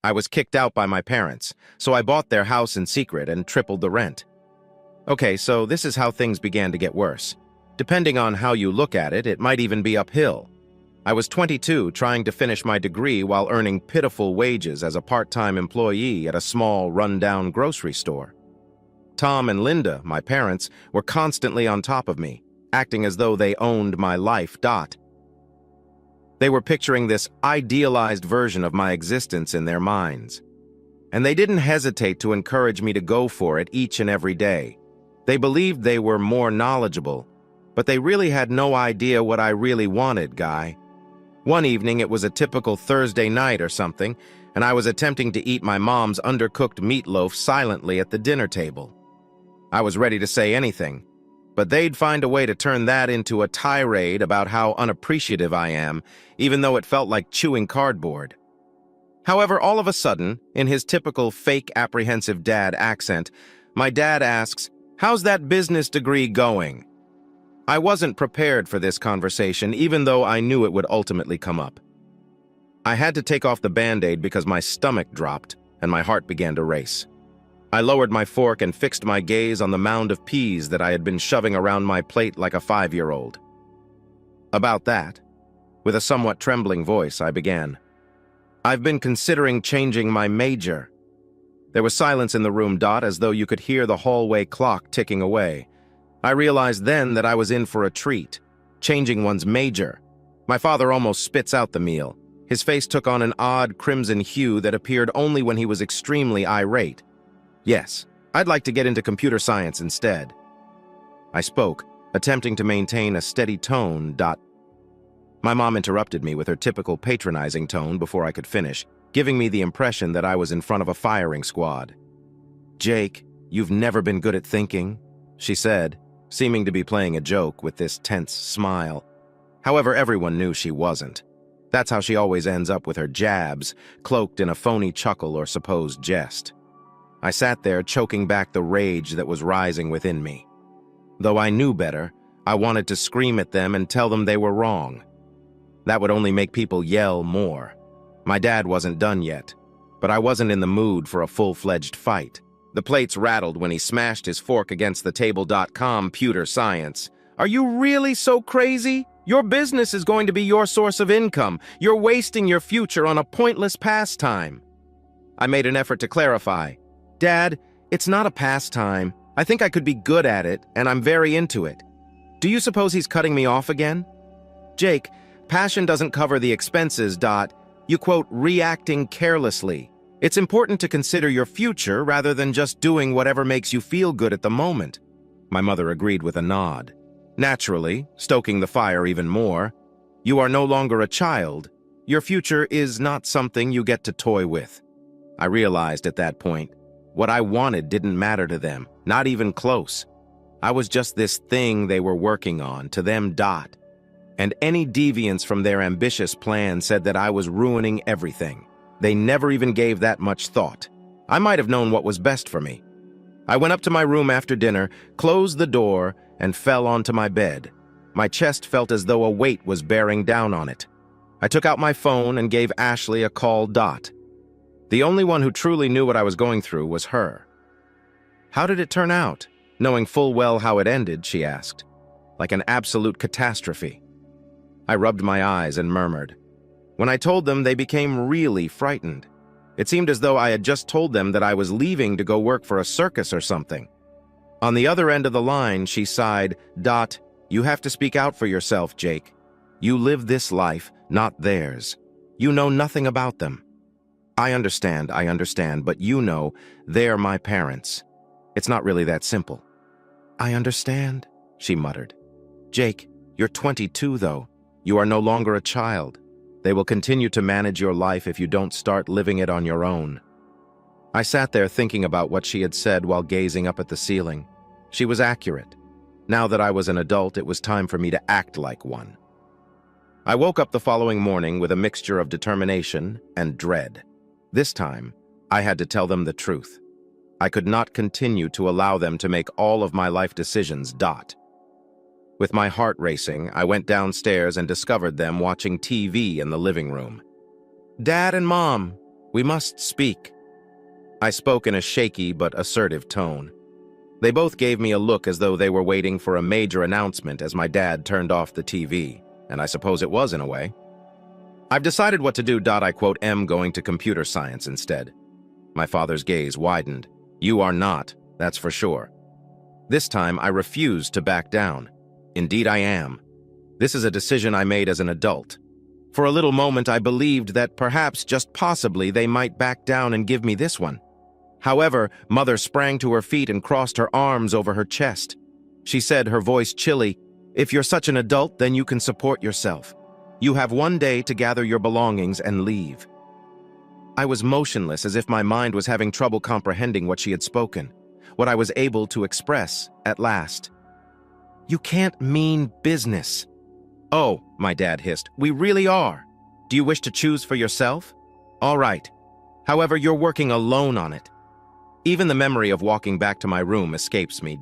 I was kicked out by my parents, so I bought their house in secret and tripled the rent. Okay, so this is how things began to get worse. Depending on how you look at it, it might even be uphill. I was 22, trying to finish my degree while earning pitiful wages as a part-time employee at a small, run-down grocery store. Tom and Linda, my parents, were constantly on top of me, acting as though they owned my life. They were picturing this idealized version of my existence in their minds. And they didn't hesitate to encourage me to go for it each and every day. They believed they were more knowledgeable, but they really had no idea what I really wanted, Guy. One evening, it was a typical Thursday night or something, and I was attempting to eat my mom's undercooked meatloaf silently at the dinner table. I was ready to say anything, but they'd find a way to turn that into a tirade about how unappreciative I am, even though it felt like chewing cardboard. However, all of a sudden, in his typical fake apprehensive dad accent, my dad asks, "How's that business degree going?" I wasn't prepared for this conversation, even though I knew it would ultimately come up. I had to take off the Band-Aid because my stomach dropped and my heart began to race. I lowered my fork and fixed my gaze on the mound of peas that I had been shoving around my plate like a 5-year-old. About that, with a somewhat trembling voice, I began. "I've been considering changing my major." There was silence in the room, as though you could hear the hallway clock ticking away. I realized then that I was in for a treat, changing one's major. My father almost spits out the meal. His face took on an odd crimson hue that appeared only when he was extremely irate. "Yes, I'd like to get into computer science instead." I spoke, attempting to maintain a steady tone. My mom interrupted me with her typical patronizing tone before I could finish, giving me the impression that I was in front of a firing squad. "Jake, you've never been good at thinking," she said, seeming to be playing a joke with this tense smile. However, everyone knew she wasn't. That's how she always ends up with her jabs, cloaked in a phony chuckle or supposed jest. I sat there choking back the rage that was rising within me. Though I knew better, I wanted to scream at them and tell them they were wrong. That would only make people yell more. My dad wasn't done yet, but I wasn't in the mood for a full-fledged fight. The plates rattled when he smashed his fork against the table. Computer science. "Are you really so crazy? Your business is going to be your source of income. You're wasting your future on a pointless pastime." I made an effort to clarify. "Dad, it's not a pastime. I think I could be good at it, and I'm very into it." "Do you suppose he's cutting me off again?" "Jake, passion doesn't cover the expenses. You quote, reacting carelessly. It's important to consider your future rather than just doing whatever makes you feel good at the moment." My mother agreed with a nod. Naturally, stoking the fire even more. "You are no longer a child. Your future is not something you get to toy with." I realized at that point, what I wanted didn't matter to them, not even close. I was just this thing they were working on, to them. And any deviance from their ambitious plan said that I was ruining everything. They never even gave that much thought. I might have known what was best for me. I went up to my room after dinner, closed the door, and fell onto my bed. My chest felt as though a weight was bearing down on it. I took out my phone and gave Ashley a call. The only one who truly knew what I was going through was her. "How did it turn out?" Knowing full well how it ended, she asked. "Like an absolute catastrophe." I rubbed my eyes and murmured. When I told them, they became really frightened. It seemed as though I had just told them that I was leaving to go work for a circus or something. On the other end of the line, she sighed. "You have to speak out for yourself, Jake. You live this life, not theirs. You know nothing about them." I understand, but you know, they're my parents. It's not really that simple." "I understand," she muttered. "Jake, you're 22, though. You are no longer a child. They will continue to manage your life if you don't start living it on your own." I sat there thinking about what she had said while gazing up at the ceiling. She was accurate. Now that I was an adult, it was time for me to act like one. I woke up the following morning with a mixture of determination and dread. This time, I had to tell them the truth. I could not continue to allow them to make all of my life decisions. With my heart racing, I went downstairs and discovered them watching TV in the living room. "Dad and Mom, We must speak. I spoke in a shaky but assertive tone. They both gave me a look as though they were waiting for a major announcement as my dad turned off the TV, and I suppose it was in a way. I've decided what to do. I quote, am going to computer science instead. My father's gaze widened. You are not, that's for sure. This time, I refused to back down. Indeed, I am. This is a decision I made as an adult. For a little moment, I believed that perhaps, just possibly, they might back down and give me this one. However, Mother sprang to her feet and crossed her arms over her chest. She said, her voice chilly, if you're such an adult, then you can support yourself. You have one day to gather your belongings and leave. I was motionless, as if my mind was having trouble comprehending what she had spoken, what I was able to express at last. You can't mean business. Oh, my dad hissed, we really are. Do you wish to choose for yourself? All right. However, you're working alone on it. Even the memory of walking back to my room escapes me.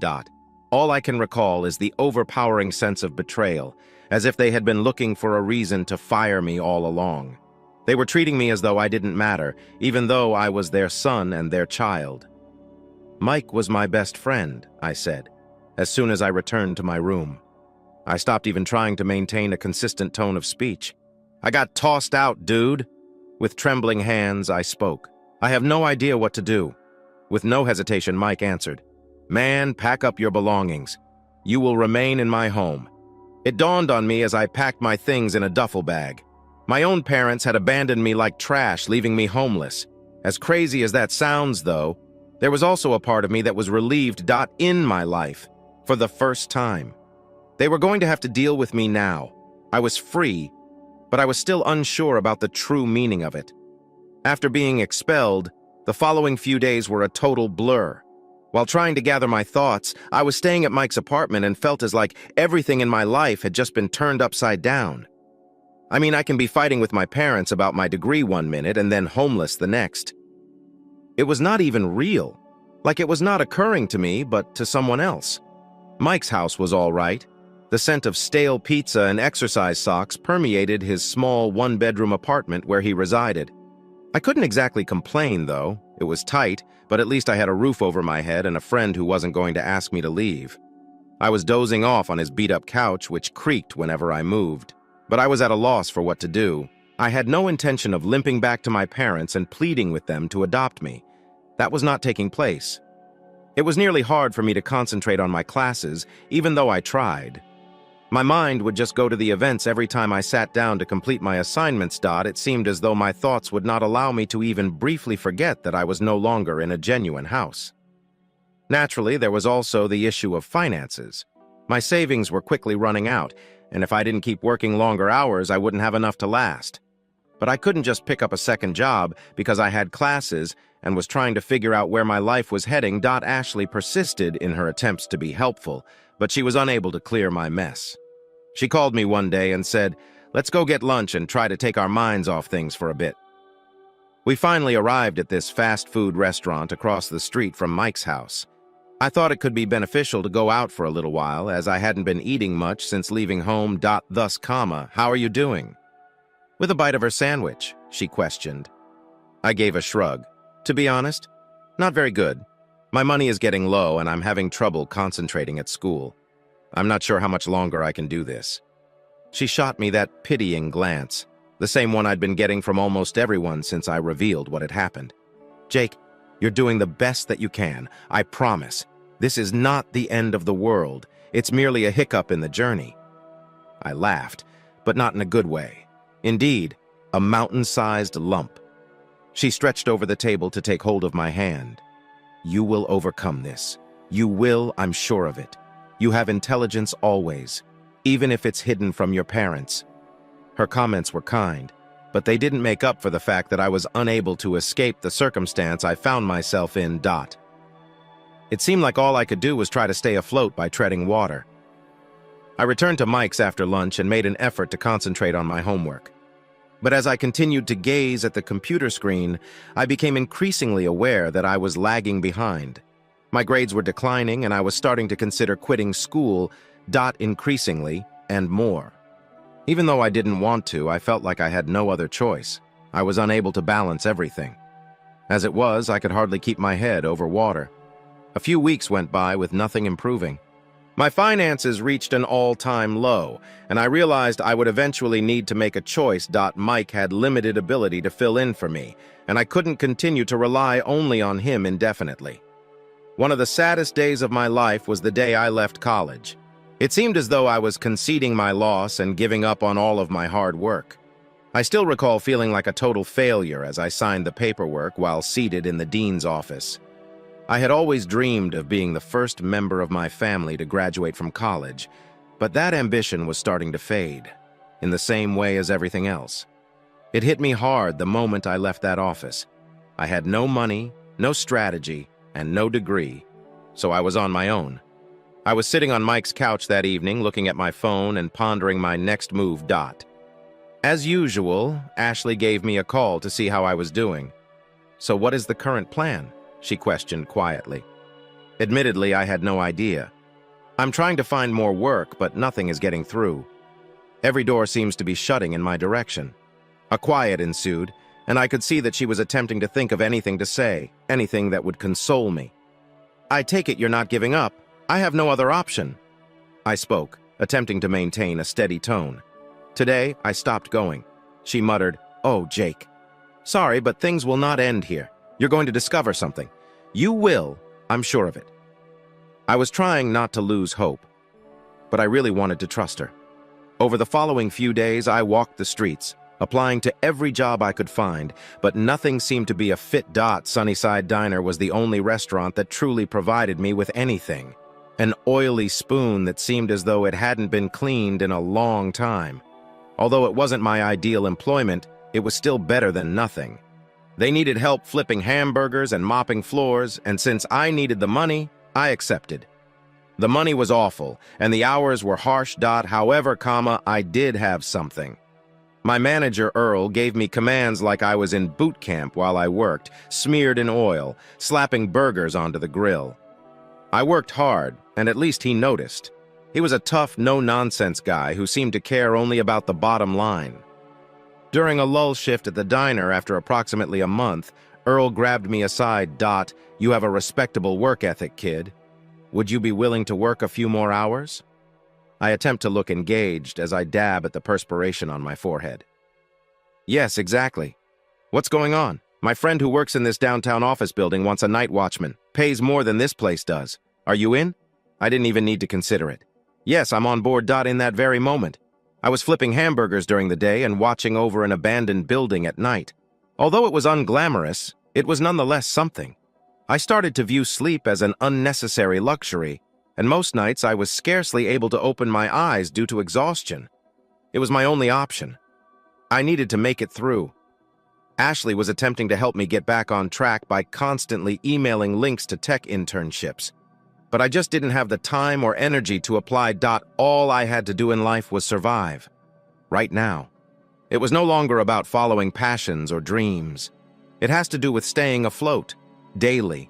All I can recall is the overpowering sense of betrayal, as if they had been looking for a reason to fire me all along. They were treating me as though I didn't matter, even though I was their son and their child. Mike was my best friend, I said, as soon as I returned to my room. I stopped even trying to maintain a consistent tone of speech. I got tossed out, dude. With trembling hands, I spoke. I have no idea what to do. With no hesitation, Mike answered, man, pack up your belongings. You will remain in my home. It dawned on me as I packed my things in a duffel bag. My own parents had abandoned me like trash, leaving me homeless. As crazy as that sounds, though, there was also a part of me that was relieved. In my life, for the first time. They were going to have to deal with me now. I was free, but I was still unsure about the true meaning of it. After being expelled, the following few days were a total blur. While trying to gather my thoughts, I was staying at Mike's apartment and felt as like everything in my life had just been turned upside down. I mean, I can be fighting with my parents about my degree one minute and then homeless the next. It was not even real. Like it was not occurring to me, but to someone else. Mike's house was all right. The scent of stale pizza and exercise socks permeated his small one-bedroom apartment where he resided. I couldn't exactly complain, though. It was tight, but at least I had a roof over my head and a friend who wasn't going to ask me to leave. I was dozing off on his beat-up couch, which creaked whenever I moved. But I was at a loss for what to do. I had no intention of limping back to my parents and pleading with them to adopt me. That was not taking place. It was nearly hard for me to concentrate on my classes, even though I tried. My mind would just go to the events every time I sat down to complete my assignments. It seemed as though my thoughts would not allow me to even briefly forget that I was no longer in a genuine house. Naturally, there was also the issue of finances. My savings were quickly running out, and if I didn't keep working longer hours, I wouldn't have enough to last. But I couldn't just pick up a second job because I had classes and was trying to figure out where my life was heading. Ashley persisted in her attempts to be helpful, but she was unable to clear my mess. She called me one day and said, let's go get lunch and try to take our minds off things for a bit. We finally arrived at this fast food restaurant across the street from Mike's house. I thought it could be beneficial to go out for a little while, as I hadn't been eating much since leaving home. Thus, how are you doing? With a bite of her sandwich, she questioned. I gave a shrug. To be honest, not very good. My money is getting low and I'm having trouble concentrating at school. I'm not sure how much longer I can do this. She shot me that pitying glance, the same one I'd been getting from almost everyone since I revealed what had happened. Jake, you're doing the best that you can, I promise. This is not the end of the world. It's merely a hiccup in the journey. I laughed, but not in a good way. Indeed, a mountain-sized lump. She stretched over the table to take hold of my hand. You will overcome this. You will, I'm sure of it. You have intelligence always, even if it's hidden from your parents. Her comments were kind, but they didn't make up for the fact that I was unable to escape the circumstance I found myself in. It seemed like all I could do was try to stay afloat by treading water. I returned to Mike's after lunch and made an effort to concentrate on my homework. But as I continued to gaze at the computer screen, I became increasingly aware that I was lagging behind. My grades were declining and I was starting to consider quitting school. Increasingly, and more. Even though I didn't want to, I felt like I had no other choice. I was unable to balance everything. As it was, I could hardly keep my head over water. A few weeks went by with nothing improving. My finances reached an all-time low, and I realized I would eventually need to make a choice. Mike had limited ability to fill in for me, and I couldn't continue to rely only on him indefinitely. One of the saddest days of my life was the day I left college. It seemed as though I was conceding my loss and giving up on all of my hard work. I still recall feeling like a total failure as I signed the paperwork while seated in the dean's office. I had always dreamed of being the first member of my family to graduate from college, but that ambition was starting to fade, in the same way as everything else. It hit me hard the moment I left that office. I had no money, no strategy, and no degree, so I was on my own. I was sitting on Mike's couch that evening, looking at my phone and pondering my next move. As usual, Ashley gave me a call to see how I was doing. "So what is the current plan?" she questioned quietly. Admittedly, I had no idea. "I'm trying to find more work, but nothing is getting through. Every door seems to be shutting in my direction." A quiet ensued, and I could see that she was attempting to think of anything to say, anything that would console me. "I take it you're not giving up. I have no other option." I spoke, attempting to maintain a steady tone. "Today, I stopped going." She muttered, "Oh, Jake. Sorry, but things will not end here. You're going to discover something. You will, I'm sure of it." I was trying not to lose hope, but I really wanted to trust her. Over the following few days, I walked the streets, applying to every job I could find, but nothing seemed to be a fit. Sunnyside Diner was the only restaurant that truly provided me with anything. An oily spoon that seemed as though it hadn't been cleaned in a long time. Although it wasn't my ideal employment, it was still better than nothing. They needed help flipping hamburgers and mopping floors, and since I needed the money, I accepted. The money was awful, and the hours were harsh. However, I did have something. My manager, Earl, gave me commands like I was in boot camp while I worked, smeared in oil, slapping burgers onto the grill. I worked hard, and at least he noticed. He was a tough, no-nonsense guy who seemed to care only about the bottom line. During a lull shift at the diner after approximately a month, Earl grabbed me aside. "You have a respectable work ethic, kid. Would you be willing to work a few more hours?" I attempt to look engaged as I dab at the perspiration on my forehead. "Yes, exactly. What's going on? My friend who works in this downtown office building wants a night watchman. Pays more than this place does. Are you in?" I didn't even need to consider it. "Yes, I'm on board." In that very moment, I was flipping hamburgers during the day and watching over an abandoned building at night. Although it was unglamorous, it was nonetheless something. I started to view sleep as an unnecessary luxury, and most nights I was scarcely able to open my eyes due to exhaustion. It was my only option. I needed to make it through. Ashley was attempting to help me get back on track by constantly emailing links to tech internships. But I just didn't have the time or energy to apply. All I had to do in life was survive. Right now. It was no longer about following passions or dreams. It has to do with staying afloat, daily.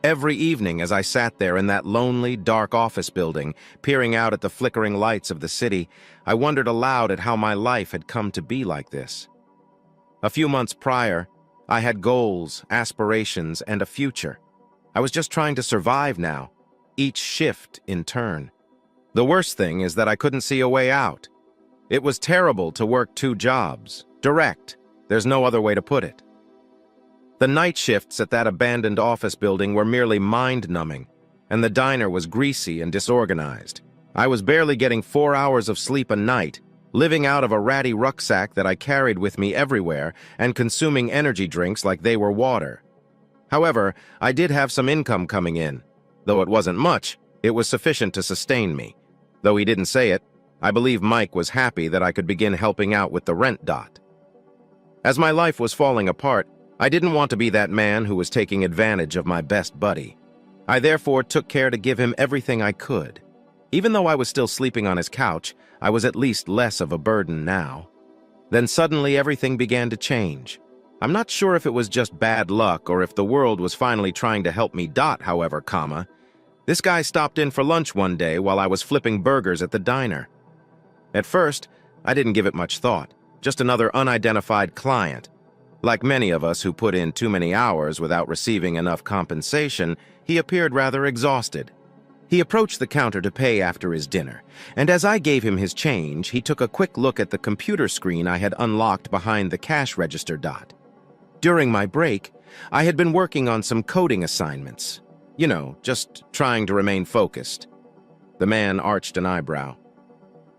Every evening as I sat there in that lonely, dark office building, peering out at the flickering lights of the city, I wondered aloud at how my life had come to be like this. A few months prior, I had goals, aspirations, and a future. I was just trying to survive now, each shift in turn. The worst thing is that I couldn't see a way out. It was terrible to work 2 jobs. Direct. There's no other way to put it. The night shifts at that abandoned office building were merely mind-numbing, and the diner was greasy and disorganized. I was barely getting 4 hours of sleep a night, living out of a ratty rucksack that I carried with me everywhere, and consuming energy drinks like they were water. However, I did have some income coming in. Though it wasn't much, it was sufficient to sustain me. Though he didn't say it, I believe Mike was happy that I could begin helping out with the rent. As my life was falling apart, I didn't want to be that man who was taking advantage of my best buddy. I therefore took care to give him everything I could. Even though I was still sleeping on his couch, I was at least less of a burden now. Then suddenly everything began to change. I'm not sure if it was just bad luck or if the world was finally trying to help me. However, this guy stopped in for lunch one day while I was flipping burgers at the diner. At first, I didn't give it much thought, just another unidentified client. Like many of us who put in too many hours without receiving enough compensation, he appeared rather exhausted. He approached the counter to pay after his dinner, and as I gave him his change, he took a quick look at the computer screen I had unlocked behind the cash register dot. During my break, I had been working on some coding assignments. You know, just trying to remain focused. The man arched an eyebrow.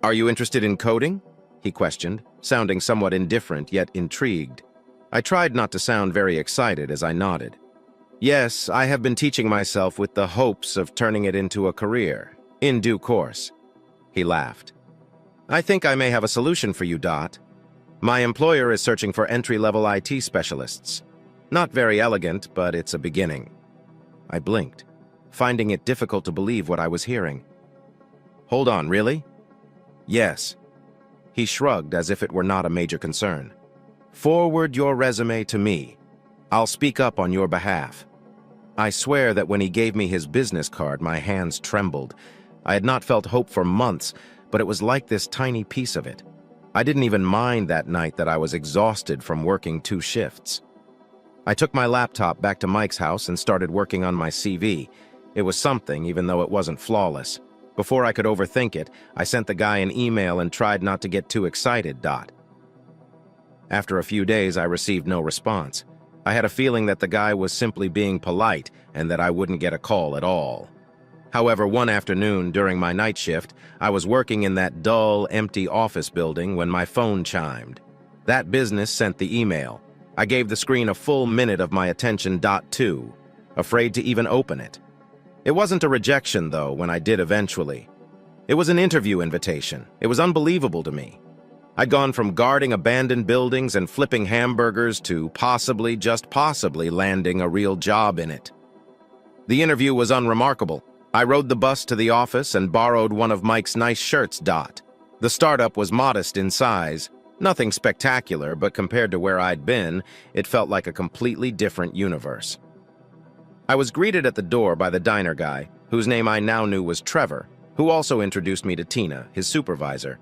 "Are you interested in coding?" he questioned, sounding somewhat indifferent yet intrigued. I tried not to sound very excited as I nodded. "Yes, I have been teaching myself with the hopes of turning it into a career, in due course." He laughed. "I think I may have a solution for you, Dot. My employer is searching for entry-level IT specialists. Not very elegant, but it's a beginning." I blinked, finding it difficult to believe what I was hearing. "Hold on, really?" "Yes." He shrugged as if it were not a major concern. "Forward your resume to me. I'll speak up on your behalf." I swear that when he gave me his business card, my hands trembled. I had not felt hope for months, but it was like this tiny piece of it. I didn't even mind that night that I was exhausted from working 2 shifts. I took my laptop back to Mike's house and started working on my CV. It was something, even though it wasn't flawless. Before I could overthink it, I sent the guy an email and tried not to get too excited, Dot. After a few days, I received no response. I had a feeling that the guy was simply being polite and that I wouldn't get a call at all. However, one afternoon during my night shift, I was working in that dull, empty office building when my phone chimed. That business sent the email. I gave the screen a full minute of my attention, too, afraid to even open it. It wasn't a rejection, though, when I did eventually. It was an interview invitation. It was unbelievable to me. I'd gone from guarding abandoned buildings and flipping hamburgers to possibly, just possibly, landing a real job in it. The interview was unremarkable. I rode the bus to the office and borrowed one of Mike's nice shirts, Dot. The startup was modest in size. Nothing spectacular, but compared to where I'd been, it felt like a completely different universe. I was greeted at the door by the diner guy, whose name I now knew was Trevor, who also introduced me to Tina, his supervisor.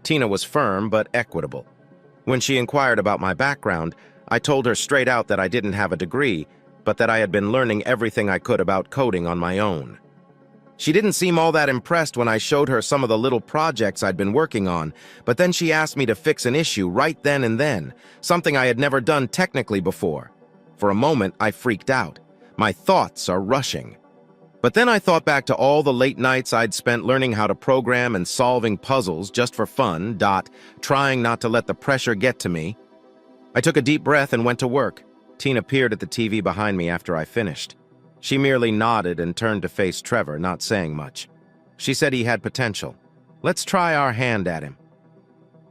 Tina was firm but equitable. When she inquired about my background, I told her straight out that I didn't have a degree, but that I had been learning everything I could about coding on my own. She didn't seem all that impressed when I showed her some of the little projects I'd been working on, but then she asked me to fix an issue right then and then, something I had never done technically before. For a moment, I freaked out. My thoughts are rushing. But then I thought back to all the late nights I'd spent learning how to program and solving puzzles just for fun, trying not to let the pressure get to me. I took a deep breath and went to work. Tina peered at the TV behind me after I finished. She merely nodded and turned to face Trevor, not saying much. She said he had potential. "Let's try our hand at him."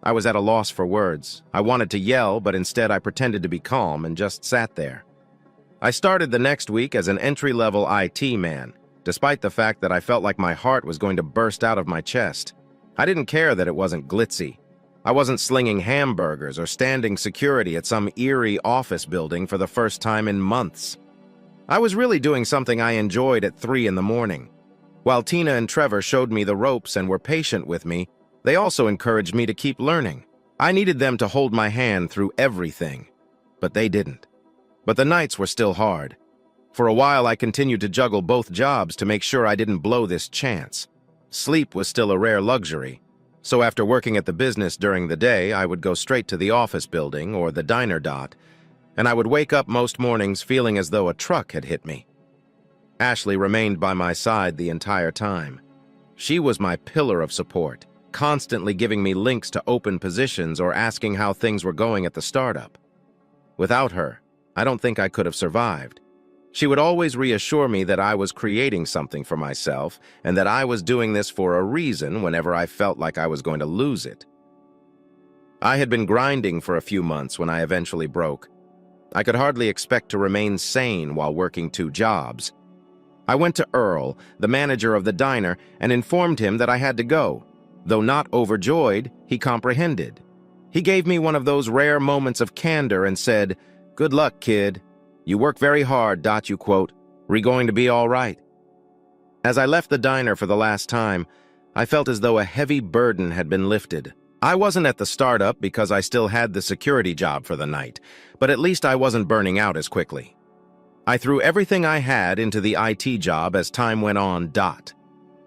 I was at a loss for words. I wanted to yell, but instead I pretended to be calm and just sat there. I started the next week as an entry-level IT man, despite the fact that I felt like my heart was going to burst out of my chest. I didn't care that it wasn't glitzy. I wasn't slinging hamburgers or standing security at some eerie office building for the first time in months. I was really doing something I enjoyed at 3 in the morning. While Tina and Trevor showed me the ropes and were patient with me, they also encouraged me to keep learning. I needed them to hold my hand through everything, but they didn't. But the nights were still hard. For a while, I continued to juggle both jobs to make sure I didn't blow this chance. Sleep was still a rare luxury, so after working at the business during the day, I would go straight to the office building or the diner, and I would wake up most mornings feeling as though a truck had hit me. Ashley remained by my side the entire time. She was my pillar of support, constantly giving me links to open positions or asking how things were going at the startup. Without her, I don't think I could have survived. She would always reassure me that I was creating something for myself and that I was doing this for a reason whenever I felt like I was going to lose it. I had been grinding for a few months when I eventually broke. I could hardly expect to remain sane while working 2 jobs. I went to Earl, the manager of the diner, and informed him that I had to go. Though not overjoyed, he comprehended. He gave me one of those rare moments of candor and said, "Good luck, kid. You work very hard, you quote. We going to be all right." As I left the diner for the last time, I felt as though a heavy burden had been lifted. I wasn't at the startup because I still had the security job for the night, but at least I wasn't burning out as quickly. I threw everything I had into the IT job as time went on.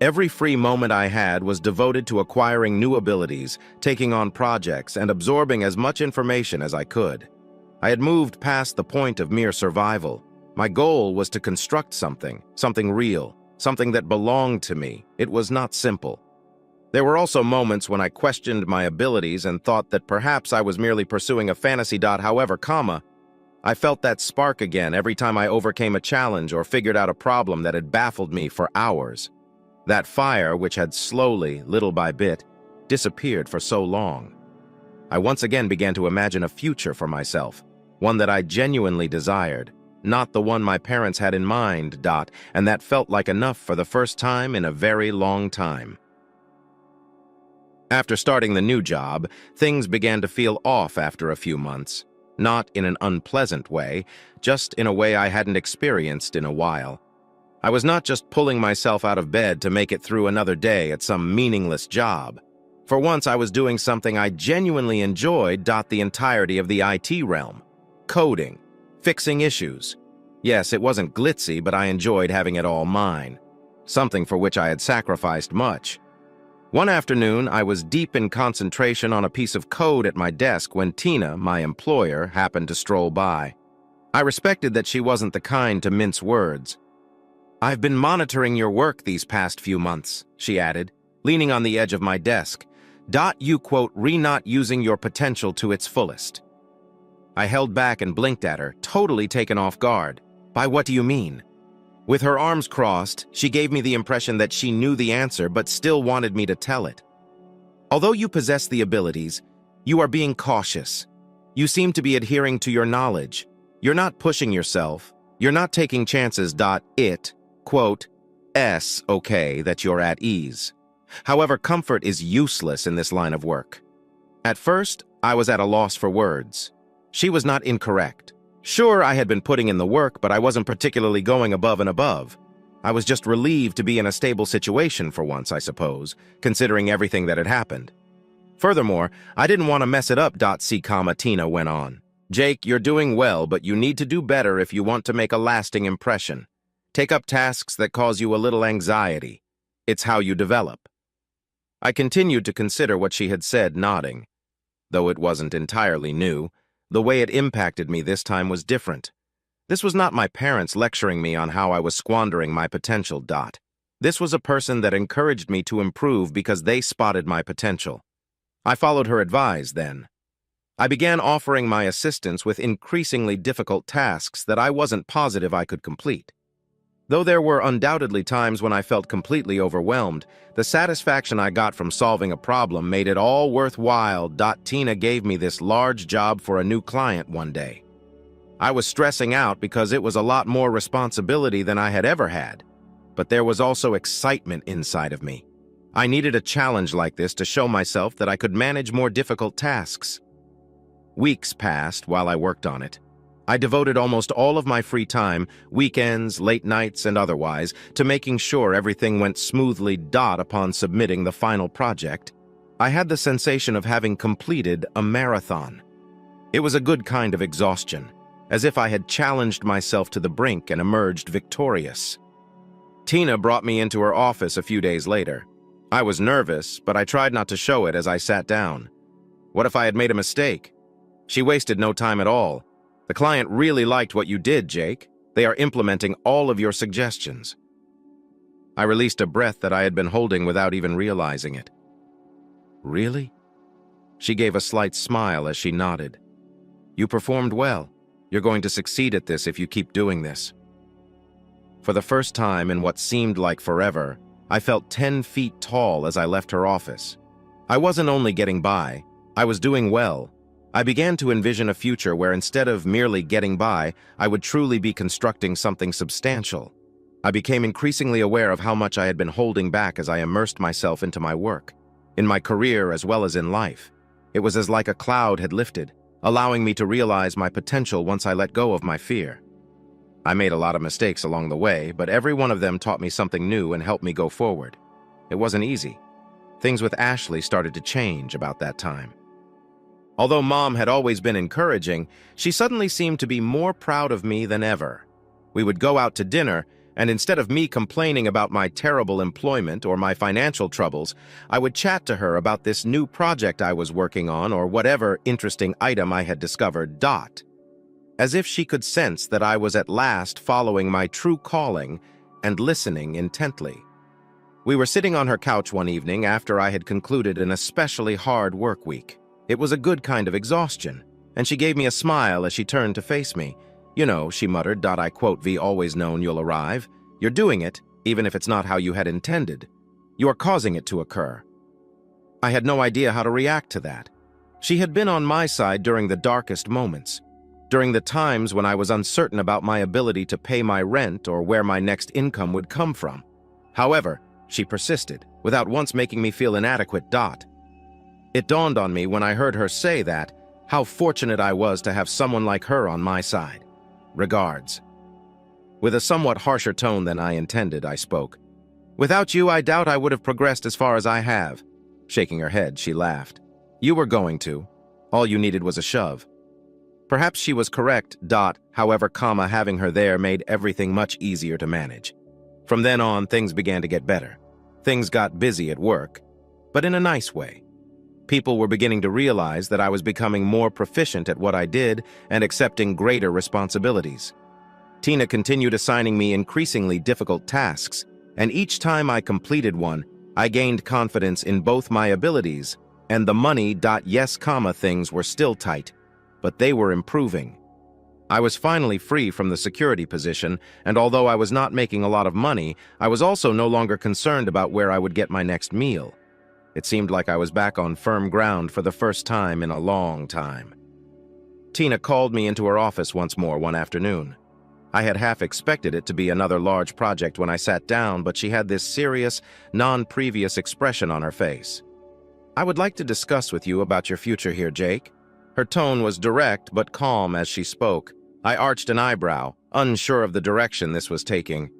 Every free moment I had was devoted to acquiring new abilities, taking on projects, and absorbing as much information as I could. I had moved past the point of mere survival. My goal was to construct something real, something that belonged to me. It was not simple. There were also moments when I questioned my abilities and thought that perhaps I was merely pursuing a fantasy. However, I felt that spark again every time I overcame a challenge or figured out a problem that had baffled me for hours. That fire, which had slowly, little by bit, disappeared for so long. I once again began to imagine a future for myself, one that I genuinely desired, not the one my parents had in mind. And that felt like enough for the first time in a very long time. After starting the new job, things began to feel off after a few months. Not in an unpleasant way, just in a way I hadn't experienced in a while. I was not just pulling myself out of bed to make it through another day at some meaningless job. For once, I was doing something I genuinely enjoyed. The entirety of the IT realm. Coding. Fixing issues. Yes, it wasn't glitzy, but I enjoyed having it all mine. Something for which I had sacrificed much. One afternoon, I was deep in concentration on a piece of code at my desk when Tina, my employer, happened to stroll by. I respected that she wasn't the kind to mince words. "I've been monitoring your work these past few months," she added, leaning on the edge of my desk. You quote, "not using your potential to its fullest." I held back and blinked at her, totally taken off guard. "By what do you mean?" With her arms crossed, she gave me the impression that she knew the answer but still wanted me to tell it. "Although you possess the abilities, you are being cautious. You seem to be adhering to your knowledge. You're not pushing yourself. You're not taking chances. It, quote, okay that you're at ease. However, comfort is useless in this line of work." At first, I was at a loss for words. She was not incorrect. Sure, I had been putting in the work, but I wasn't particularly going above and above. I was just relieved to be in a stable situation for once, I suppose, considering everything that had happened. Furthermore, I didn't want to mess it up. Tina went on. "Jake, you're doing well, but you need to do better if you want to make a lasting impression. Take up tasks that cause you a little anxiety. It's how you develop." I continued to consider what she had said, nodding. Though it wasn't entirely new, the way it impacted me this time was different. This was not my parents lecturing me on how I was squandering my potential. This was a person that encouraged me to improve because they spotted my potential. I followed her advice then. I began offering my assistance with increasingly difficult tasks that I wasn't positive I could complete. Though there were undoubtedly times when I felt completely overwhelmed, the satisfaction I got from solving a problem made it all worthwhile. Tina gave me this large job for a new client one day. I was stressing out because it was a lot more responsibility than I had ever had, but there was also excitement inside of me. I needed a challenge like this to show myself that I could manage more difficult tasks. Weeks passed while I worked on it. I devoted almost all of my free time, weekends, late nights, and otherwise, to making sure everything went smoothly. Upon submitting the final project, I had the sensation of having completed a marathon. It was a good kind of exhaustion, as if I had challenged myself to the brink and emerged victorious. Tina brought me into her office a few days later. I was nervous, but I tried not to show it as I sat down. What if I had made a mistake? She wasted no time at all. "The client really liked what you did, Jake. They are implementing all of your suggestions." I released a breath that I had been holding without even realizing it. "Really?" She gave a slight smile as she nodded. "You performed well. You're going to succeed at this if you keep doing this." For the first time in what seemed like forever, I felt 10 feet tall as I left her office. I wasn't only getting by, I was doing well. I began to envision a future where instead of merely getting by, I would truly be constructing something substantial. I became increasingly aware of how much I had been holding back as I immersed myself into my work, in my career as well as in life. It was as like a cloud had lifted, allowing me to realize my potential once I let go of my fear. I made a lot of mistakes along the way, but every one of them taught me something new and helped me go forward. It wasn't easy. Things with Ashley started to change about that time. Although Mom had always been encouraging, she suddenly seemed to be more proud of me than ever. We would go out to dinner, and instead of me complaining about my terrible employment or my financial troubles, I would chat to her about this new project I was working on or whatever interesting item I had discovered. As if she could sense that I was at last following my true calling and listening intently. We were sitting on her couch one evening after I had concluded an especially hard work week. It was a good kind of exhaustion, and she gave me a smile as she turned to face me. "You know," she muttered, I quote, "Ve always known you'll arrive. You're doing it, even if it's not how you had intended. You are causing it to occur." I had no idea how to react to that. She had been on my side during the darkest moments, during the times when I was uncertain about my ability to pay my rent or where my next income would come from. However, she persisted, without once making me feel inadequate. It dawned on me when I heard her say that, how fortunate I was to have someone like her on my side. "Regards." With a somewhat harsher tone than I intended, I spoke. "Without you, I doubt I would have progressed as far as I have." Shaking her head, she laughed. "You were going to. All you needed was a shove." Perhaps she was correct. However, having her there made everything much easier to manage. From then on, things began to get better. Things got busy at work, but in a nice way. People were beginning to realize that I was becoming more proficient at what I did and accepting greater responsibilities. Tina continued assigning me increasingly difficult tasks, and each time I completed one, I gained confidence in both my abilities and the money. Yes, things were still tight, but they were improving. I was finally free from the security position, and although I was not making a lot of money, I was also no longer concerned about where I would get my next meal. It seemed like I was back on firm ground for the first time in a long time. Tina called me into her office once more one afternoon. I had half expected it to be another large project when I sat down, but she had this serious, non-previous expression on her face. "I would like to discuss with you about your future here, Jake." Her tone was direct but calm as she spoke. I arched an eyebrow, unsure of the direction this was taking.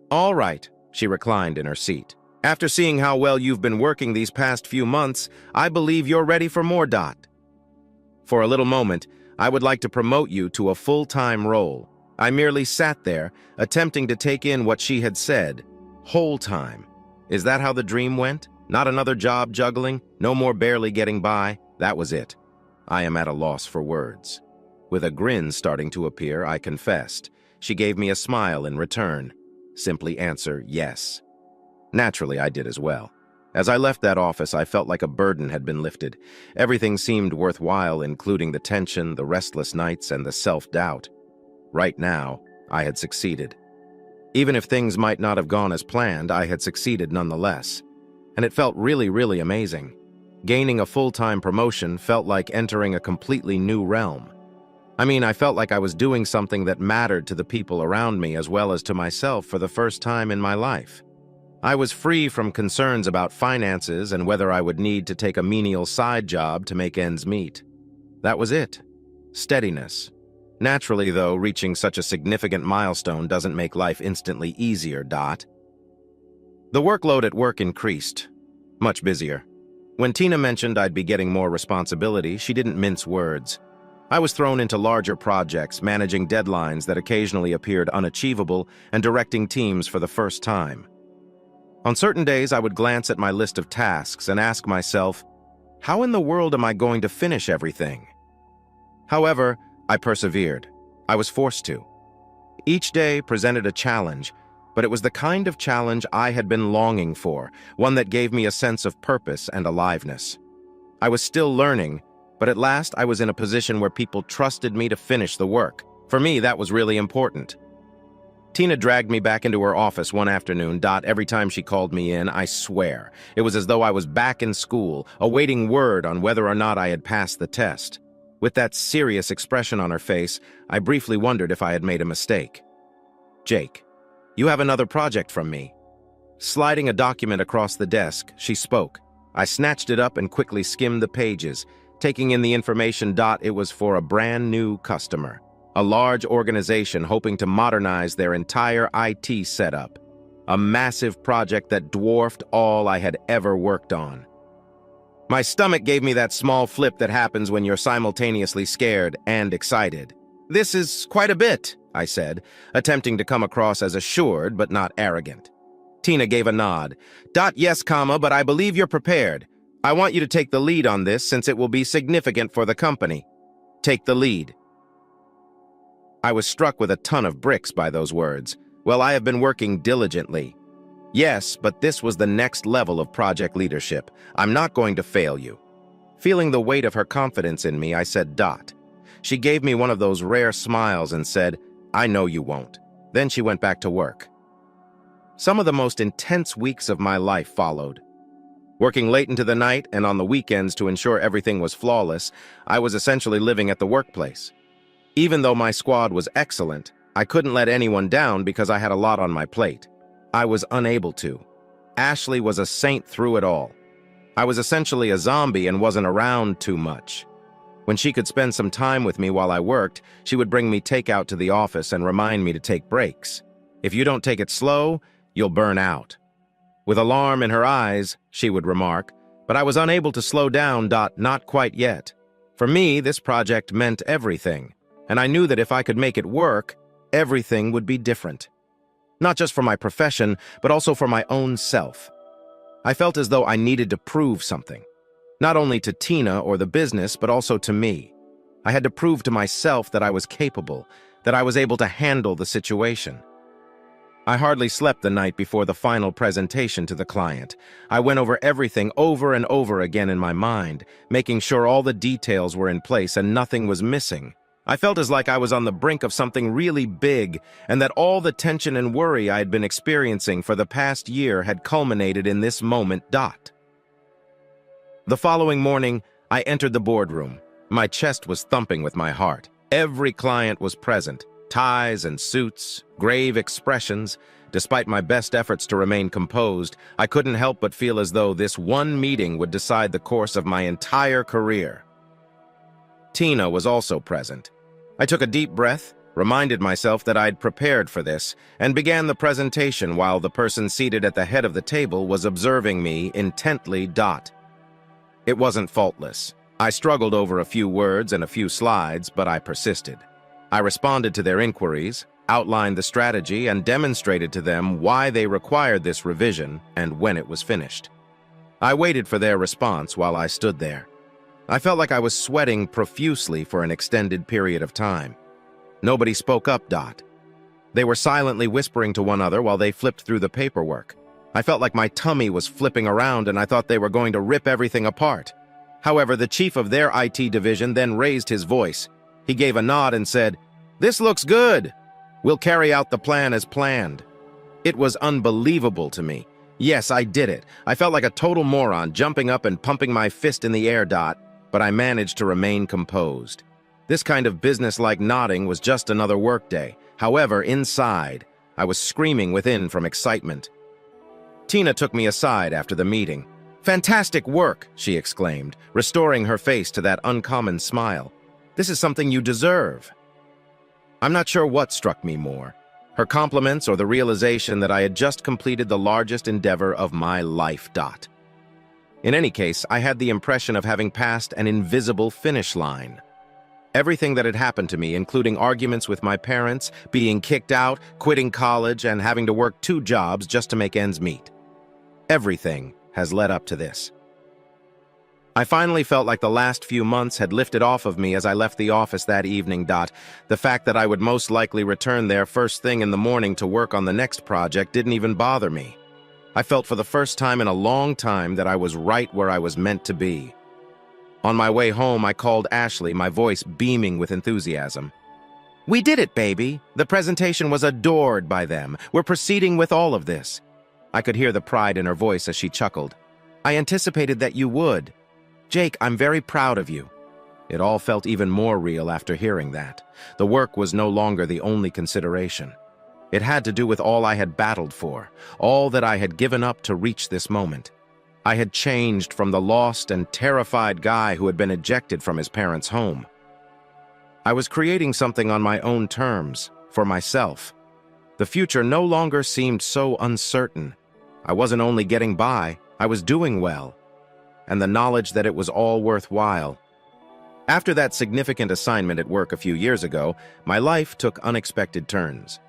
"All right," she reclined in her seat. "After seeing how well you've been working these past few months, I believe you're ready for more. For a little moment, I would like to promote you to a full-time role." I merely sat there, attempting to take in what she had said. Whole time. Is that how the dream went? Not another job juggling? No more barely getting by? That was it. I am at a loss for words. With a grin starting to appear, I confessed. She gave me a smile in return. Simply answer, yes. Naturally, I did as well. As I left that office, I felt like a burden had been lifted. Everything seemed worthwhile, including the tension, the restless nights, and the self-doubt. Right now, I had succeeded. Even if things might not have gone as planned, I had succeeded nonetheless. And it felt really, really amazing. Gaining a full-time promotion felt like entering a completely new realm. I felt like I was doing something that mattered to the people around me as well as to myself for the first time in my life. I was free from concerns about finances and whether I would need to take a menial side job to make ends meet. That was it. Steadiness. Naturally, though, reaching such a significant milestone doesn't make life instantly easier. The workload at work increased. Much busier. When Tina mentioned I'd be getting more responsibility, she didn't mince words. I was thrown into larger projects, managing deadlines that occasionally appeared unachievable and directing teams for the first time. On certain days, I would glance at my list of tasks and ask myself, how in the world am I going to finish everything? However, I persevered. I was forced to. Each day presented a challenge, but it was the kind of challenge I had been longing for, one that gave me a sense of purpose and aliveness. I was still learning, but at last I was in a position where people trusted me to finish the work. For me, that was really important. Tina dragged me back into her office one afternoon. Every time she called me in, I swear, it was as though I was back in school, awaiting word on whether or not I had passed the test. With that serious expression on her face, I briefly wondered if I had made a mistake. "Jake, you have another project from me." Sliding a document across the desk, she spoke. I snatched it up and quickly skimmed the pages, taking in the information. It was for a brand new customer, a large organization hoping to modernize their entire IT setup. a massive project that dwarfed all I had ever worked on. My stomach gave me that small flip that happens when you're simultaneously scared and excited. "This is quite a bit," I said, attempting to come across as assured but not arrogant. Tina gave a nod. "Yes, but I believe you're prepared. I want you to take the lead on this since it will be significant for the company. Take the lead." I was struck with a ton of bricks by those words. Well, I have been working diligently. Yes, but this was the next level of project leadership. I'm not going to fail you. Feeling the weight of her confidence in me, I said, She gave me one of those rare smiles and said, "I know you won't." Then she went back to work. Some of the most intense weeks of my life followed. Working late into the night and on the weekends to ensure everything was flawless, I was essentially living at the workplace. Even though my squad was excellent, I couldn't let anyone down because I had a lot on my plate. I was unable to. Ashley was a saint through it all. I was essentially a zombie and wasn't around too much. When she could spend some time with me while I worked, she would bring me takeout to the office and remind me to take breaks. "If you don't take it slow, you'll burn out." With alarm in her eyes, she would remark, but I was unable to slow down. Not quite yet. For me, this project meant everything, and I knew that if I could make it work, everything would be different. Not just for my profession, but also for my own self. I felt as though I needed to prove something. Not only to Tina or the business, but also to me. I had to prove to myself that I was capable, that I was able to handle the situation. I hardly slept the night before the final presentation to the client. I went over everything over and over again in my mind, making sure all the details were in place and nothing was missing. I felt as like I was on the brink of something really big, and that all the tension and worry I had been experiencing for the past year had culminated in this moment. The following morning, I entered the boardroom. My chest was thumping with my heart. Every client was present. Ties and suits, grave expressions. Despite my best efforts to remain composed, I couldn't help but feel as though this one meeting would decide the course of my entire career. Tina was also present. I took a deep breath, reminded myself that I'd prepared for this, and began the presentation while the person seated at the head of the table was observing me intently. It wasn't faultless. I struggled over a few words and a few slides, but I persisted. I responded to their inquiries, outlined the strategy, and demonstrated to them why they required this revision and when it was finished. I waited for their response while I stood there. I felt like I was sweating profusely for an extended period of time. Nobody spoke up. They were silently whispering to one another while they flipped through the paperwork. I felt like my tummy was flipping around and I thought they were going to rip everything apart. However, the chief of their IT division then raised his voice. He gave a nod and said, "This looks good. We'll carry out the plan as planned." It was unbelievable to me. Yes, I did it. I felt like a total moron, jumping up and pumping my fist in the air. But I managed to remain composed. This kind of business-like nodding was just another workday. However, inside, I was screaming within from excitement. Tina took me aside after the meeting. "Fantastic work," she exclaimed, restoring her face to that uncommon smile. "This is something you deserve." I'm not sure what struck me more, her compliments or the realization that I had just completed the largest endeavor of my life. In any case, I had the impression of having passed an invisible finish line. Everything that had happened to me, including arguments with my parents, being kicked out, quitting college, and having to work 2 jobs just to make ends meet. Everything has led up to this. I finally felt like the last few months had lifted off of me as I left the office that evening. The fact that I would most likely return there first thing in the morning to work on the next project didn't even bother me. I felt for the first time in a long time that I was right where I was meant to be. On my way home, I called Ashley, my voice beaming with enthusiasm. "We did it, baby. The presentation was adored by them. We're proceeding with all of this." I could hear the pride in her voice as she chuckled. "I anticipated that you would. Jake, I'm very proud of you." It all felt even more real after hearing that. The work was no longer the only consideration. It had to do with all I had battled for, all that I had given up to reach this moment. I had changed from the lost and terrified guy who had been ejected from his parents' home. I was creating something on my own terms, for myself. The future no longer seemed so uncertain. I wasn't only getting by, I was doing well, and the knowledge that it was all worthwhile. After that significant assignment at work a few years ago, my life took unexpected turns.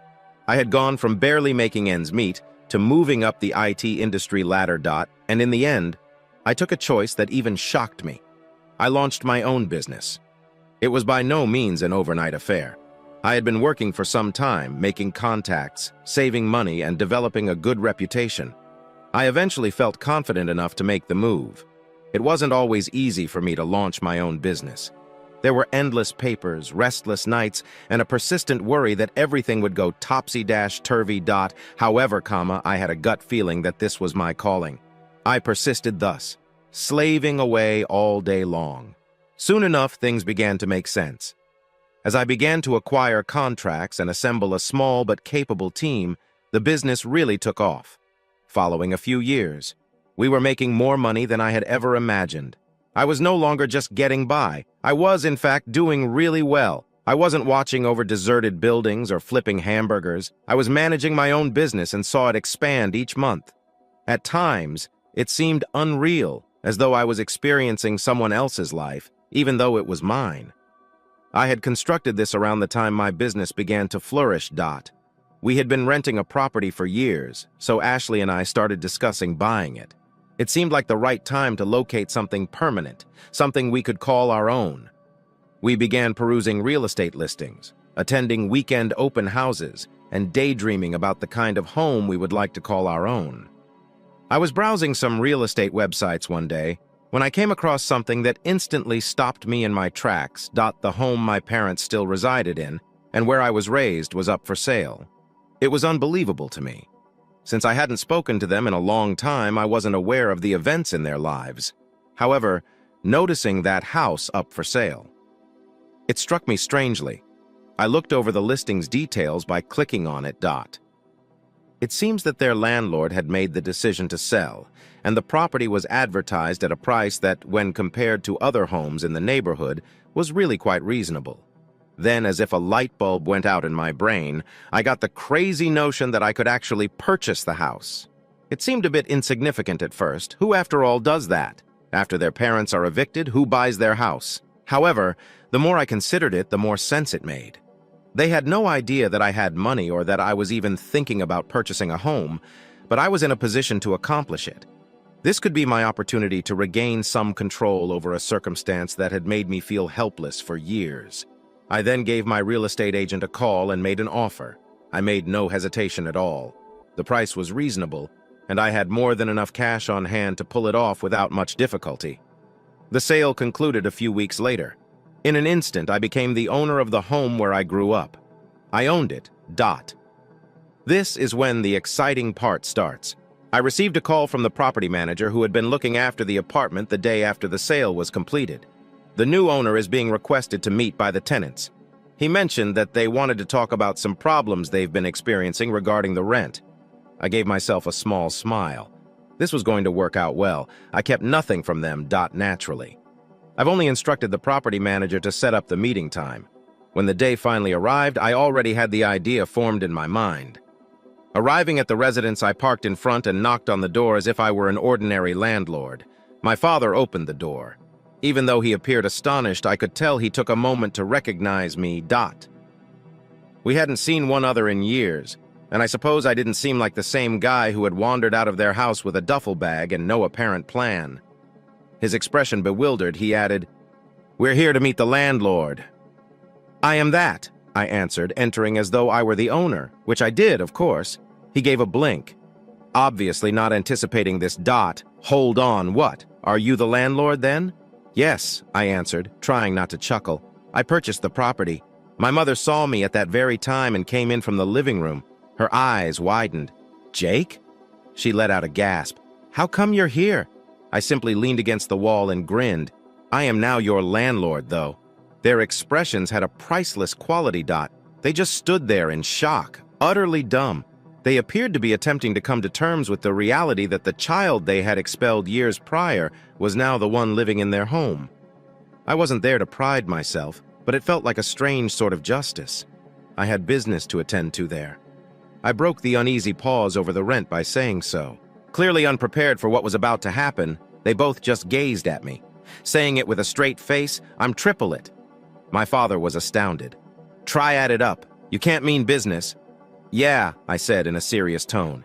I had gone from barely making ends meet to moving up the IT industry ladder. And in the end, I took a choice that even shocked me. I launched my own business. It was by no means an overnight affair. I had been working for some time, making contacts, saving money, and developing a good reputation. I eventually felt confident enough to make the move. It wasn't always easy for me to launch my own business. There were endless papers, restless nights, and a persistent worry that everything would go topsy-turvy. However, I had a gut feeling that this was my calling. I persisted thus, slaving away all day long. Soon enough, things began to make sense. As I began to acquire contracts and assemble a small but capable team, the business really took off. Following a few years, we were making more money than I had ever imagined. I was no longer just getting by. I was, in fact, doing really well. I wasn't watching over deserted buildings or flipping hamburgers. I was managing my own business and saw it expand each month. At times, it seemed unreal, as though I was experiencing someone else's life, even though it was mine. I had constructed this around the time my business began to flourish. We had been renting a property for years, so Ashley and I started discussing buying it. It seemed like the right time to locate something permanent, something we could call our own. We began perusing real estate listings, attending weekend open houses, and daydreaming about the kind of home we would like to call our own. I was browsing some real estate websites one day when I came across something that instantly stopped me in my tracks. The home my parents still resided in and where I was raised was up for sale. It was unbelievable to me. Since I hadn't spoken to them in a long time, I wasn't aware of the events in their lives. However, noticing that house up for sale, it struck me strangely. I looked over the listing's details by clicking on it. It seems that their landlord had made the decision to sell, and the property was advertised at a price that, when compared to other homes in the neighborhood, was really quite reasonable. Then, as if a light bulb went out in my brain, I got the crazy notion that I could actually purchase the house. It seemed a bit insignificant at first. Who, after all, does that? After their parents are evicted, who buys their house? However, the more I considered it, the more sense it made. They had no idea that I had money or that I was even thinking about purchasing a home, but I was in a position to accomplish it. This could be my opportunity to regain some control over a circumstance that had made me feel helpless for years. I then gave my real estate agent a call and made an offer. I made no hesitation at all. The price was reasonable, and I had more than enough cash on hand to pull it off without much difficulty. The sale concluded a few weeks later. In an instant, I became the owner of the home where I grew up. I owned it. This is when the exciting part starts. I received a call from the property manager who had been looking after the apartment the day after the sale was completed. The new owner is being requested to meet by the tenants. He mentioned that they wanted to talk about some problems they've been experiencing regarding the rent. I gave myself a small smile. This was going to work out well. I kept nothing from them. Naturally. I've only instructed the property manager to set up the meeting time. When the day finally arrived, I already had the idea formed in my mind. Arriving at the residence, I parked in front and knocked on the door as if I were an ordinary landlord. My father opened the door. Even though he appeared astonished, I could tell he took a moment to recognize me. We hadn't seen one another in years, and I suppose I didn't seem like the same guy who had wandered out of their house with a duffel bag and no apparent plan. His expression bewildered, he added, "We're here to meet the landlord." "I am that," I answered, entering as though I were the owner, which I did, of course. He gave a blink. Obviously not anticipating this. "Hold on, what? Are you the landlord then?" "Yes," I answered, trying not to chuckle. "I purchased the property. My mother saw me at that very time and came in from the living room. Her eyes widened. "Jake?" She let out a gasp. "How come you're here?" I simply leaned against the wall and grinned. "I am now your landlord, though." Their expressions had a priceless quality. They just stood there in shock, utterly dumb. They appeared to be attempting to come to terms with the reality that the child they had expelled years prior was now the one living in their home. I wasn't there to pride myself, but it felt like a strange sort of justice. I had business to attend to there. I broke the uneasy pause over the rent by saying so. Clearly unprepared for what was about to happen, they both just gazed at me. Saying it with a straight face, I'm triple it. My father was astounded. Try add it up. You can't mean business. Yeah, I said in a serious tone.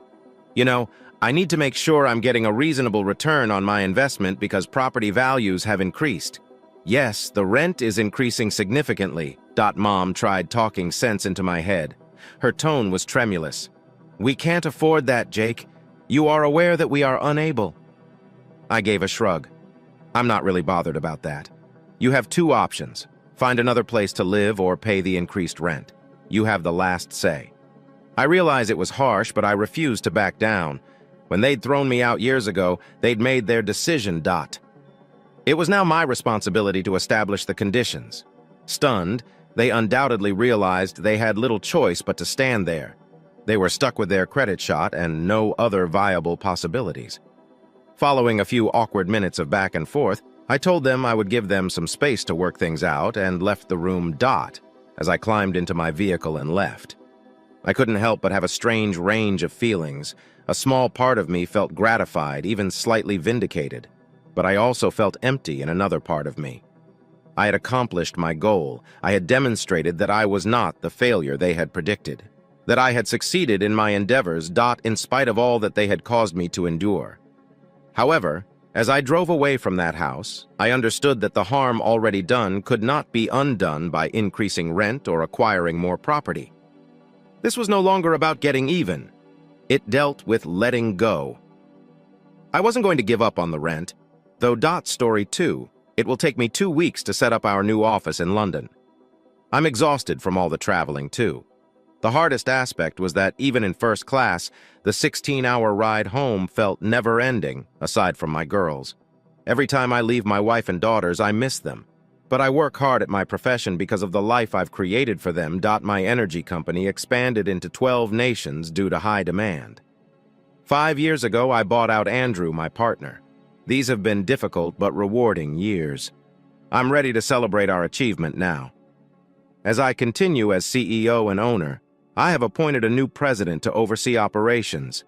You know, I need to make sure I'm getting a reasonable return on my investment because property values have increased. Yes, the rent is increasing significantly. Mom tried talking sense into my head. Her tone was tremulous. We can't afford that, Jake. You are aware that we are unable. I gave a shrug. I'm not really bothered about that. You have two options. Find another place to live or pay the increased rent. You have the last say. I realize it was harsh, but I refused to back down. When they'd thrown me out years ago, they'd made their decision. It was now my responsibility to establish the conditions. Stunned, they undoubtedly realized they had little choice but to stand there. They were stuck with their credit shot and no other viable possibilities. Following a few awkward minutes of back and forth, I told them I would give them some space to work things out and left the room as I climbed into my vehicle and left. I couldn't help but have a strange range of feelings. A small part of me felt gratified, even slightly vindicated. But I also felt empty in another part of me. I had accomplished my goal. I had demonstrated that I was not the failure they had predicted. That I had succeeded in my endeavors, in spite of all that they had caused me to endure. However, as I drove away from that house, I understood that the harm already done could not be undone by increasing rent or acquiring more property. This was no longer about getting even. It dealt with letting go. I wasn't going to give up on the rent, though story too. It will take me 2 weeks to set up our new office in London. I'm exhausted from all the traveling too. The hardest aspect was that even in first class, the 16-hour ride home felt never-ending, aside from my girls. Every time I leave my wife and daughters, I miss them. But I work hard at my profession because of the life I've created for them. My energy company expanded into 12 nations due to high demand. 5 years ago, I bought out Andrew, my partner. These have been difficult but rewarding years. I'm ready to celebrate our achievement now. As I continue as CEO and owner, I have appointed a new president to oversee operations.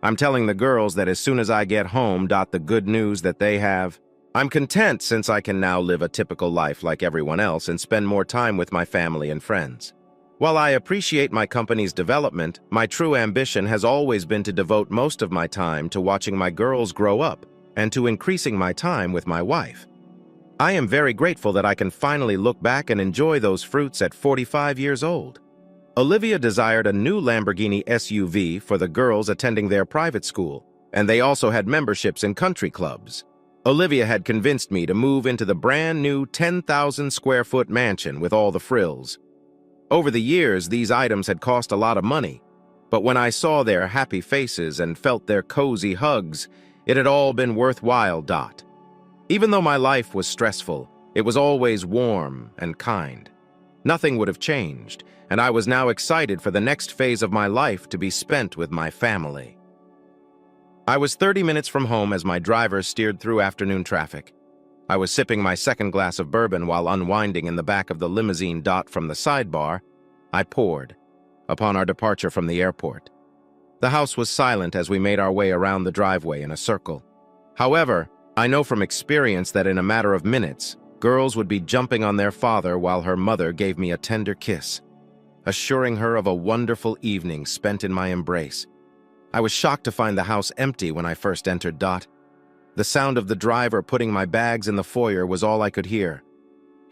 I'm telling the girls that as soon as I get home, the good news that they have. I'm content since I can now live a typical life like everyone else and spend more time with my family and friends. While I appreciate my company's development, my true ambition has always been to devote most of my time to watching my girls grow up and to increasing my time with my wife. I am very grateful that I can finally look back and enjoy those fruits at 45 years old. Olivia desired a new Lamborghini SUV for the girls attending their private school, and they also had memberships in country clubs. Olivia had convinced me to move into the brand new 10,000-square-foot mansion with all the frills. Over the years, these items had cost a lot of money, but when I saw their happy faces and felt their cozy hugs, it had all been worthwhile. Even though my life was stressful, it was always warm and kind. Nothing would have changed, and I was now excited for the next phase of my life to be spent with my family. I was 30 minutes from home as my driver steered through afternoon traffic. I was sipping my second glass of bourbon while unwinding in the back of the limousine. From the sidebar, I poured, upon our departure from the airport. The house was silent as we made our way around the driveway in a circle. However, I know from experience that in a matter of minutes, girls would be jumping on their father while her mother gave me a tender kiss, assuring her of a wonderful evening spent in my embrace. I was shocked to find the house empty when I first entered. The sound of the driver putting my bags in the foyer was all I could hear.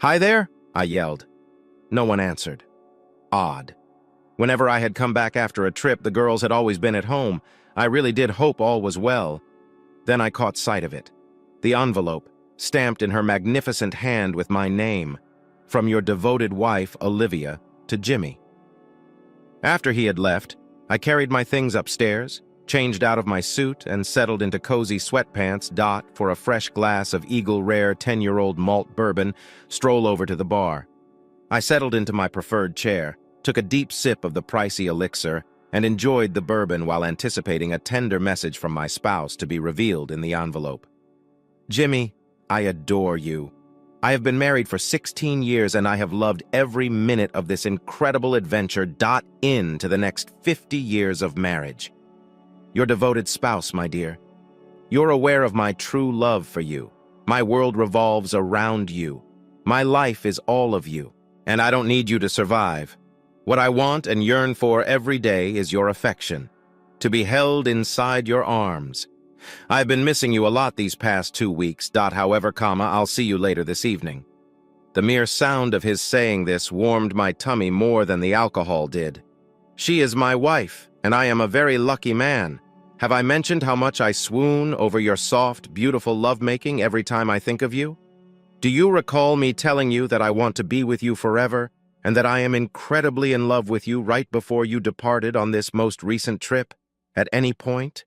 "Hi there," I yelled. No one answered. Odd. Whenever I had come back after a trip, the girls had always been at home. I really did hope all was well. Then I caught sight of it. The envelope, stamped in her magnificent hand with my name, "From your devoted wife, Olivia, to Jimmy." After he had left, I carried my things upstairs, changed out of my suit, and settled into cozy sweatpants. For a fresh glass of Eagle Rare 10-year-old malt bourbon, stroll over to the bar. I settled into my preferred chair, took a deep sip of the pricey elixir, and enjoyed the bourbon while anticipating a tender message from my spouse to be revealed in the envelope. "Jimmy, I adore you. I have been married for 16 years and I have loved every minute of this incredible adventure. Into the next 50 years of marriage. Your devoted spouse, my dear. You're aware of my true love for you. My world revolves around you. My life is all of you, and I don't need you to survive. What I want and yearn for every day is your affection, to be held inside your arms. I've been missing you a lot these past 2 weeks. However, I'll see you later this evening. The mere sound of his saying this warmed my tummy more than the alcohol did. She is my wife, and I am a very lucky man. Have I mentioned how much I swoon over your soft, beautiful lovemaking every time I think of you? Do you recall me telling you that I want to be with you forever, and that I am incredibly in love with you right before you departed on this most recent trip? At any point?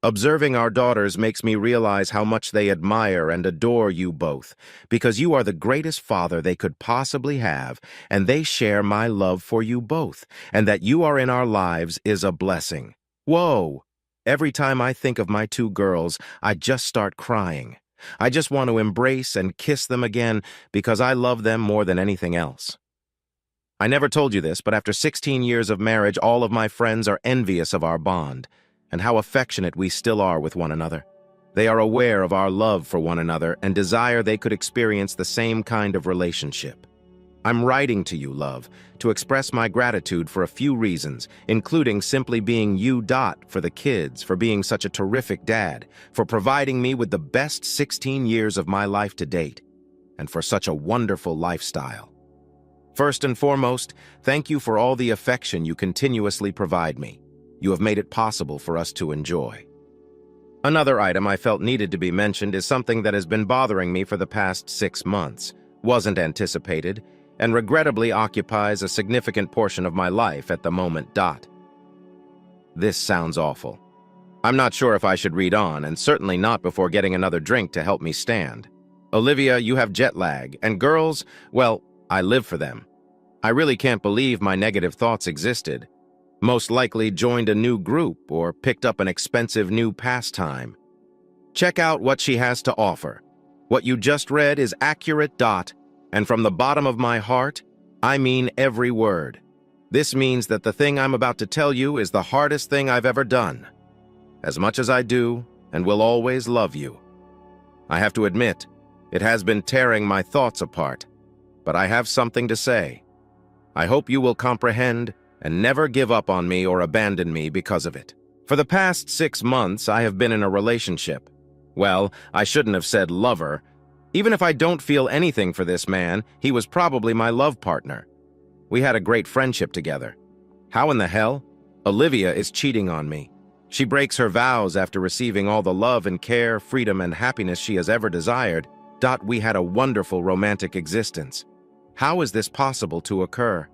Observing our daughters makes me realize how much they admire and adore you both, because you are the greatest father they could possibly have, and they share my love for you both, and that you are in our lives is a blessing. Whoa! Every time I think of my 2 girls, I just start crying. I just want to embrace and kiss them again because I love them more than anything else. I never told you this, but after 16 years of marriage, all of my friends are envious of our bond and how affectionate we still are with one another. They are aware of our love for one another and desire they could experience the same kind of relationship. I'm writing to you, love, to express my gratitude for a few reasons, including simply being you. For the kids, for being such a terrific dad, for providing me with the best 16 years of my life to date, and for such a wonderful lifestyle. First and foremost, thank you for all the affection you continuously provide me. You have made it possible for us to enjoy. Another item I felt needed to be mentioned is something that has been bothering me for the past 6 months, wasn't anticipated, and regrettably occupies a significant portion of my life at the moment. This sounds awful. I'm not sure if I should read on, and certainly not before getting another drink to help me stand. Olivia, you have jet lag, and girls, well, I live for them. I really can't believe my negative thoughts existed. Most likely joined a new group or picked up an expensive new pastime. Check out what she has to offer. What you just read is accurate. And from the bottom of my heart, I mean every word. This means that the thing I'm about to tell you is the hardest thing I've ever done. As much as I do and will always love you. I have to admit, it has been tearing my thoughts apart, but I have something to say. I hope you will comprehend and never give up on me or abandon me because of it. For the past 6 months, I have been in a relationship. Well, I shouldn't have said lover. Even if I don't feel anything for this man, he was probably my love partner. We had a great friendship together. How in the hell? Olivia is cheating on me. She breaks her vows after receiving all the love and care, freedom and happiness she has ever desired. We had a wonderful romantic existence. How is this possible to occur?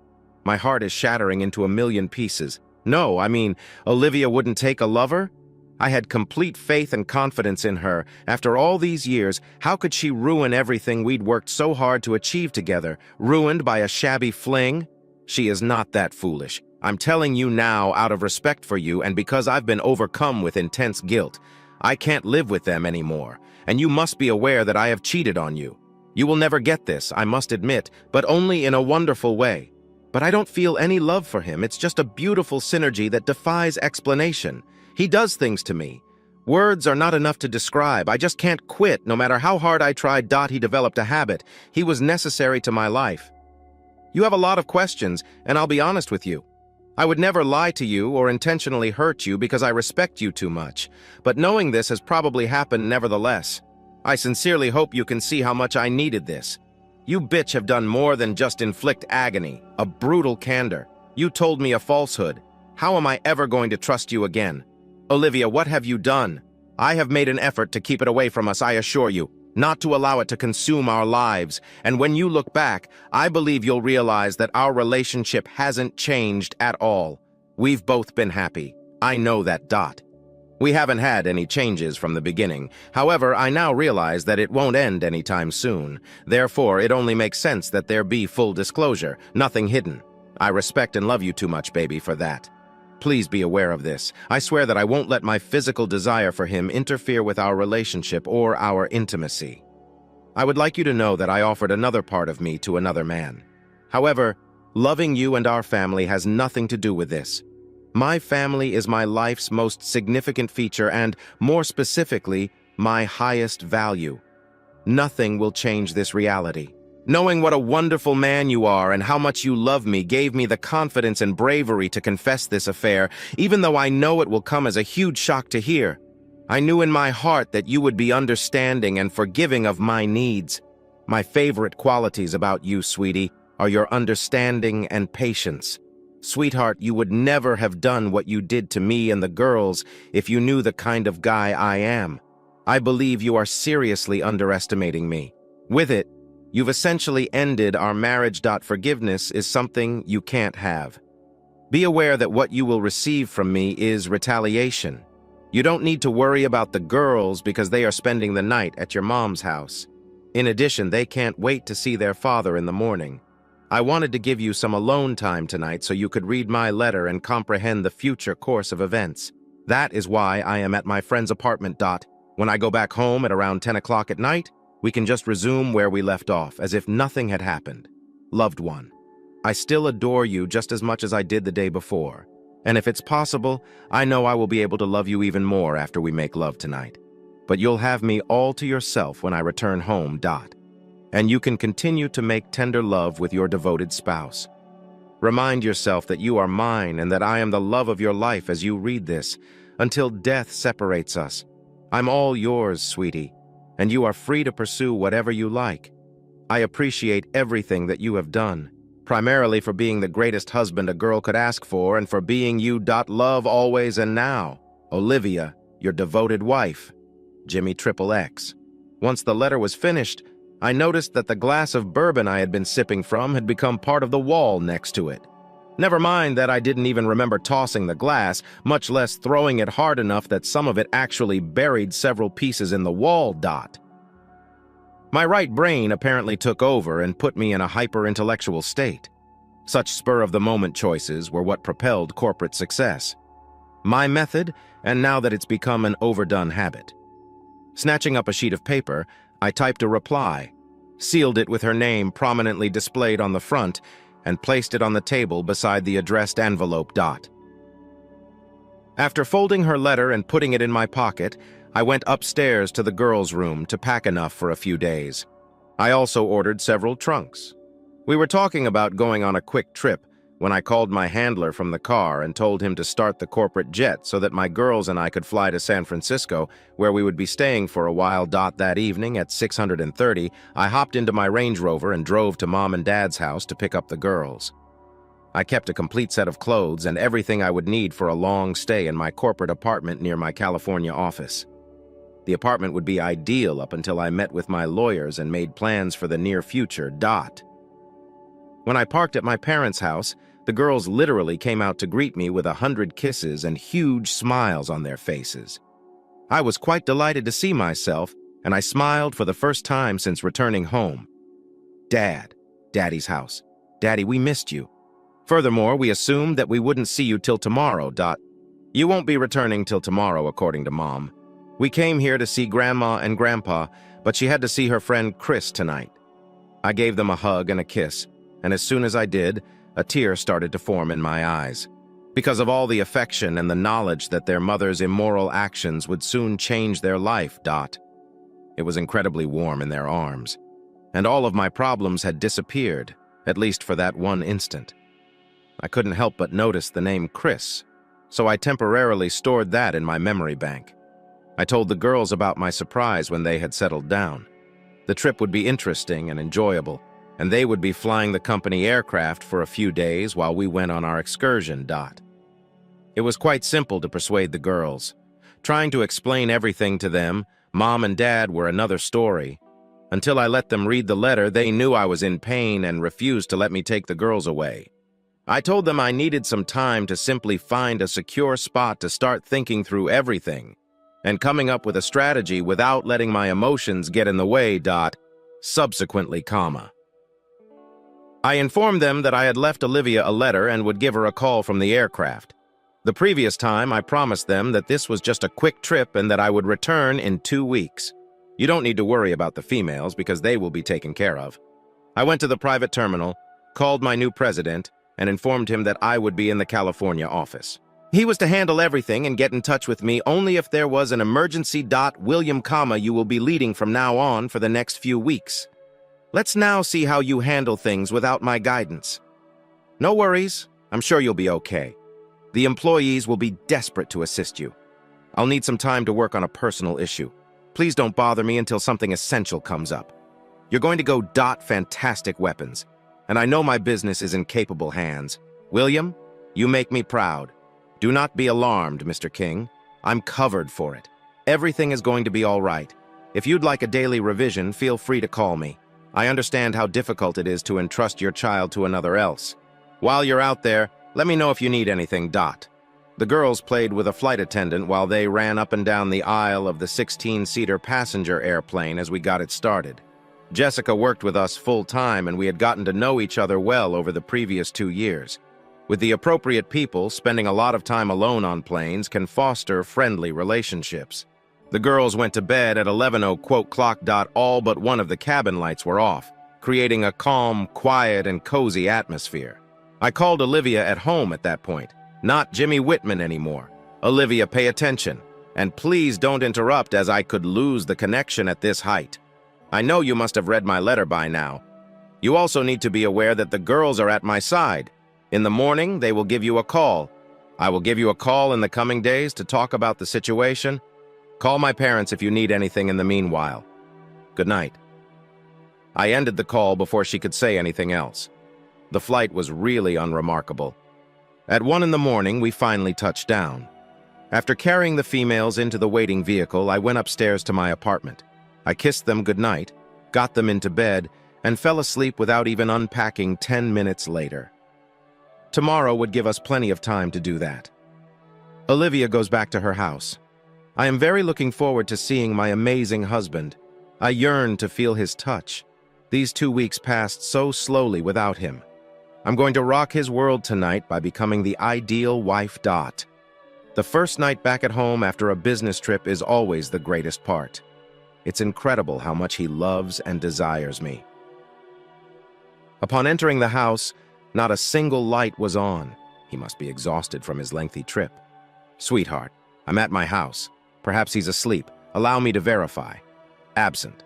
My heart is shattering into a million pieces. No, I mean, Olivia wouldn't take a lover? I had complete faith and confidence in her. After all these years, how could she ruin everything we'd worked so hard to achieve together, ruined by a shabby fling? She is not that foolish. I'm telling you now out of respect for you and because I've been overcome with intense guilt. I can't live with them anymore, and you must be aware that I have cheated on you. You will never get this, I must admit, but only in a wonderful way. But I don't feel any love for him. It's just a beautiful synergy that defies explanation. He does things to me. Words are not enough to describe. I just can't quit, no matter how hard I tried. He developed a habit. He was necessary to my life. You have a lot of questions, and I'll be honest with you. I would never lie to you or intentionally hurt you because I respect you too much. But knowing this has probably happened nevertheless. I sincerely hope you can see how much I needed this. You bitch have done more than just inflict agony, a brutal candor. You told me a falsehood. How am I ever going to trust you again? Olivia, what have you done? I have made an effort to keep it away from us, I assure you, not to allow it to consume our lives. And when you look back, I believe you'll realize that our relationship hasn't changed at all. We've both been happy. I know that. We haven't had any changes from the beginning. However, I now realize that it won't end anytime soon. Therefore, it only makes sense that there be full disclosure, nothing hidden. I respect and love you too much, baby, for that. Please be aware of this. I swear that I won't let my physical desire for him interfere with our relationship or our intimacy. I would like you to know that I offered another part of me to another man. However, loving you and our family has nothing to do with this. My family is my life's most significant feature and, more specifically, my highest value. Nothing will change this reality. Knowing what a wonderful man you are and how much you love me gave me the confidence and bravery to confess this affair, even though I know it will come as a huge shock to hear. I knew in my heart that you would be understanding and forgiving of my needs. My favorite qualities about you, sweetie, are your understanding and patience. Sweetheart, you would never have done what you did to me and the girls if you knew the kind of guy I am. I believe you are seriously underestimating me. With it, you've essentially ended our marriage. Forgiveness is something you can't have. Be aware that what you will receive from me is retaliation. You don't need to worry about the girls because they are spending the night at your mom's house. In addition, they can't wait to see their father in the morning. I wanted to give you some alone time tonight so you could read my letter and comprehend the future course of events. That is why I am at my friend's apartment. When I go back home at around 10 o'clock at night, we can just resume where we left off, as if nothing had happened. Loved one, I still adore you just as much as I did the day before. And if it's possible, I know I will be able to love you even more after we make love tonight. But you'll have me all to yourself when I return home. And you can continue to make tender love with your devoted spouse. Remind yourself that you are mine and that I am the love of your life as you read this, until death separates us. I'm all yours, sweetie, and you are free to pursue whatever you like. I appreciate everything that you have done, primarily for being the greatest husband a girl could ask for and for being you. Love always and now. Olivia, your devoted wife. Jimmy XXX. Once the letter was finished, I noticed that the glass of bourbon I had been sipping from had become part of the wall next to it. Never mind that I didn't even remember tossing the glass, much less throwing it hard enough that some of it actually buried several pieces in the wall. My right brain apparently took over and put me in a hyper-intellectual state. Such spur-of-the-moment choices were what propelled corporate success. My method, and now that it's become an overdone habit. Snatching up a sheet of paper, I typed a reply, sealed it with her name prominently displayed on the front, and placed it on the table beside the addressed envelope. After folding her letter and putting it in my pocket, I went upstairs to the girls' room to pack enough for a few days. I also ordered several trunks. We were talking about going on a quick trip when I called my handler from the car and told him to start the corporate jet so that my girls and I could fly to San Francisco, where we would be staying for a while. That evening at 6:30, I hopped into my Range Rover and drove to Mom and Dad's house to pick up the girls. I kept a complete set of clothes and everything I would need for a long stay in my corporate apartment near my California office. The apartment would be ideal up until I met with my lawyers and made plans for the near future. When I parked at my parents' house, the girls literally came out to greet me with 100 kisses and huge smiles on their faces. I was quite delighted to see myself, and I smiled for the first time since returning home. Daddy's house. Daddy, we missed you. Furthermore, we assumed that we wouldn't see you till tomorrow. You won't be returning till tomorrow, according to Mom. We came here to see Grandma and Grandpa, but she had to see her friend Chris tonight. I gave them a hug and a kiss, and as soon as I did, a tear started to form in my eyes. Because of all the affection and the knowledge that their mother's immoral actions would soon change their life. It was incredibly warm in their arms, and all of my problems had disappeared, at least for that one instant. I couldn't help but notice the name Chris, so I temporarily stored that in my memory bank. I told the girls about my surprise when they had settled down. The trip would be interesting and enjoyable, and they would be flying the company aircraft for a few days while we went on our excursion. It was quite simple to persuade the girls. Trying to explain everything to them, Mom and Dad were another story. Until I let them read the letter, they knew I was in pain and refused to let me take the girls away. I told them I needed some time to simply find a secure spot to start thinking through everything and coming up with a strategy without letting my emotions get in the way. Subsequently, I informed them that I had left Olivia a letter and would give her a call from the aircraft. The previous time, I promised them that this was just a quick trip and that I would return in 2 weeks. You don't need to worry about the females because they will be taken care of. I went to the private terminal, called my new president, and informed him that I would be in the California office. He was to handle everything and get in touch with me only if there was an emergency. William, you will be leading from now on for the next few weeks. Let's now see how you handle things without my guidance. No worries, I'm sure you'll be okay. The employees will be desperate to assist you. I'll need some time to work on a personal issue. Please don't bother me until something essential comes up. You're going to go. Fantastic weapons, and I know my business is in capable hands. William, you make me proud. Do not be alarmed, Mr. King. I'm covered for it. Everything is going to be all right. If you'd like a daily revision, feel free to call me. I understand how difficult it is to entrust your child to another else. While you're out there, let me know if you need anything. The girls played with a flight attendant while they ran up and down the aisle of the 16-seater passenger airplane as we got it started. Jessica worked with us full-time, and we had gotten to know each other well over the previous 2 years. With the appropriate people, spending a lot of time alone on planes can foster friendly relationships. The girls went to bed at 11:00. All but one of the cabin lights were off, creating a calm, quiet, and cozy atmosphere. I called Olivia at home at that point. Not Jimmy Whitman anymore. Olivia, pay attention, and please don't interrupt as I could lose the connection at this height. I know you must have read my letter by now. You also need to be aware that the girls are at my side. In the morning, they will give you a call. I will give you a call in the coming days to talk about the situation. Call my parents if you need anything in the meanwhile. Good night. I ended the call before she could say anything else. The flight was really unremarkable. At 1 in the morning, we finally touched down. After carrying the females into the waiting vehicle, I went upstairs to my apartment. I kissed them goodnight, got them into bed, and fell asleep without even unpacking 10 minutes later. Tomorrow would give us plenty of time to do that. Olivia goes back to her house. I am very looking forward to seeing my amazing husband. I yearn to feel his touch. These 2 weeks passed so slowly without him. I'm going to rock his world tonight by becoming the ideal wife. The first night back at home after a business trip is always the greatest part. It's incredible how much he loves and desires me. Upon entering the house, not a single light was on. He must be exhausted from his lengthy trip. Sweetheart, I'm at my house. Perhaps he's asleep. Allow me to verify. Absent.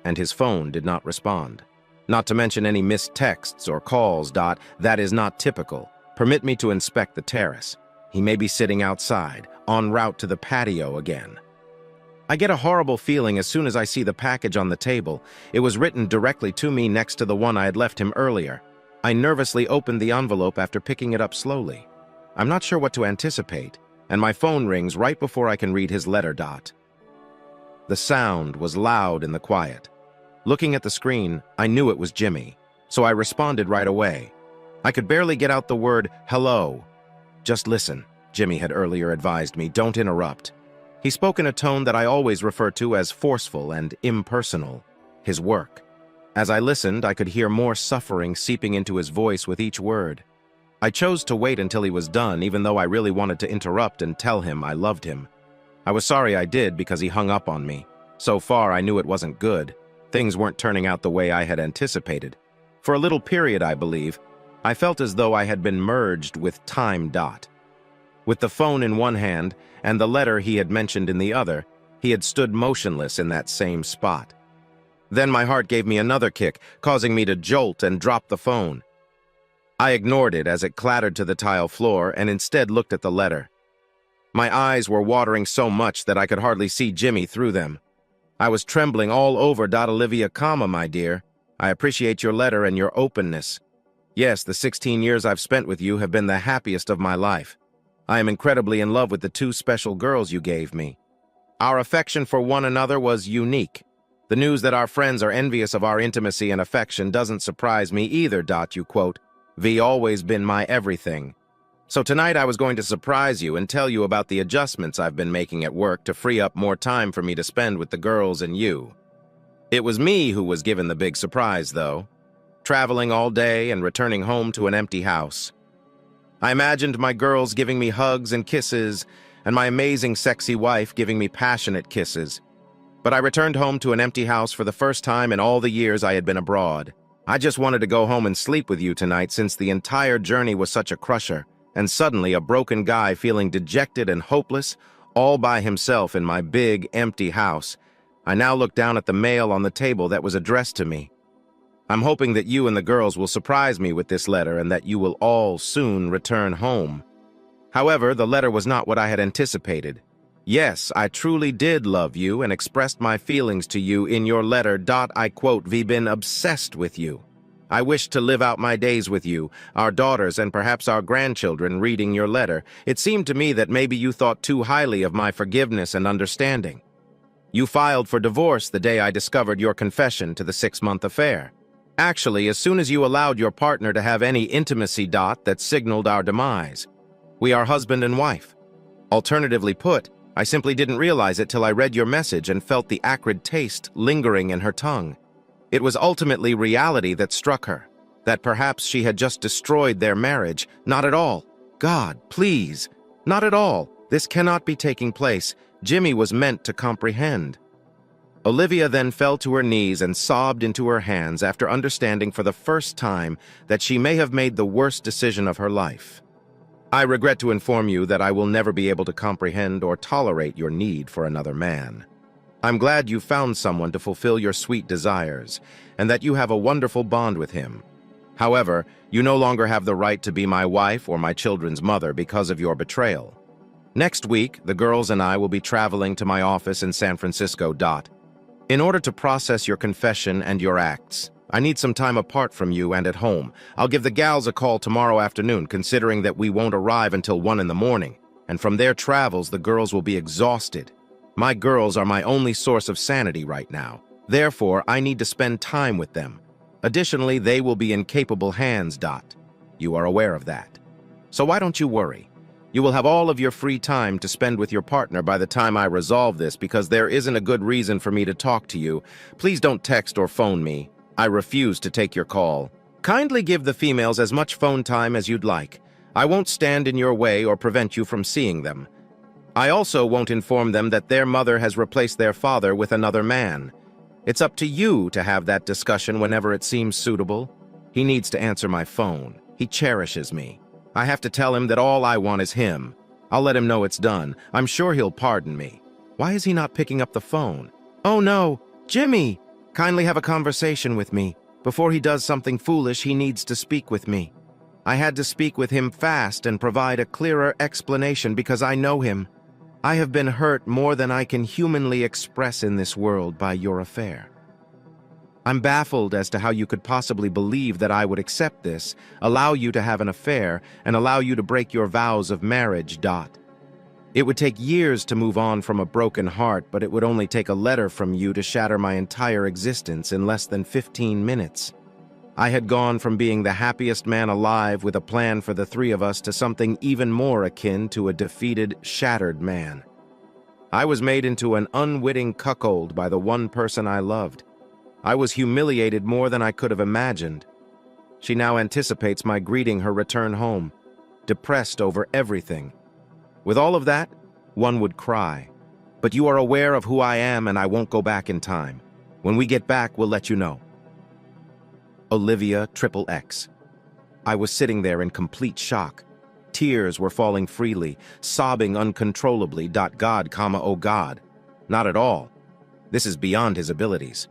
And his phone did not respond. Not to mention any missed texts or calls. That is not typical. Permit me to inspect the terrace. He may be sitting outside, en route to the patio again. I get a horrible feeling as soon as I see the package on the table. It was written directly to me next to the one I had left him earlier. I nervously opened the envelope after picking it up slowly. I'm not sure what to anticipate, and my phone rings right before I can read his letter. The sound was loud in the quiet. Looking at the screen, I knew it was Jimmy, so I responded right away. I could barely get out the word, hello. Just listen, Jimmy had earlier advised me, don't interrupt. He spoke in a tone that I always refer to as forceful and impersonal, his work. As I listened, I could hear more suffering seeping into his voice with each word. I chose to wait until he was done, even though I really wanted to interrupt and tell him I loved him. I was sorry I did because he hung up on me. So far, I knew it wasn't good. Things weren't turning out the way I had anticipated. For a little period, I believe, I felt as though I had been merged with time. With the phone in one hand and the letter he had mentioned in the other, he had stood motionless in that same spot. Then my heart gave me another kick, causing me to jolt and drop the phone. I ignored it as it clattered to the tile floor and instead looked at the letter. My eyes were watering so much that I could hardly see Jimmy through them. I was trembling all over. Olivia, my dear. I appreciate your letter and your openness. Yes, the 16 years I've spent with you have been the happiest of my life. I am incredibly in love with the 2 special girls you gave me. Our affection for one another was unique. The news that our friends are envious of our intimacy and affection doesn't surprise me either. You quote, "V always been my everything." So tonight I was going to surprise you and tell you about the adjustments I've been making at work to free up more time for me to spend with the girls and you. It was me who was given the big surprise, though. Traveling all day and returning home to an empty house. I imagined my girls giving me hugs and kisses, and my amazing sexy wife giving me passionate kisses. But I returned home to an empty house for the first time in all the years I had been abroad. I just wanted to go home and sleep with you tonight since the entire journey was such a crusher, and suddenly a broken guy feeling dejected and hopeless, all by himself in my big, empty house. I now look down at the mail on the table that was addressed to me. I'm hoping that you and the girls will surprise me with this letter and that you will all soon return home. However, the letter was not what I had anticipated. Yes, I truly did love you and expressed my feelings to you in your letter. I quote, "We've been obsessed with you. I wished to live out my days with you, our daughters and perhaps our grandchildren." Reading your letter, it seemed to me that maybe you thought too highly of my forgiveness and understanding. You filed for divorce the day I discovered your confession to the 6-month affair. Actually, as soon as you allowed your partner to have any intimacy, that signaled our demise. We are husband and wife. Alternatively put, I simply didn't realize it till I read your message and felt the acrid taste lingering in her tongue. It was ultimately reality that struck her, that perhaps she had just destroyed their marriage. Not at all. God, please. Not at all. This cannot be taking place. Jimmy was meant to comprehend. Olivia then fell to her knees and sobbed into her hands after understanding for the first time that she may have made the worst decision of her life. I regret to inform you that I will never be able to comprehend or tolerate your need for another man. I'm glad you found someone to fulfill your sweet desires, and that you have a wonderful bond with him. However, you no longer have the right to be my wife or my children's mother because of your betrayal. Next week, the girls and I will be traveling to my office in San Francisco. In order to process your confession and your acts, I need some time apart from you and at home. I'll give the gals a call tomorrow afternoon, considering that we won't arrive until 1 in the morning, and from their travels the girls will be exhausted. My girls are my only source of sanity right now. Therefore, I need to spend time with them. Additionally, they will be in capable hands. You are aware of that. So why don't you worry? You will have all of your free time to spend with your partner by the time I resolve this, because there isn't a good reason for me to talk to you. Please don't text or phone me. I refuse to take your call. Kindly give the females as much phone time as you'd like. I won't stand in your way or prevent you from seeing them. I also won't inform them that their mother has replaced their father with another man. It's up to you to have that discussion whenever it seems suitable. He needs to answer my phone. He cherishes me. I have to tell him that all I want is him. I'll let him know it's done. I'm sure he'll pardon me. Why is he not picking up the phone? Oh no, Jimmy! Kindly have a conversation with me. Before he does something foolish, he needs to speak with me. I had to speak with him fast and provide a clearer explanation because I know him. I have been hurt more than I can humanly express in this world by your affair. I'm baffled as to how you could possibly believe that I would accept this, allow you to have an affair, and allow you to break your vows of marriage. It would take years to move on from a broken heart, but it would only take a letter from you to shatter my entire existence in less than 15 minutes. I had gone from being the happiest man alive with a plan for the 3 of us to something even more akin to a defeated, shattered man. I was made into an unwitting cuckold by the one person I loved. I was humiliated more than I could have imagined. She now anticipates my greeting her return home, depressed over everything. With all of that, one would cry. But you are aware of who I am, and I won't go back in time. When we get back, we'll let you know. Olivia XXX. I was sitting there in complete shock. Tears were falling freely, sobbing uncontrollably. God, oh God. Not at all. This is beyond his abilities.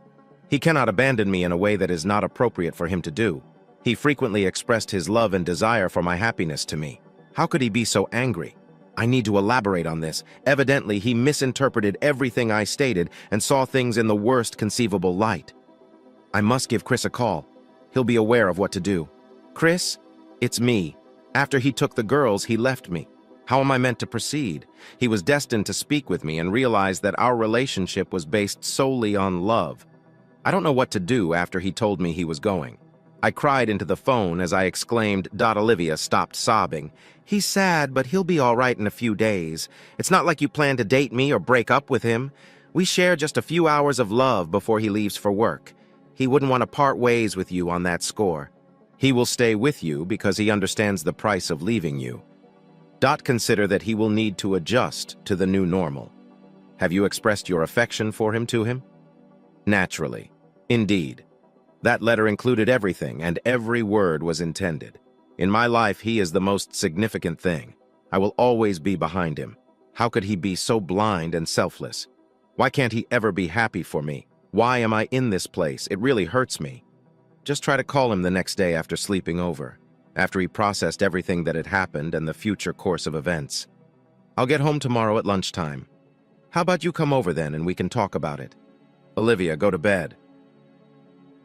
He cannot abandon me in a way that is not appropriate for him to do. He frequently expressed his love and desire for my happiness to me. How could he be so angry? I need to elaborate on this. Evidently, he misinterpreted everything I stated and saw things in the worst conceivable light. I must give Chris a call. He'll be aware of what to do. Chris, it's me. After he took the girls, he left me. How am I meant to proceed? He was destined to speak with me and realize that our relationship was based solely on love. I don't know what to do after he told me he was going. I cried into the phone as I exclaimed. Olivia stopped sobbing. He's sad, but he'll be all right in a few days. It's not like you plan to date me or break up with him. We share just a few hours of love before he leaves for work. He wouldn't want to part ways with you on that score. He will stay with you because he understands the price of leaving you. Consider that he will need to adjust to the new normal. Have you expressed your affection for him to him? Naturally. Indeed. That letter included everything, and every word was intended. In my life, he is the most significant thing. I will always be behind him. How could he be so blind and selfless? Why can't he ever be happy for me? Why am I in this place? It really hurts me. Just try to call him the next day after sleeping over, after he processed everything that had happened and the future course of events. I'll get home tomorrow at lunchtime. How about you come over then and we can talk about it? Olivia, go to bed.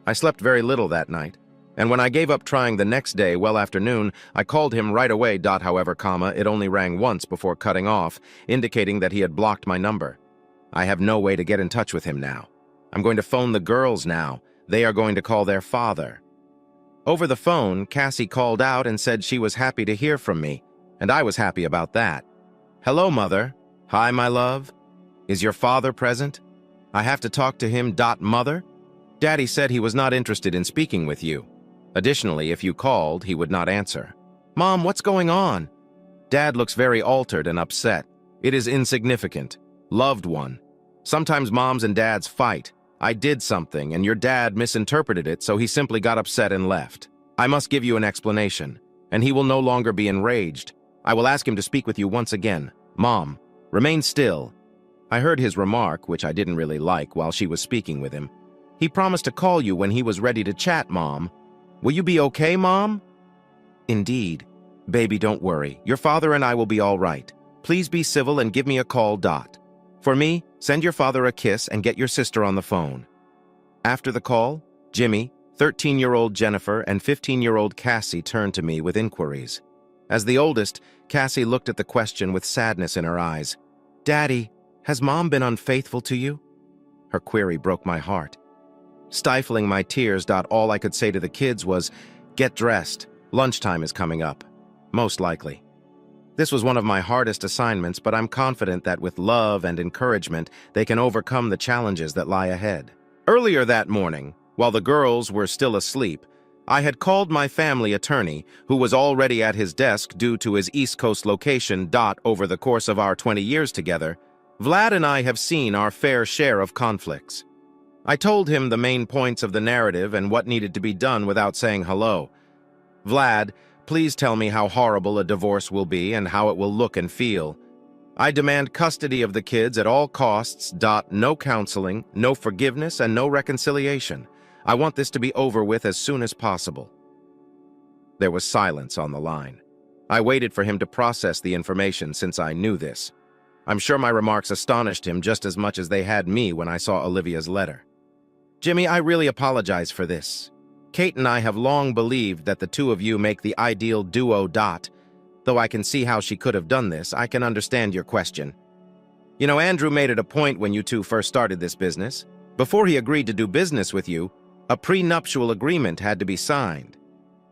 I slept very little that night, and when I gave up trying the next day well after noon, I called him right away. However, it only rang once before cutting off, indicating that he had blocked my number. I have no way to get in touch with him now. I'm going to phone the girls now. They are going to call their father. Over the phone, Cassie called out and said she was happy to hear from me, and I was happy about that. Hello, Mother. Hi, my love. Is your father present? I have to talk to him. Mother? Daddy said he was not interested in speaking with you. Additionally, if you called, he would not answer. Mom, what's going on? Dad looks very altered and upset. It is insignificant. Loved one. Sometimes moms and dads fight. I did something, and your dad misinterpreted it, so he simply got upset and left. I must give you an explanation, and he will no longer be enraged. I will ask him to speak with you once again. Mom, remain still. I heard his remark, which I didn't really like, while she was speaking with him. He promised to call you when he was ready to chat, Mom. Will you be okay, Mom? Indeed. Baby, don't worry. Your father and I will be all right. Please be civil and give me a call. For me, send your father a kiss and get your sister on the phone. After the call, Jimmy, 13-year-old Jennifer, and 15-year-old Cassie turned to me with inquiries. As the oldest, Cassie looked at the question with sadness in her eyes. Daddy, has Mom been unfaithful to you? Her query broke my heart. Stifling my tears, all I could say to the kids was, get dressed. Lunchtime is coming up. Most likely. This was one of my hardest assignments, but I'm confident that with love and encouragement, they can overcome the challenges that lie ahead. Earlier that morning, while the girls were still asleep, I had called my family attorney, who was already at his desk due to his East Coast location. Over the course of our 20 years together, Vlad and I have seen our fair share of conflicts. I told him the main points of the narrative and what needed to be done without saying hello. Vlad, please tell me how horrible a divorce will be and how it will look and feel. I demand custody of the kids at all costs. No counseling, no forgiveness, and no reconciliation. I want this to be over with as soon as possible. There was silence on the line. I waited for him to process the information since I knew this. I'm sure my remarks astonished him just as much as they had me when I saw Olivia's letter. Jimmy, I really apologize for this. Kate and I have long believed that the two of you make the ideal duo. Though I can see how she could have done this, I can understand your question. You know, Andrew made it a point when you two first started this business. Before he agreed to do business with you, a prenuptial agreement had to be signed.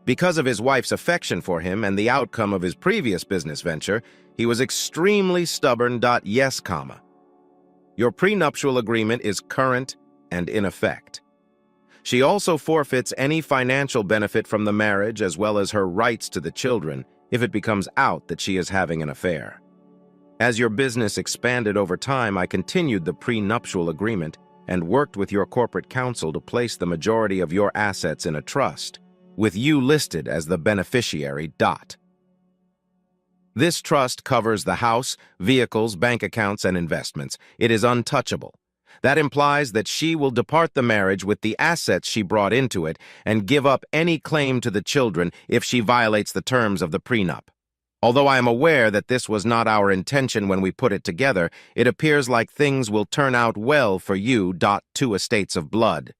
Because of his wife's affection for him and the outcome of his previous business venture, he was extremely stubborn. Yes, your prenuptial agreement is current and in effect. She also forfeits any financial benefit from the marriage as well as her rights to the children if it becomes out that she is having an affair. As your business expanded over time, I continued the prenuptial agreement and worked with your corporate counsel to place the majority of your assets in a trust, with you listed as the beneficiary. This trust covers the house, vehicles, bank accounts, and investments. It is untouchable. That implies that she will depart the marriage with the assets she brought into it and give up any claim to the children if she violates the terms of the prenup. Although I am aware that this was not our intention when we put it together, it appears like things will turn out well for you. 2 estates of blood.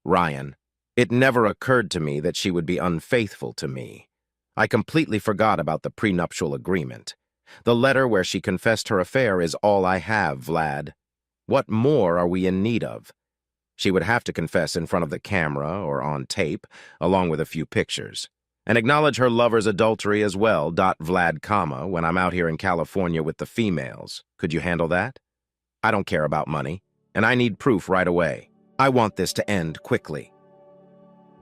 Ryan, it never occurred to me that she would be unfaithful to me. I completely forgot about the prenuptial agreement. The letter where she confessed her affair is all I have, Vlad. What more are we in need of? She would have to confess in front of the camera or on tape, along with a few pictures. And acknowledge her lover's adultery as well. Vlad, when I'm out here in California with the females. Could you handle that? I don't care about money, and I need proof right away. I want this to end quickly.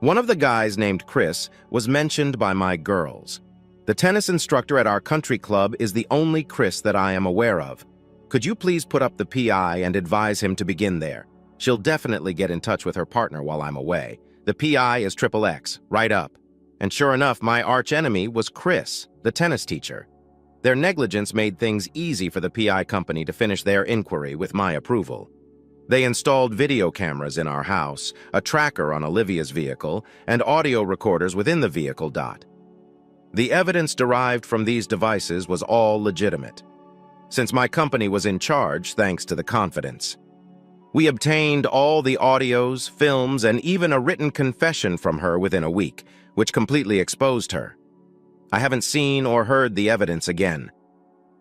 One of the guys named Chris was mentioned by my girls. The tennis instructor at our country club is the only Chris that I am aware of. Could you please put up the PI and advise him to begin there? She'll definitely get in touch with her partner while I'm away. The PI is XXX, right up. And sure enough, my archenemy was Chris, the tennis teacher. Their negligence made things easy for the PI company to finish their inquiry with my approval. They installed video cameras in our house, a tracker on Olivia's vehicle, and audio recorders within the vehicle. The evidence derived from these devices was all legitimate, since my company was in charge thanks to the confidence. We obtained all the audios, films, and even a written confession from her within a week, which completely exposed her. I haven't seen or heard the evidence again.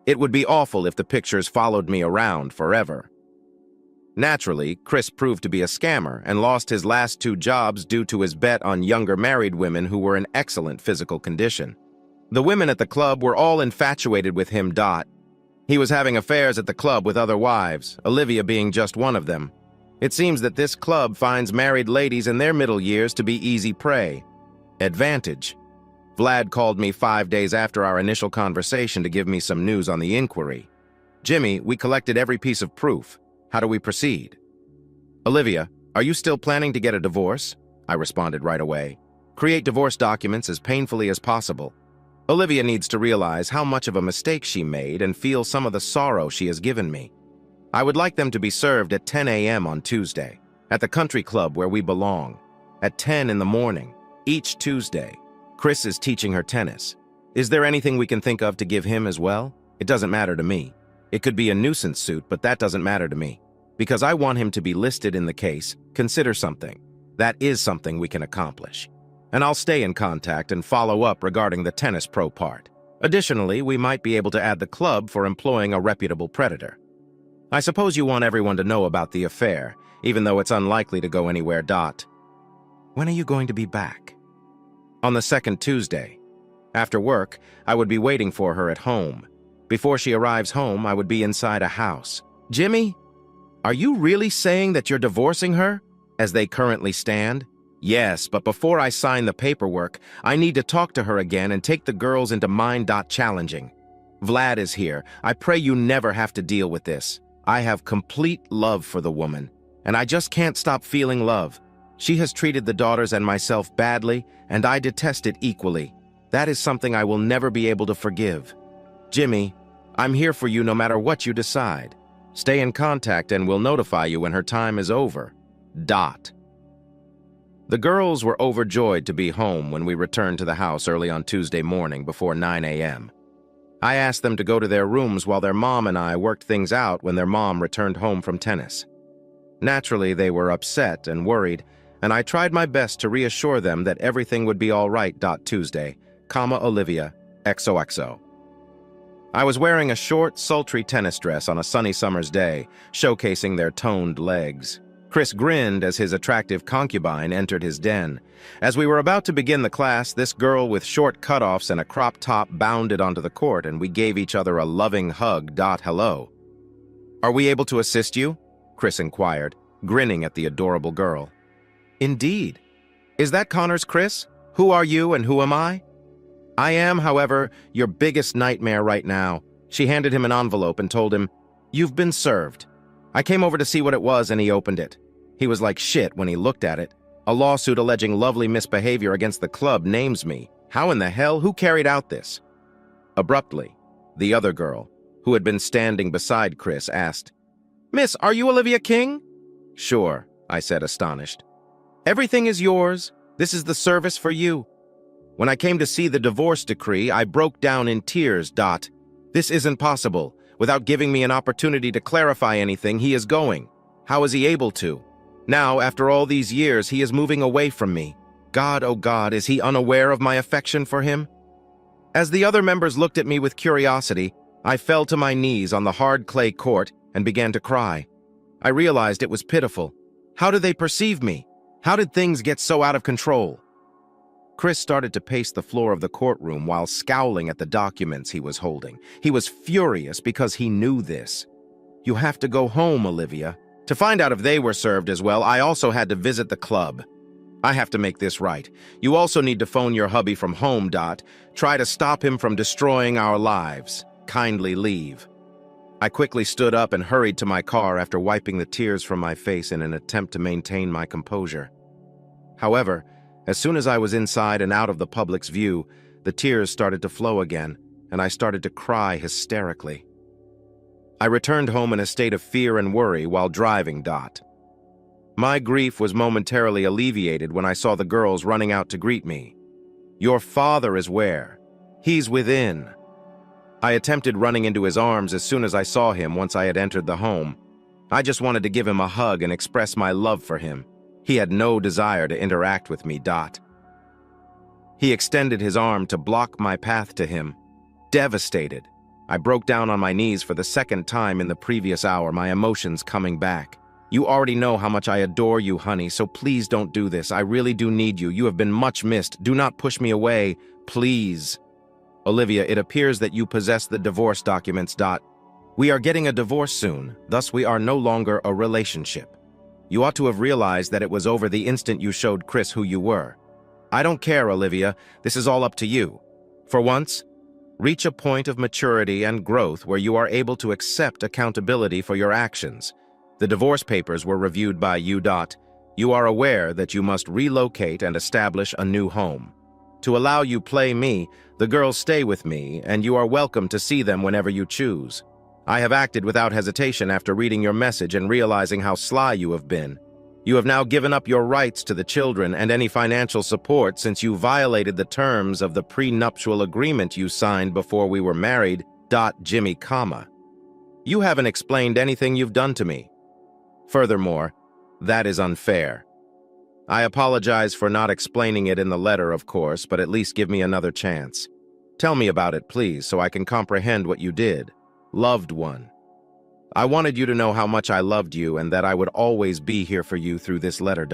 It would be awful if the pictures followed me around forever. Naturally, Chris proved to be a scammer and lost his last 2 jobs due to his bet on younger married women who were in excellent physical condition. The women at the club were all infatuated with him. He was having affairs at the club with other wives, Olivia being just one of them. It seems that this club finds married ladies in their middle years to be easy prey. Advantage. Vlad called me 5 days after our initial conversation to give me some news on the inquiry. Jimmy, we collected every piece of proof. How do we proceed? Olivia, are you still planning to get a divorce? I responded right away. Create divorce documents as painfully as possible. Olivia needs to realize how much of a mistake she made and feel some of the sorrow she has given me. I would like them to be served at 10 a.m. on Tuesday, at the country club where we belong. At 10 in the morning, each Tuesday. Chris is teaching her tennis. Is there anything we can think of to give him as well? It doesn't matter to me. It could be a nuisance suit, but that doesn't matter to me. Because I want him to be listed in the case, consider something. That is something we can accomplish. And I'll stay in contact and follow up regarding the tennis pro part. Additionally, we might be able to add the club for employing a reputable predator. I suppose you want everyone to know about the affair, even though it's unlikely to go anywhere. When are you going to be back? On the second Tuesday. After work, I would be waiting for her at home. Before she arrives home, I would be inside a house. Jimmy, are you really saying that you're divorcing her, as they currently stand? Yes, but before I sign the paperwork, I need to talk to her again and take the girls into mine. Challenging. Vlad is here. I pray you never have to deal with this. I have complete love for the woman, and I just can't stop feeling love. She has treated the daughters and myself badly, and I detest it equally. That is something I will never be able to forgive. Jimmy, I'm here for you no matter what you decide. Stay in contact and we'll notify you when her time is over. The girls were overjoyed to be home when we returned to the house early on Tuesday morning before 9 a.m. I asked them to go to their rooms while their mom and I worked things out when their mom returned home from tennis. Naturally, they were upset and worried, and I tried my best to reassure them that everything would be all right. Tuesday, Olivia, XOXO. I was wearing a short, sultry tennis dress on a sunny summer's day, showcasing their toned legs. Chris grinned as his attractive concubine entered his den. As we were about to begin the class, this girl with short cutoffs and a crop top bounded onto the court, and we gave each other a loving hug. Hello. Are we able to assist you? Chris inquired, grinning at the adorable girl. Indeed. Is that Connor's Chris? Who are you and who am I? I am, however, your biggest nightmare right now. She handed him an envelope and told him, "You've been served." I came over to see what it was and he opened it. He was like shit when he looked at it. A lawsuit alleging lovely misbehavior against the club names me. How in the hell? Who carried out this? Abruptly, the other girl, who had been standing beside Chris, asked, "Miss, are you Olivia King?" "Sure," I said, astonished. "Everything is yours. This is the service for you." When I came to see the divorce decree, I broke down in tears. This isn't possible. Without giving me an opportunity to clarify anything, he is going. How is he able to? Now, after all these years, he is moving away from me. God, oh God, is he unaware of my affection for him? As the other members looked at me with curiosity, I fell to my knees on the hard clay court and began to cry. I realized it was pitiful. How did they perceive me? How did things get so out of control? Chris started to pace the floor of the courtroom while scowling at the documents he was holding. He was furious because he knew this. "You have to go home, Olivia." To find out if they were served as well, I also had to visit the club. "I have to make this right. You also need to phone your hubby from home. Try to stop him from destroying our lives. Kindly leave." I quickly stood up and hurried to my car after wiping the tears from my face in an attempt to maintain my composure. However, as soon as I was inside and out of the public's view, the tears started to flow again, and I started to cry hysterically. I returned home in a state of fear and worry while driving. My grief was momentarily alleviated when I saw the girls running out to greet me. "Your father is where? He's within." I attempted running into his arms as soon as I saw him once I had entered the home. I just wanted to give him a hug and express my love for him. He had no desire to interact with me. He extended his arm to block my path to him. Devastated, I broke down on my knees for the second time in the previous hour, my emotions coming back. "You already know how much I adore you, honey, so please don't do this. I really do need you. You have been much missed. Do not push me away, please." "Olivia, it appears that you possess the divorce documents. We are getting a divorce soon, thus we are no longer a relationship. You ought to have realized that it was over the instant you showed Chris who you were. I don't care, Olivia. This is all up to you. For once, reach a point of maturity and growth where you are able to accept accountability for your actions. The divorce papers were reviewed by you. You are aware that you must relocate and establish a new home. To allow you play me, the girls stay with me, and you are welcome to see them whenever you choose. I have acted without hesitation after reading your message and realizing how sly you have been. You have now given up your rights to the children and any financial support since you violated the terms of the prenuptial agreement you signed before we were married. Jimmy, you haven't explained anything you've done to me. Furthermore, that is unfair. I apologize for not explaining it in the letter, of course, but at least give me another chance. Tell me about it, please, so I can comprehend what you did. Loved one. I wanted you to know how much I loved you and that I would always be here for you through this letter.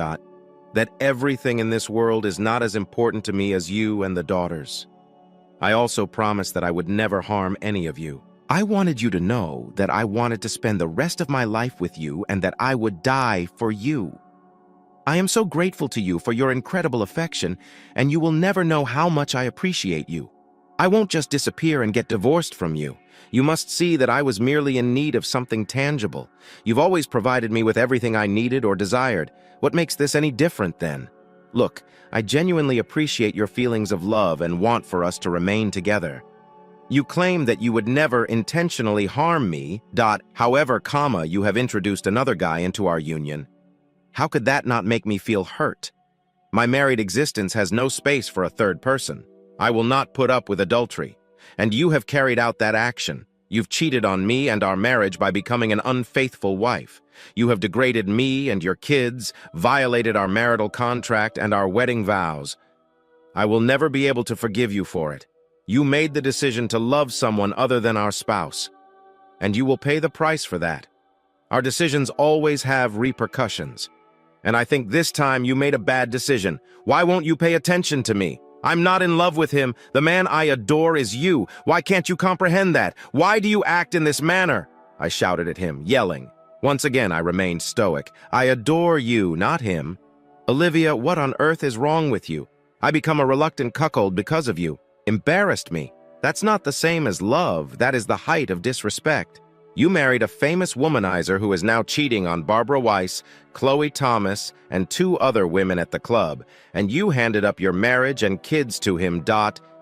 That everything in this world is not as important to me as you and the daughters. I also promised that I would never harm any of you. I wanted you to know that I wanted to spend the rest of my life with you and that I would die for you. I am so grateful to you for your incredible affection, and you will never know how much I appreciate you. I won't just disappear and get divorced from you. You must see that I was merely in need of something tangible. You've always provided me with everything I needed or desired. What makes this any different then? Look, I genuinely appreciate your feelings of love and want for us to remain together. You claim that you would never intentionally harm me. However, you have introduced another guy into our union. How could that not make me feel hurt? My married existence has no space for a third person. I will not put up with adultery. And you have carried out that action. You've cheated on me and our marriage by becoming an unfaithful wife. You have degraded me and your kids, violated our marital contract and our wedding vows. I will never be able to forgive you for it. You made the decision to love someone other than our spouse, and you will pay the price for that. Our decisions always have repercussions, and I think this time you made a bad decision. Why won't you pay attention to me? I'm not in love with him. The man I adore is you. Why can't you comprehend that? Why do you act in this manner? I shouted at him, yelling. Once again, I remained stoic. I adore you, not him. Olivia, what on earth is wrong with you? I become a reluctant cuckold because of you. Embarrassed me. That's not the same as love. That is the height of disrespect. You married a famous womanizer who is now cheating on Barbara Weiss, Chloe Thomas, and 2 other women at the club, and you handed up your marriage and kids to him.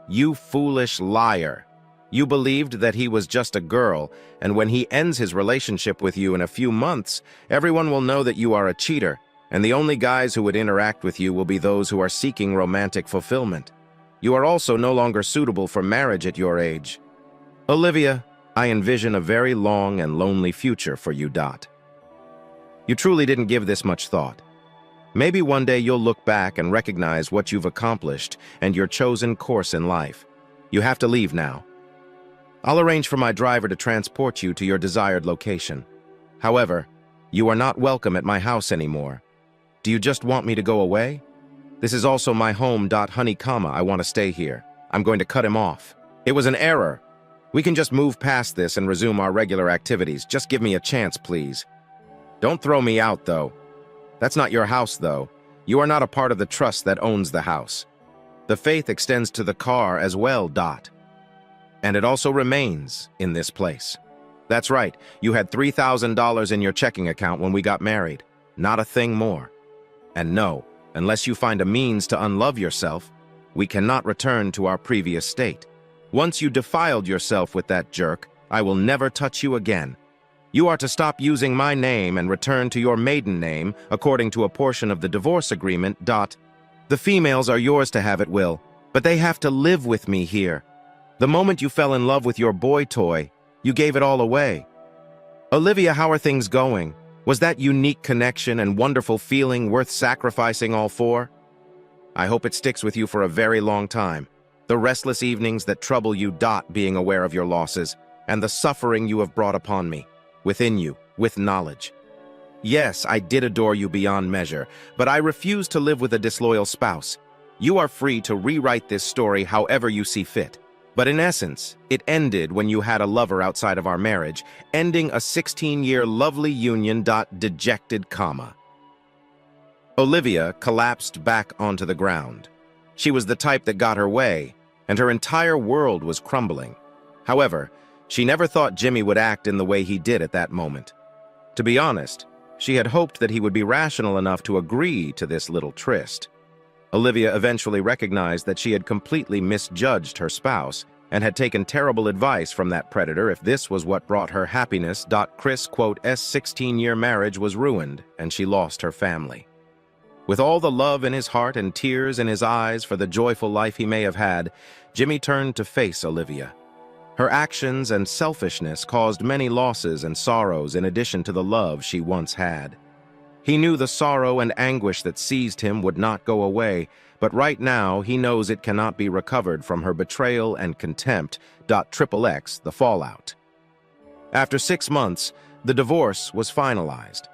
You foolish liar. You believed that he was just a girl, and when he ends his relationship with you in a few months, everyone will know that you are a cheater, and the only guys who would interact with you will be those who are seeking romantic fulfillment. You are also no longer suitable for marriage at your age. Olivia, I envision a very long and lonely future for you. You truly didn't give this much thought. Maybe one day you'll look back and recognize what you've accomplished and your chosen course in life. You have to leave now. I'll arrange for my driver to transport you to your desired location. However, you are not welcome at my house anymore. Do you just want me to go away? This is also my home. Honey, I want to stay here. I'm going to cut him off. It was an error. We can just move past this and resume our regular activities. Just give me a chance, please. Don't throw me out, though. That's not your house, though. You are not a part of the trust that owns the house. The faith extends to the car as well. And it also remains in this place. That's right, you had $3,000 in your checking account when we got married. Not a thing more. And no, unless you find a means to unlove yourself, we cannot return to our previous state. Once you defiled yourself with that jerk, I will never touch you again. You are to stop using my name and return to your maiden name according to a portion of the divorce agreement. The females are yours to have at will, but they have to live with me here. The moment you fell in love with your boy toy, you gave it all away. Olivia, how are things going? Was that unique connection and wonderful feeling worth sacrificing all for? I hope it sticks with you for a very long time. The restless evenings that trouble you. Being aware of your losses and the suffering you have brought upon me, within you, with knowledge. Yes, I did adore you beyond measure, but I refuse to live with a disloyal spouse. You are free to rewrite this story however you see fit. But in essence, it ended when you had a lover outside of our marriage, ending a 16-year lovely union. Dejected, comma. Olivia collapsed back onto the ground. She was the type that got her way, and her entire world was crumbling. However, she never thought Jimmy would act in the way he did at that moment. To be honest, she had hoped that he would be rational enough to agree to this little tryst. Olivia eventually recognized that she had completely misjudged her spouse and had taken terrible advice from that predator if this was what brought her happiness. Chris' 16-year marriage was ruined, and she lost her family. With all the love in his heart and tears in his eyes for the joyful life he may have had, Jimmy turned to face Olivia. Her actions and selfishness caused many losses and sorrows in addition to the love she once had. He knew the sorrow and anguish that seized him would not go away, but right now he knows it cannot be recovered from her betrayal and contempt. XXX, the fallout. After 6 months, the divorce was finalized.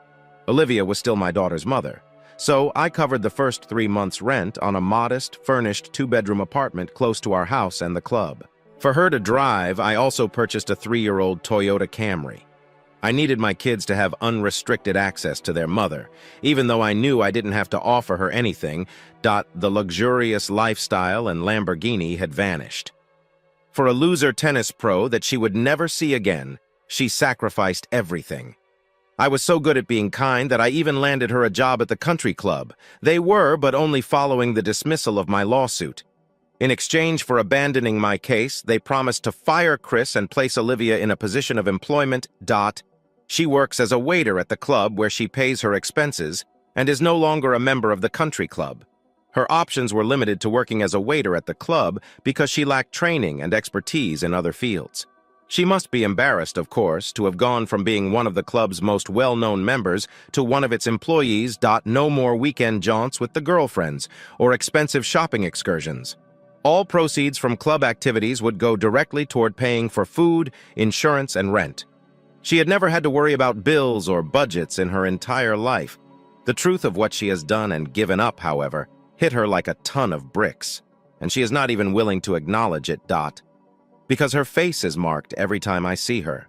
Olivia was still my daughter's mother, so I covered the first 3 months' rent on a modest, furnished 2-bedroom apartment close to our house and the club. For her to drive, I also purchased a 3-year-old Toyota Camry. I needed my kids to have unrestricted access to their mother, even though I knew I didn't have to offer her anything. The luxurious lifestyle and Lamborghini had vanished. For a loser tennis pro that she would never see again, she sacrificed everything. I was so good at being kind that I even landed her a job at the country club. They were, but only following the dismissal of my lawsuit. In exchange for abandoning my case, they promised to fire Chris and place Olivia in a position of employment. She works as a waiter at the club where she pays her expenses and is no longer a member of the country club. Her options were limited to working as a waiter at the club because she lacked training and expertise in other fields. She must be embarrassed, of course, to have gone from being one of the club's most well-known members to one of its employees. No more weekend jaunts with the girlfriends or expensive shopping excursions. All proceeds from club activities would go directly toward paying for food, insurance, and rent. She had never had to worry about bills or budgets in her entire life. The truth of what she has done and given up, however, hit her like a ton of bricks, and she is not even willing to acknowledge it. Because her face is marked every time I see her.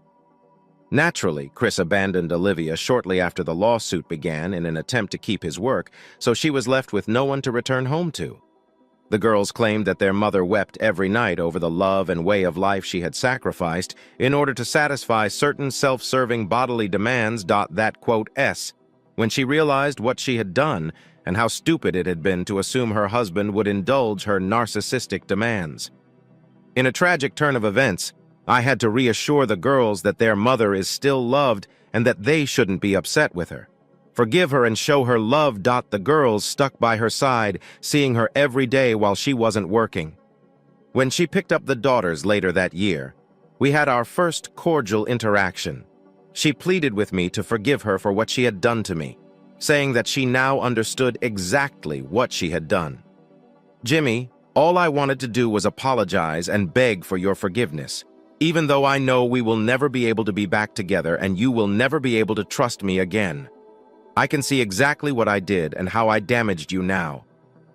Naturally, Chris abandoned Olivia shortly after the lawsuit began in an attempt to keep his work, so she was left with no one to return home to. The girls claimed that their mother wept every night over the love and way of life she had sacrificed in order to satisfy certain self-serving bodily demands. When she realized what she had done and how stupid it had been to assume her husband would indulge her narcissistic demands. In a tragic turn of events, I had to reassure the girls that their mother is still loved and that they shouldn't be upset with her. Forgive her and show her love. The girls stuck by her side, seeing her every day while she wasn't working. When she picked up the daughters later that year, we had our first cordial interaction. She pleaded with me to forgive her for what she had done to me, saying that she now understood exactly what she had done. Jimmy, all I wanted to do was apologize and beg for your forgiveness, even though I know we will never be able to be back together and you will never be able to trust me again. I can see exactly what I did and how I damaged you now.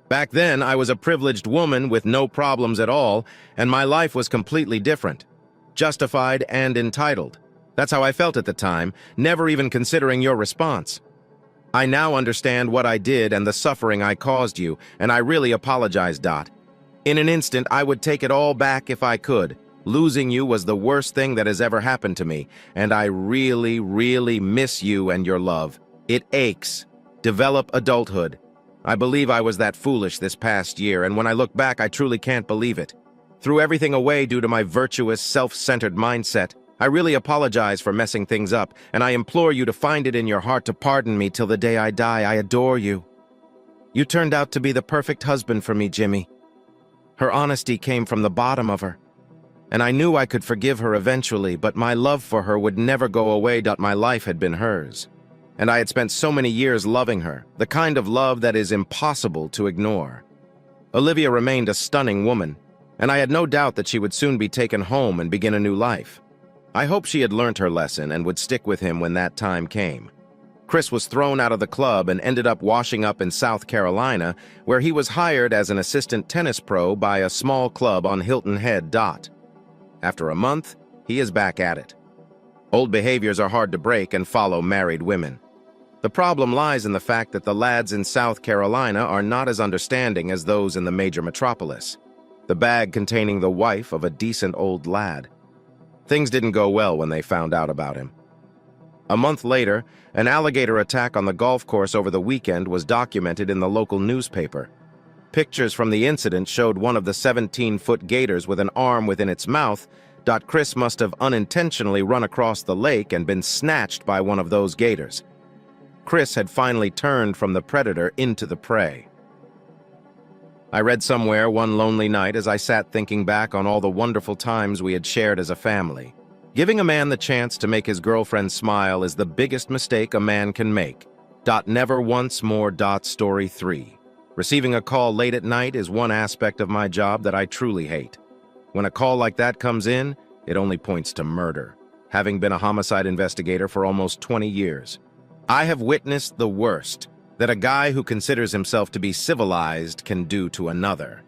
Back then, I was a privileged woman with no problems at all, and my life was completely different. Justified and entitled. That's how I felt at the time, never even considering your response. I now understand what I did and the suffering I caused you, and I really apologize. In an instant, I would take it all back if I could. Losing you was the worst thing that has ever happened to me, and I really, really miss you and your love. It aches. Develop adulthood. I believe I was that foolish this past year, and when I look back, I truly can't believe it. Threw everything away due to my virtuous, self-centered mindset. I really apologize for messing things up, and I implore you to find it in your heart to pardon me till the day I die. I adore you. You turned out to be the perfect husband for me, Jimmy. Her honesty came from the bottom of her, and I knew I could forgive her eventually, but my love for her would never go away. My life had been hers, and I had spent so many years loving her, the kind of love that is impossible to ignore. Olivia remained a stunning woman, and I had no doubt that she would soon be taken home and begin a new life. I hoped she had learned her lesson and would stick with him when that time came. Chris was thrown out of the club and ended up washing up in South Carolina, where he was hired as an assistant tennis pro by a small club on Hilton Head. After a month, he is back at it. Old behaviors are hard to break and follow married women. The problem lies in the fact that the lads in South Carolina are not as understanding as those in the major metropolis. The bag containing the wife of a decent old lad. Things didn't go well when they found out about him. A month later, an alligator attack on the golf course over the weekend was documented in the local newspaper. Pictures from the incident showed one of the 17-foot gators with an arm within its mouth. Chris must have unintentionally run across the lake and been snatched by one of those gators. Chris had finally turned from the predator into the prey. I read somewhere one lonely night as I sat thinking back on all the wonderful times we had shared as a family. Giving a man the chance to make his girlfriend smile is the biggest mistake a man can make. Never once more. Story 3. Receiving a call late at night is one aspect of my job that I truly hate. When a call like that comes in, it only points to murder. Having been a homicide investigator for almost 20 years, I have witnessed the worst that a guy who considers himself to be civilized can do to another.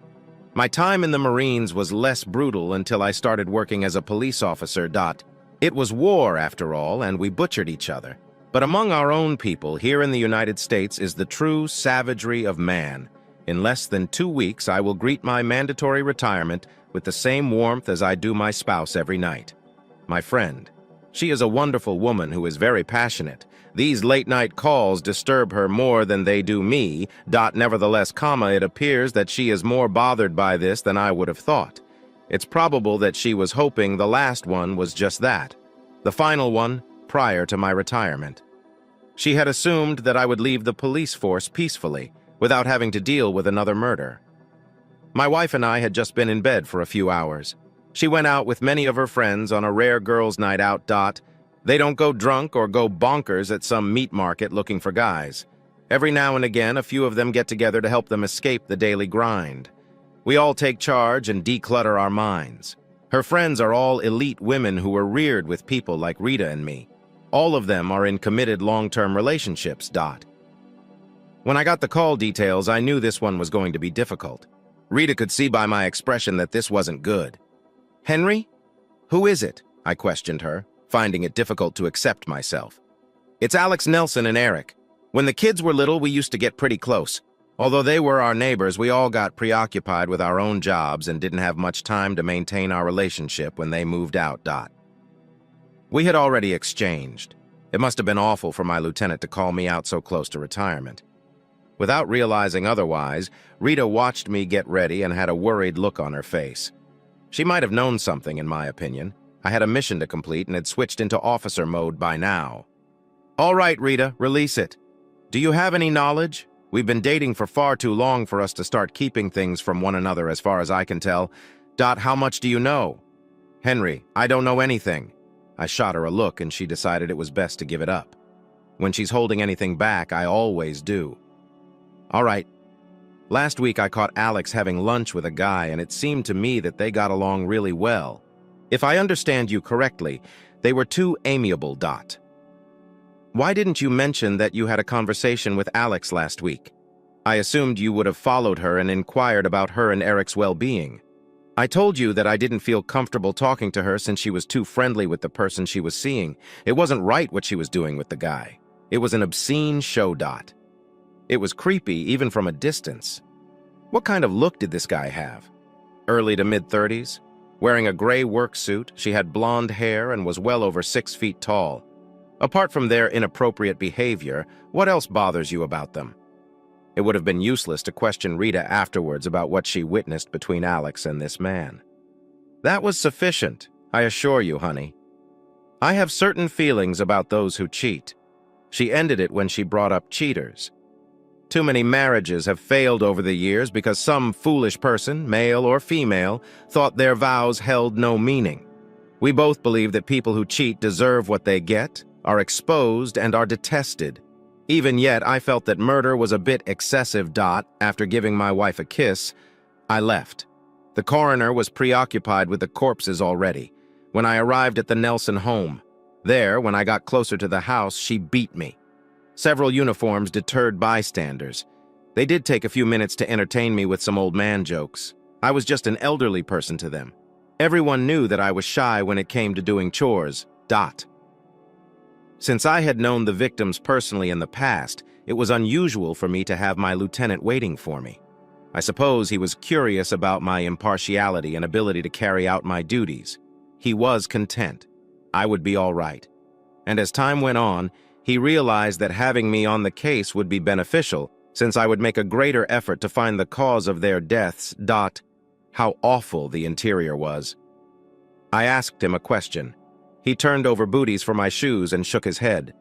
My time in the Marines was less brutal until I started working as a police officer. It was war, after all, and we butchered each other. But among our own people here in the United States is the true savagery of man. In less than 2 weeks, I will greet my mandatory retirement with the same warmth as I do my spouse every night. My friend. She is a wonderful woman who is very passionate. These late-night calls disturb her more than they do me. Nevertheless, it appears that she is more bothered by this than I would have thought. It's probable that she was hoping the last one was just that, the final one prior to my retirement. She had assumed that I would leave the police force peacefully, without having to deal with another murder. My wife and I had just been in bed for a few hours. She went out with many of her friends on a rare girls' night out. They don't go drunk or go bonkers at some meat market looking for guys. Every now and again, a few of them get together to help them escape the daily grind. We all take charge and declutter our minds. Her friends are all elite women who were reared with people like Rita and me. All of them are in committed long-term relationships. When I got the call details, I knew this one was going to be difficult. Rita could see by my expression that this wasn't good. "Henry? Who is it?" I questioned her, finding it difficult to accept myself. "It's Alex, Nelson, and Eric. When the kids were little, we used to get pretty close. Although they were our neighbors, we all got preoccupied with our own jobs and didn't have much time to maintain our relationship when they moved out. We had already exchanged. It must have been awful for my lieutenant to call me out so close to retirement." Without realizing otherwise, Rita watched me get ready and had a worried look on her face. She might have known something, in my opinion. I had a mission to complete and had switched into officer mode by now. "All right, Rita, release it. Do you have any knowledge? We've been dating for far too long for us to start keeping things from one another as far as I can tell. How much do you know?" "Henry, I don't know anything." I shot her a look and she decided it was best to give it up. When she's holding anything back, I always do. "All right. Last week I caught Alex having lunch with a guy and it seemed to me that they got along really well. If I understand you correctly, they were too amiable. Why didn't you mention that you had a conversation with Alex last week? I assumed you would have followed her and inquired about her and Eric's well-being. I told you that I didn't feel comfortable talking to her since she was too friendly with the person she was seeing. It wasn't right what she was doing with the guy. It was an obscene show. It was creepy even from a distance. What kind of look did this guy have? Early to mid-30s? Wearing a gray work suit, she had blonde hair and was well over 6 feet tall. Apart from their inappropriate behavior, what else bothers you about them? It would have been useless to question Rita afterwards about what she witnessed between Alex and this man. That was sufficient, I assure you, honey. I have certain feelings about those who cheat. She ended it when she brought up cheaters. Too many marriages have failed over the years because some foolish person, male or female, thought their vows held no meaning. We both believe that people who cheat deserve what they get, are exposed, and are detested. Even yet, I felt that murder was a bit excessive. After giving my wife a kiss, I left. The coroner was preoccupied with the corpses already. When I arrived at the Nelson home, when I got closer to the house, she beat me. Several uniforms deterred bystanders. They did take a few minutes to entertain me with some old man jokes. I was just an elderly person to them. Everyone knew that I was shy when it came to doing chores. Since I had known the victims personally in the past, it was unusual for me to have my lieutenant waiting for me. I suppose he was curious about my impartiality and ability to carry out my duties. He was content. I would be all right. And as time went on, he realized that having me on the case would be beneficial, since I would make a greater effort to find the cause of their deaths. How awful the interior was. I asked him a question. He turned over booties for my shoes and shook his head.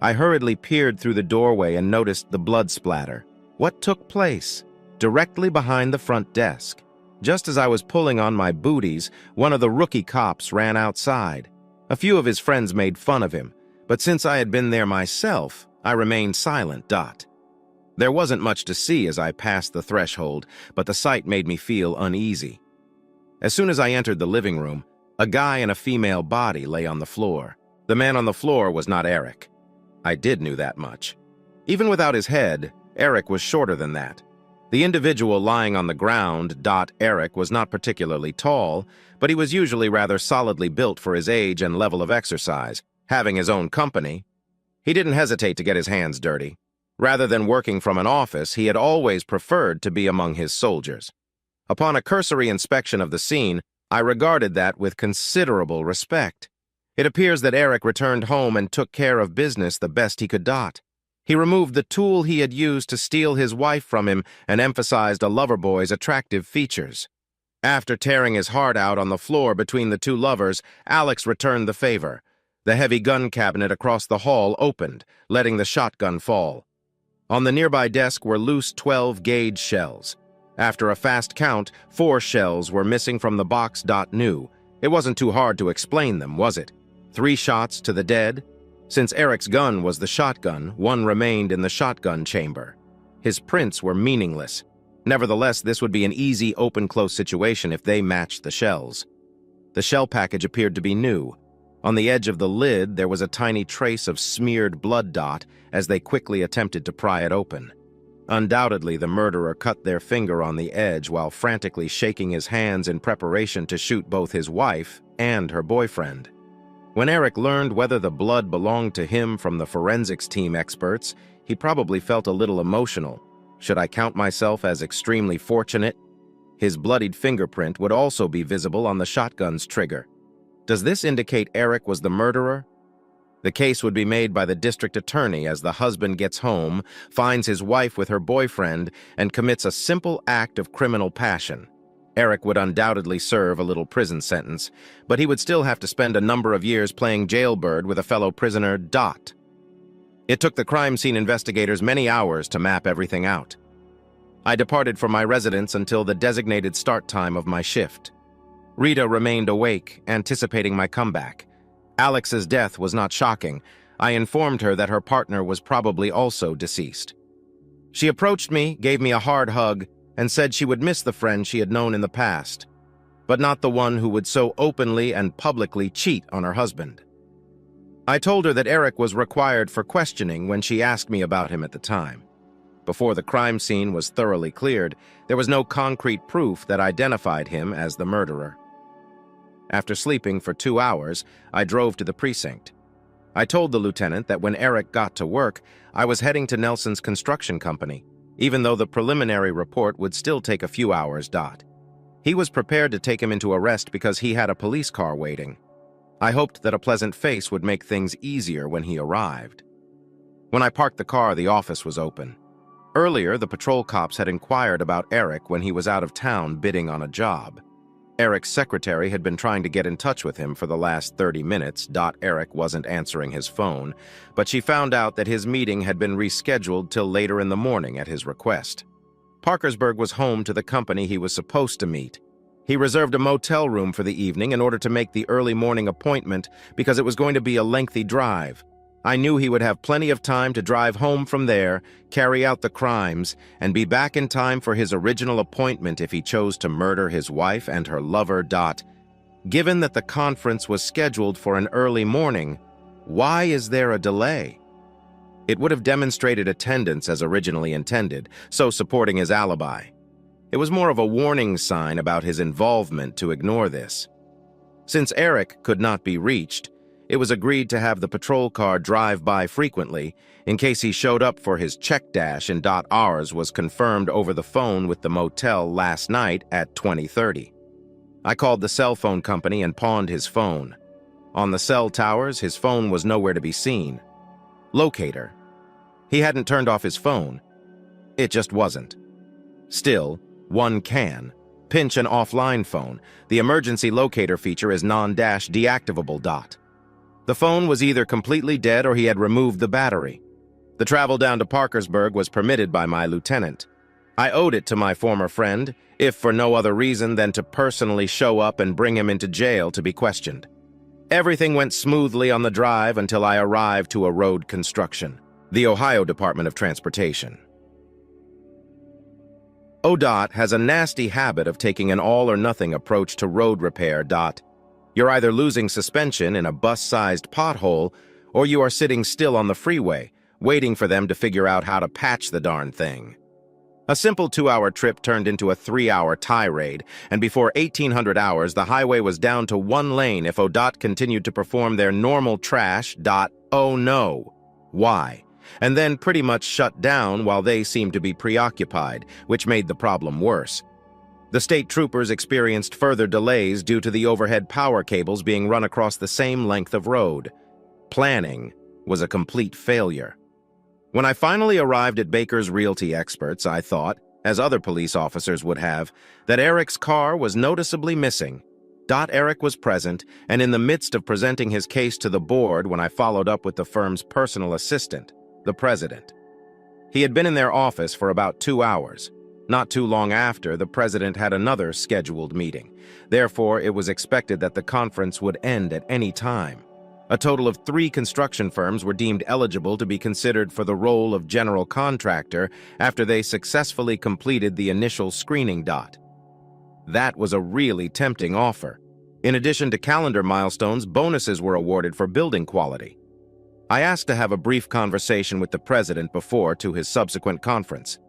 I hurriedly peered through the doorway and noticed the blood splatter. What took place? Directly behind the front desk. Just as I was pulling on my booties, one of the rookie cops ran outside. A few of his friends made fun of him, but since I had been there myself, I remained silent. There wasn't much to see as I passed the threshold, but the sight made me feel uneasy. As soon as I entered the living room, a guy and a female body lay on the floor. The man on the floor was not Eric. I did know that much. Even without his head, Eric was shorter than that. The individual lying on the ground, Eric, was not particularly tall, but he was usually rather solidly built for his age and level of exercise, having his own company. He didn't hesitate to get his hands dirty. Rather than working from an office, he had always preferred to be among his soldiers. Upon a cursory inspection of the scene, I regarded that with considerable respect. It appears that Eric returned home and took care of business the best he could. He removed the tool he had used to steal his wife from him and emphasized a lover boy's attractive features. After tearing his heart out on the floor between the two lovers, Alex returned the favor. The heavy gun cabinet across the hall opened, letting the shotgun fall. On the nearby desk were loose 12-gauge shells. After a fast count, 4 shells were missing from the box. New. It wasn't too hard to explain them, was it? 3 shots to the dead? Since Eric's gun was the shotgun, 1 remained in the shotgun chamber. His prints were meaningless. Nevertheless, this would be an easy open-close situation if they matched the shells. The shell package appeared to be new. On the edge of the lid, there was a tiny trace of smeared blood as they quickly attempted to pry it open. Undoubtedly, the murderer cut their finger on the edge while frantically shaking his hands in preparation to shoot both his wife and her boyfriend. When Eric learned whether the blood belonged to him from the forensics team experts, he probably felt a little emotional. Should I count myself as extremely fortunate? His bloodied fingerprint would also be visible on the shotgun's trigger. Does this indicate Eric was the murderer? The case would be made by the district attorney as the husband gets home, finds his wife with her boyfriend, and commits a simple act of criminal passion. Eric would undoubtedly serve a little prison sentence, but he would still have to spend a number of years playing jailbird with a fellow prisoner. It took the crime scene investigators many hours to map everything out. I departed from my residence until the designated start time of my shift. Rita remained awake, anticipating my comeback. Alex's death was not shocking. I informed her that her partner was probably also deceased. She approached me, gave me a hard hug, and said she would miss the friend she had known in the past, but not the one who would so openly and publicly cheat on her husband. I told her that Eric was required for questioning when she asked me about him at the time. Before the crime scene was thoroughly cleared, there was no concrete proof that identified him as the murderer. After sleeping for 2 hours, I drove to the precinct. I told the lieutenant that when Eric got to work, I was heading to Nelson's construction company, even though the preliminary report would still take a few hours. He was prepared to take him into arrest because he had a police car waiting. I hoped that a pleasant face would make things easier when he arrived. When I parked the car, the office was open. Earlier, the patrol cops had inquired about Eric when he was out of town bidding on a job. Eric's secretary had been trying to get in touch with him for the last 30 minutes. Eric wasn't answering his phone, but she found out that his meeting had been rescheduled till later in the morning at his request. Parkersburg was home to the company he was supposed to meet. He reserved a motel room for the evening in order to make the early morning appointment because it was going to be a lengthy drive. I knew he would have plenty of time to drive home from there, carry out the crimes, and be back in time for his original appointment if he chose to murder his wife and her lover. Given that the conference was scheduled for an early morning, why is there a delay? It would have demonstrated attendance as originally intended, so supporting his alibi. It was more of a warning sign about his involvement to ignore this. Since Eric could not be reached, it was agreed to have the patrol car drive by frequently in case he showed up for his check dash, and ours was confirmed over the phone with the motel last night at 20:30. I called the cell phone company and pawned his phone. On the cell towers, his phone was nowhere to be seen. Locator. He hadn't turned off his phone. It just wasn't. Still, one can. Pinch an offline phone. The emergency locator feature is non-deactivable. The phone was either completely dead or he had removed the battery. The travel down to Parkersburg was permitted by my lieutenant. I owed it to my former friend, if for no other reason than to personally show up and bring him into jail to be questioned. Everything went smoothly on the drive until I arrived to a road construction, the Ohio Department of Transportation. ODOT has a nasty habit of taking an all-or-nothing approach to road repair. You're either losing suspension in a bus-sized pothole, or you are sitting still on the freeway, waiting for them to figure out how to patch the darn thing. A simple 2-hour trip turned into a 3-hour tirade, and before 1800 hours, the highway was down to one lane if ODOT continued to perform their normal trash. Oh no. Why? And then pretty much shut down while they seemed to be preoccupied, which made the problem worse. The state troopers experienced further delays due to the overhead power cables being run across the same length of road. Planning was a complete failure. When I finally arrived at Baker's Realty experts, I thought, as other police officers would have, that Eric's car was noticeably missing. Eric was present and in the midst of presenting his case to the board when I followed up with the firm's personal assistant, the president. He had been in their office for about 2 hours. Not too long after, the president had another scheduled meeting. Therefore, it was expected that the conference would end at any time. A total of 3 construction firms were deemed eligible to be considered for the role of general contractor after they successfully completed the initial screening. That was a really tempting offer. In addition to calendar milestones, bonuses were awarded for building quality. I asked to have a brief conversation with the president before to his subsequent conference.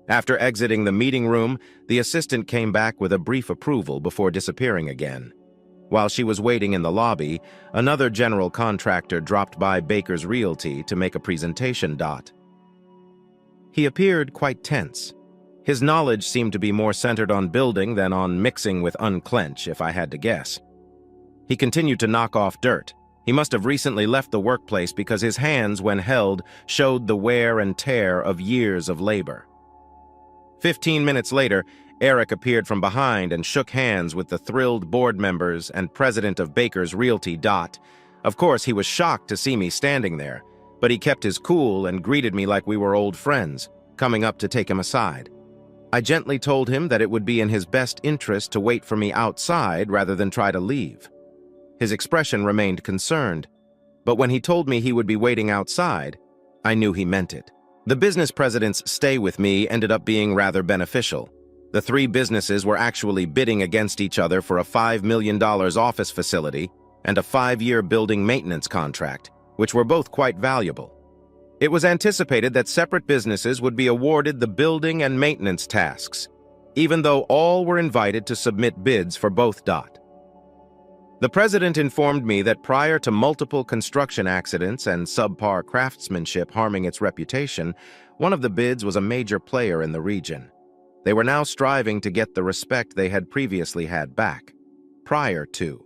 After exiting the meeting room, the assistant came back with a brief approval before disappearing again. While she was waiting in the lobby, another general contractor dropped by Baker's Realty to make a presentation. He appeared quite tense. His knowledge seemed to be more centered on building than on mixing with unclench, if I had to guess. He continued to knock off dirt. He must have recently left the workplace because his hands, when held, showed the wear and tear of years of labor. 15 minutes later, Eric appeared from behind and shook hands with the thrilled board members and president of Baker's Realty. Of course, he was shocked to see me standing there, but he kept his cool and greeted me like we were old friends, coming up to take him aside. I gently told him that it would be in his best interest to wait for me outside rather than try to leave. His expression remained concerned, but when he told me he would be waiting outside, I knew he meant it. The business president's stay with me ended up being rather beneficial. The 3 businesses were actually bidding against each other for a $5 million office facility and a 5-year building maintenance contract, which were both quite valuable. It was anticipated that separate businesses would be awarded the building and maintenance tasks, even though all were invited to submit bids for both. The president informed me that prior to multiple construction accidents and subpar craftsmanship harming its reputation, one of the bids was a major player in the region. They were now striving to get the respect they had previously had back, prior to.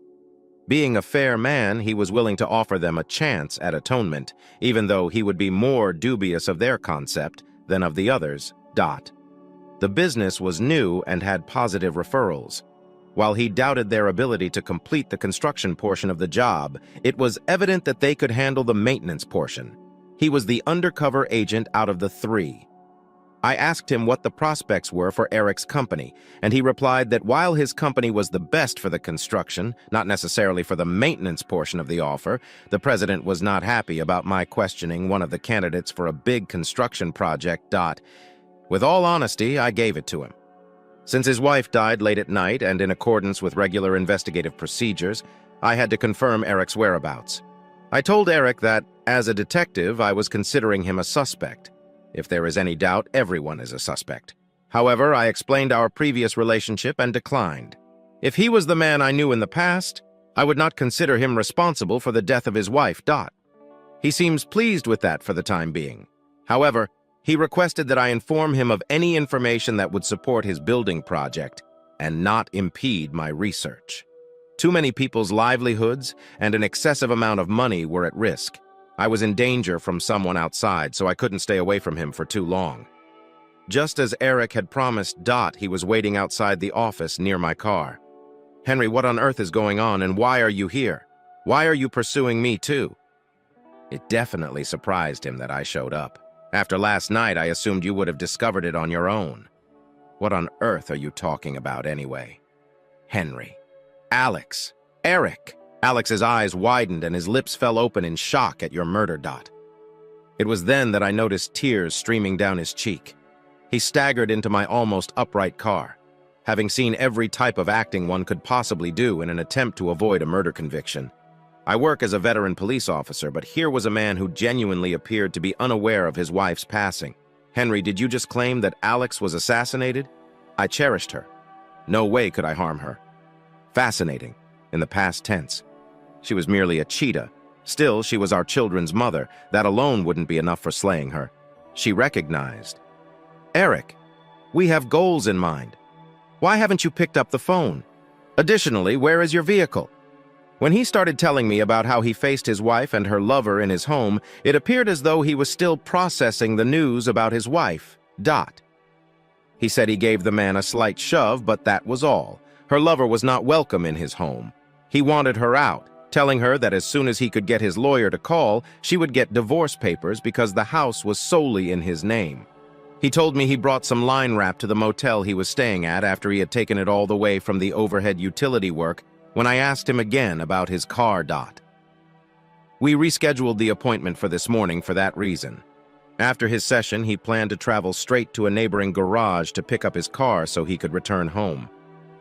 Being a fair man, he was willing to offer them a chance at atonement, even though he would be more dubious of their concept than of the others. The business was new and had positive referrals. While he doubted their ability to complete the construction portion of the job, it was evident that they could handle the maintenance portion. He was the undercover agent out of the three. I asked him what the prospects were for Eric's company, and he replied that while his company was the best for the construction, not necessarily for the maintenance portion of the offer, the president was not happy about my questioning one of the candidates for a big construction project. With all honesty, I gave it to him. Since his wife died late at night and in accordance with regular investigative procedures, I had to confirm Eric's whereabouts. I told Eric that, as a detective, I was considering him a suspect. If there is any doubt, everyone is a suspect. However, I explained our previous relationship and declined. If he was the man I knew in the past, I would not consider him responsible for the death of his wife. He seems pleased with that for the time being. However, he requested that I inform him of any information that would support his building project and not impede my research. Too many people's livelihoods and an excessive amount of money were at risk. I was in danger from someone outside, so I couldn't stay away from him for too long. Just as Eric had promised, he was waiting outside the office near my car. "Henry, what on earth is going on, and why are you here? Why are you pursuing me too?" It definitely surprised him that I showed up. After last night, I assumed you would have discovered it on your own. What on earth are you talking about anyway? Henry. Alex. Eric. Alex's eyes widened and his lips fell open in shock at your murder. It was then that I noticed tears streaming down his cheek. He staggered into my almost upright car, having seen every type of acting one could possibly do in an attempt to avoid a murder conviction. I work as a veteran police officer, but here was a man who genuinely appeared to be unaware of his wife's passing. "Henry, did you just claim that Alex was assassinated?" "I cherished her. No way could I harm her." Fascinating, in the past tense. She was merely a cheetah. Still, she was our children's mother. That alone wouldn't be enough for slaying her. She recognized. "Eric, we have goals in mind. Why haven't you picked up the phone? Additionally, where is your vehicle?" When he started telling me about how he faced his wife and her lover in his home, it appeared as though he was still processing the news about his wife. He said he gave the man a slight shove, but that was all. Her lover was not welcome in his home. He wanted her out, telling her that as soon as he could get his lawyer to call, she would get divorce papers because the house was solely in his name. He told me he brought some line wrap to the motel he was staying at after he had taken it all the way from the overhead utility work when I asked him again about his car. We rescheduled the appointment for this morning for that reason. After his session, he planned to travel straight to a neighboring garage to pick up his car so he could return home.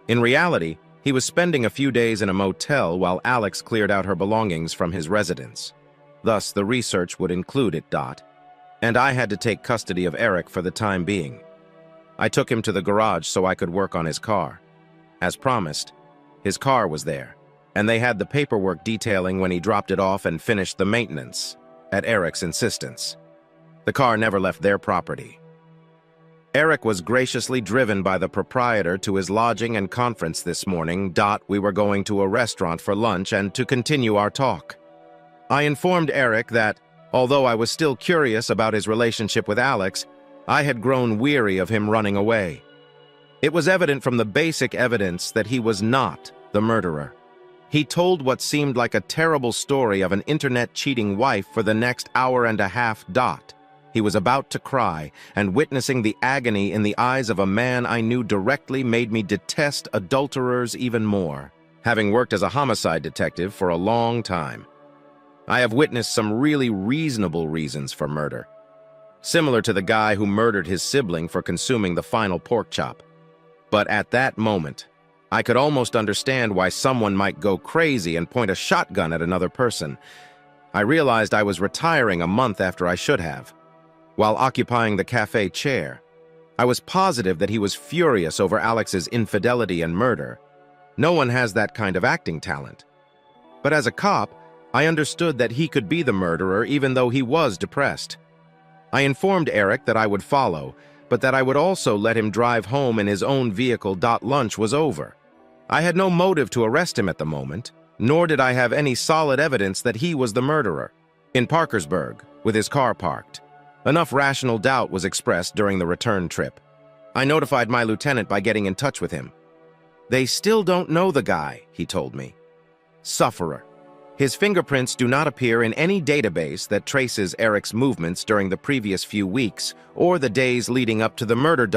In reality, he was spending a few days in a motel while Alex cleared out her belongings from his residence. Thus, the research would include it. And I had to take custody of Eric for the time being. I took him to the garage so I could work on his car. As promised, his car was there, and they had the paperwork detailing when he dropped it off and finished the maintenance, at Eric's insistence. The car never left their property. Eric was graciously driven by the proprietor to his lodging and conference this morning. We were going to a restaurant for lunch and to continue our talk. I informed Eric that, although I was still curious about his relationship with Alex, I had grown weary of him running away. It was evident from the basic evidence that he was not the murderer. He told what seemed like a terrible story of an internet-cheating wife for the next hour and a half. He was about to cry, and witnessing the agony in the eyes of a man I knew directly made me detest adulterers even more, having worked as a homicide detective for a long time. I have witnessed some really reasonable reasons for murder, similar to the guy who murdered his sibling for consuming the final pork chop. But at that moment, I could almost understand why someone might go crazy and point a shotgun at another person. I realized I was retiring a month after I should have. While occupying the cafe chair, I was positive that he was furious over Alex's infidelity and murder. No one has that kind of acting talent. But as a cop, I understood that he could be the murderer even though he was depressed. I informed Eric that I would follow, but that I would also let him drive home in his own vehicle. Lunch was over. I had no motive to arrest him at the moment, nor did I have any solid evidence that he was the murderer. In Parkersburg, with his car parked, enough rational doubt was expressed during the return trip. I notified my lieutenant by getting in touch with him. "They still don't know the guy," he told me. "Sufferer. His fingerprints do not appear in any database that traces Eric's movements during the previous few weeks or the days leading up to the murder.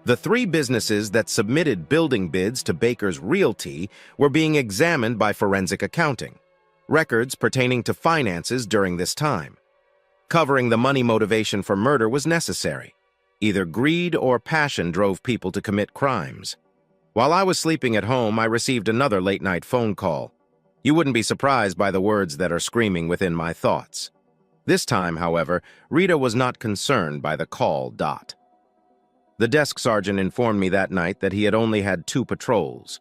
The 3 businesses that submitted building bids to Baker's Realty were being examined by forensic accounting. Records pertaining to finances during this time. Covering the money motivation for murder was necessary. Either greed or passion drove people to commit crimes. While I was sleeping at home, I received another late-night phone call. You wouldn't be surprised by the words that are screaming within my thoughts. This time, however, Rita was not concerned by the call. The desk sergeant informed me that night that he had only had 2 patrols.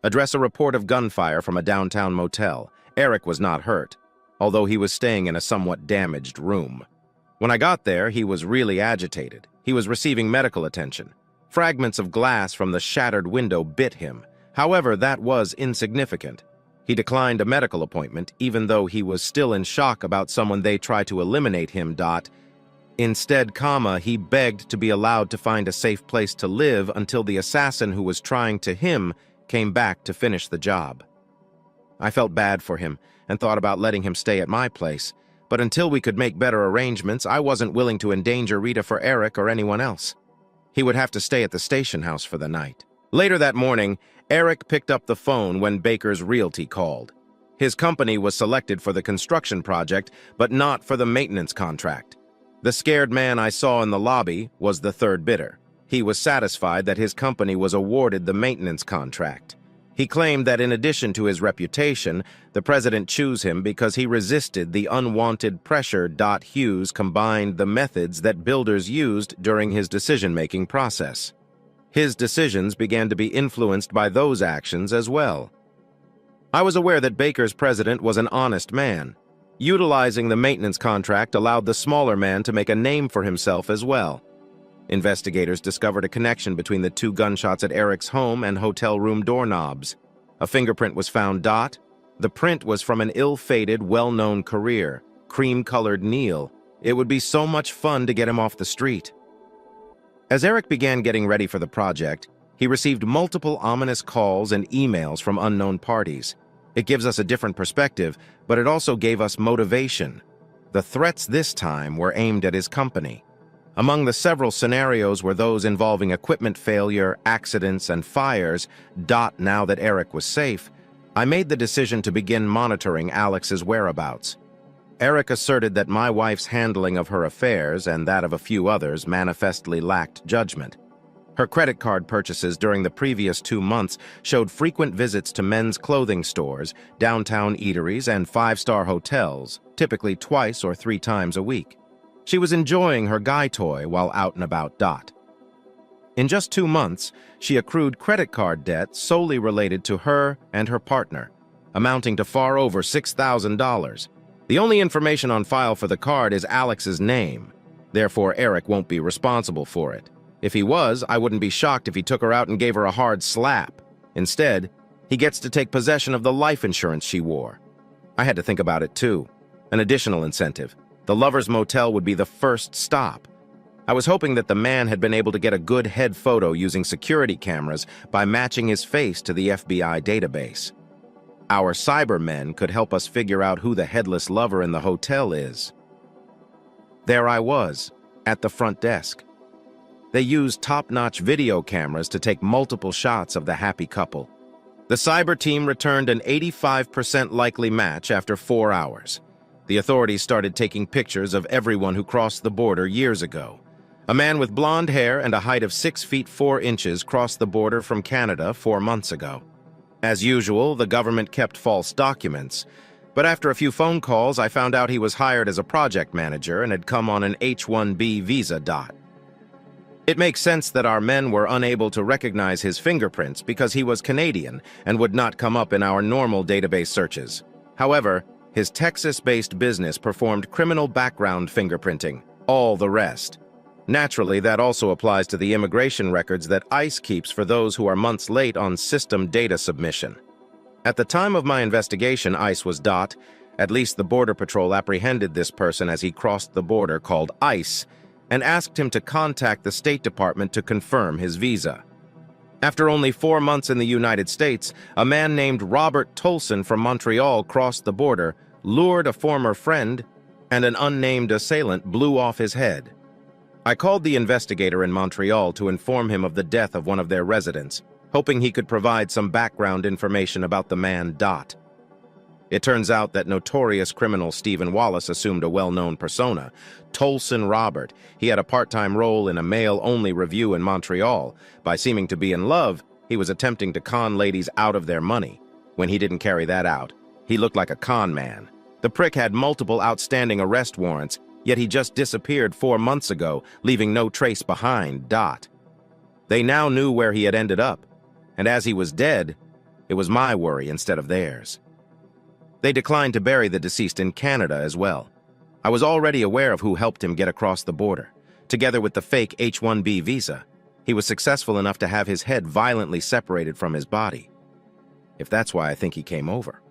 Address a report of gunfire from a downtown motel. Eric was not hurt, although he was staying in a somewhat damaged room. When I got there, he was really agitated. He was receiving medical attention. Fragments of glass from the shattered window bit him. However, that was insignificant. He declined a medical appointment, even though he was still in shock about someone they tried to eliminate him. Instead, he begged to be allowed to find a safe place to live until the assassin who was trying to him came back to finish the job. I felt bad for him and thought about letting him stay at my place, but until we could make better arrangements, I wasn't willing to endanger Rita for Eric or anyone else. He would have to stay at the station house for the night. Later that morning, Eric picked up the phone when Baker's Realty called. His company was selected for the construction project, but not for the maintenance contract. The scared man I saw in the lobby was the 3rd bidder. He was satisfied that his company was awarded the maintenance contract. He claimed that in addition to his reputation, the president chose him because he resisted the unwanted pressure. Hughes combined the methods that builders used during his decision-making process. His decisions began to be influenced by those actions as well. I was aware that Baker's president was an honest man. Utilizing the maintenance contract allowed the smaller man to make a name for himself as well. Investigators discovered a connection between the 2 gunshots at Eric's home and hotel room doorknobs. A fingerprint was found. The print was from an ill-fated, well-known career, cream-colored Neil. It would be so much fun to get him off the street. As Eric began getting ready for the project, he received multiple ominous calls and emails from unknown parties. It gives us a different perspective, but it also gave us motivation. The threats this time were aimed at his company. Among the several scenarios were those involving equipment failure, accidents, and fires. Now that Eric was safe, I made the decision to begin monitoring Alex's whereabouts. Eric asserted that my wife's handling of her affairs and that of a few others manifestly lacked judgment. Her credit card purchases during the previous 2 months showed frequent visits to men's clothing stores, downtown eateries, and 5-star hotels, typically 2 or 3 times a week. She was enjoying her guy toy while out and about. In just 2 months, she accrued credit card debt solely related to her and her partner, amounting to far over $6,000. The only information on file for the card is Alex's name. Therefore, Eric won't be responsible for it. If he was, I wouldn't be shocked if he took her out and gave her a hard slap. Instead, he gets to take possession of the life insurance she wore. I had to think about it too. An additional incentive. The Lovers Motel would be the first stop. I was hoping that the man had been able to get a good head photo using security cameras by matching his face to the FBI database. Our cybermen could help us figure out who the headless lover in the hotel is. There I was, at the front desk. They used top-notch video cameras to take multiple shots of the happy couple. The cyber team returned an 85% likely match after 4 hours. The authorities started taking pictures of everyone who crossed the border years ago. A man with blonde hair and a height of 6 feet 4 inches crossed the border from Canada 4 months ago. As usual, the government kept false documents, but after a few phone calls, I found out he was hired as a project manager and had come on an H-1B visa. It makes sense that our men were unable to recognize his fingerprints because he was Canadian and would not come up in our normal database searches. However, his Texas-based business performed criminal background fingerprinting, all the rest. Naturally, that also applies to the immigration records that ICE keeps for those who are months late on system data submission. At the time of my investigation, ICE was dot. At least the Border Patrol apprehended this person as he crossed the border called ICE and asked him to contact the State Department to confirm his visa. After only 4 months in the United States, a man named Robert Tolson from Montreal crossed the border, lured a former friend, and an unnamed assailant blew off his head. I called the investigator in Montreal to inform him of the death of one of their residents, hoping he could provide some background information about the man Dot. It turns out that notorious criminal Stephen Wallace assumed a well-known persona, Tolson Robert. He had a part-time role in a male-only revue in Montreal. By seeming to be in love, he was attempting to con ladies out of their money. When he didn't carry that out, he looked like a con man. The prick had multiple outstanding arrest warrants, yet he just disappeared 4 months ago, leaving no trace behind. Dot. They now knew where he had ended up, and as he was dead, it was my worry instead of theirs. They declined to bury the deceased in Canada as well. I was already aware of who helped him get across the border. Together with the fake H-1B visa, he was successful enough to have his head violently separated from his body. If that's why I think he came over.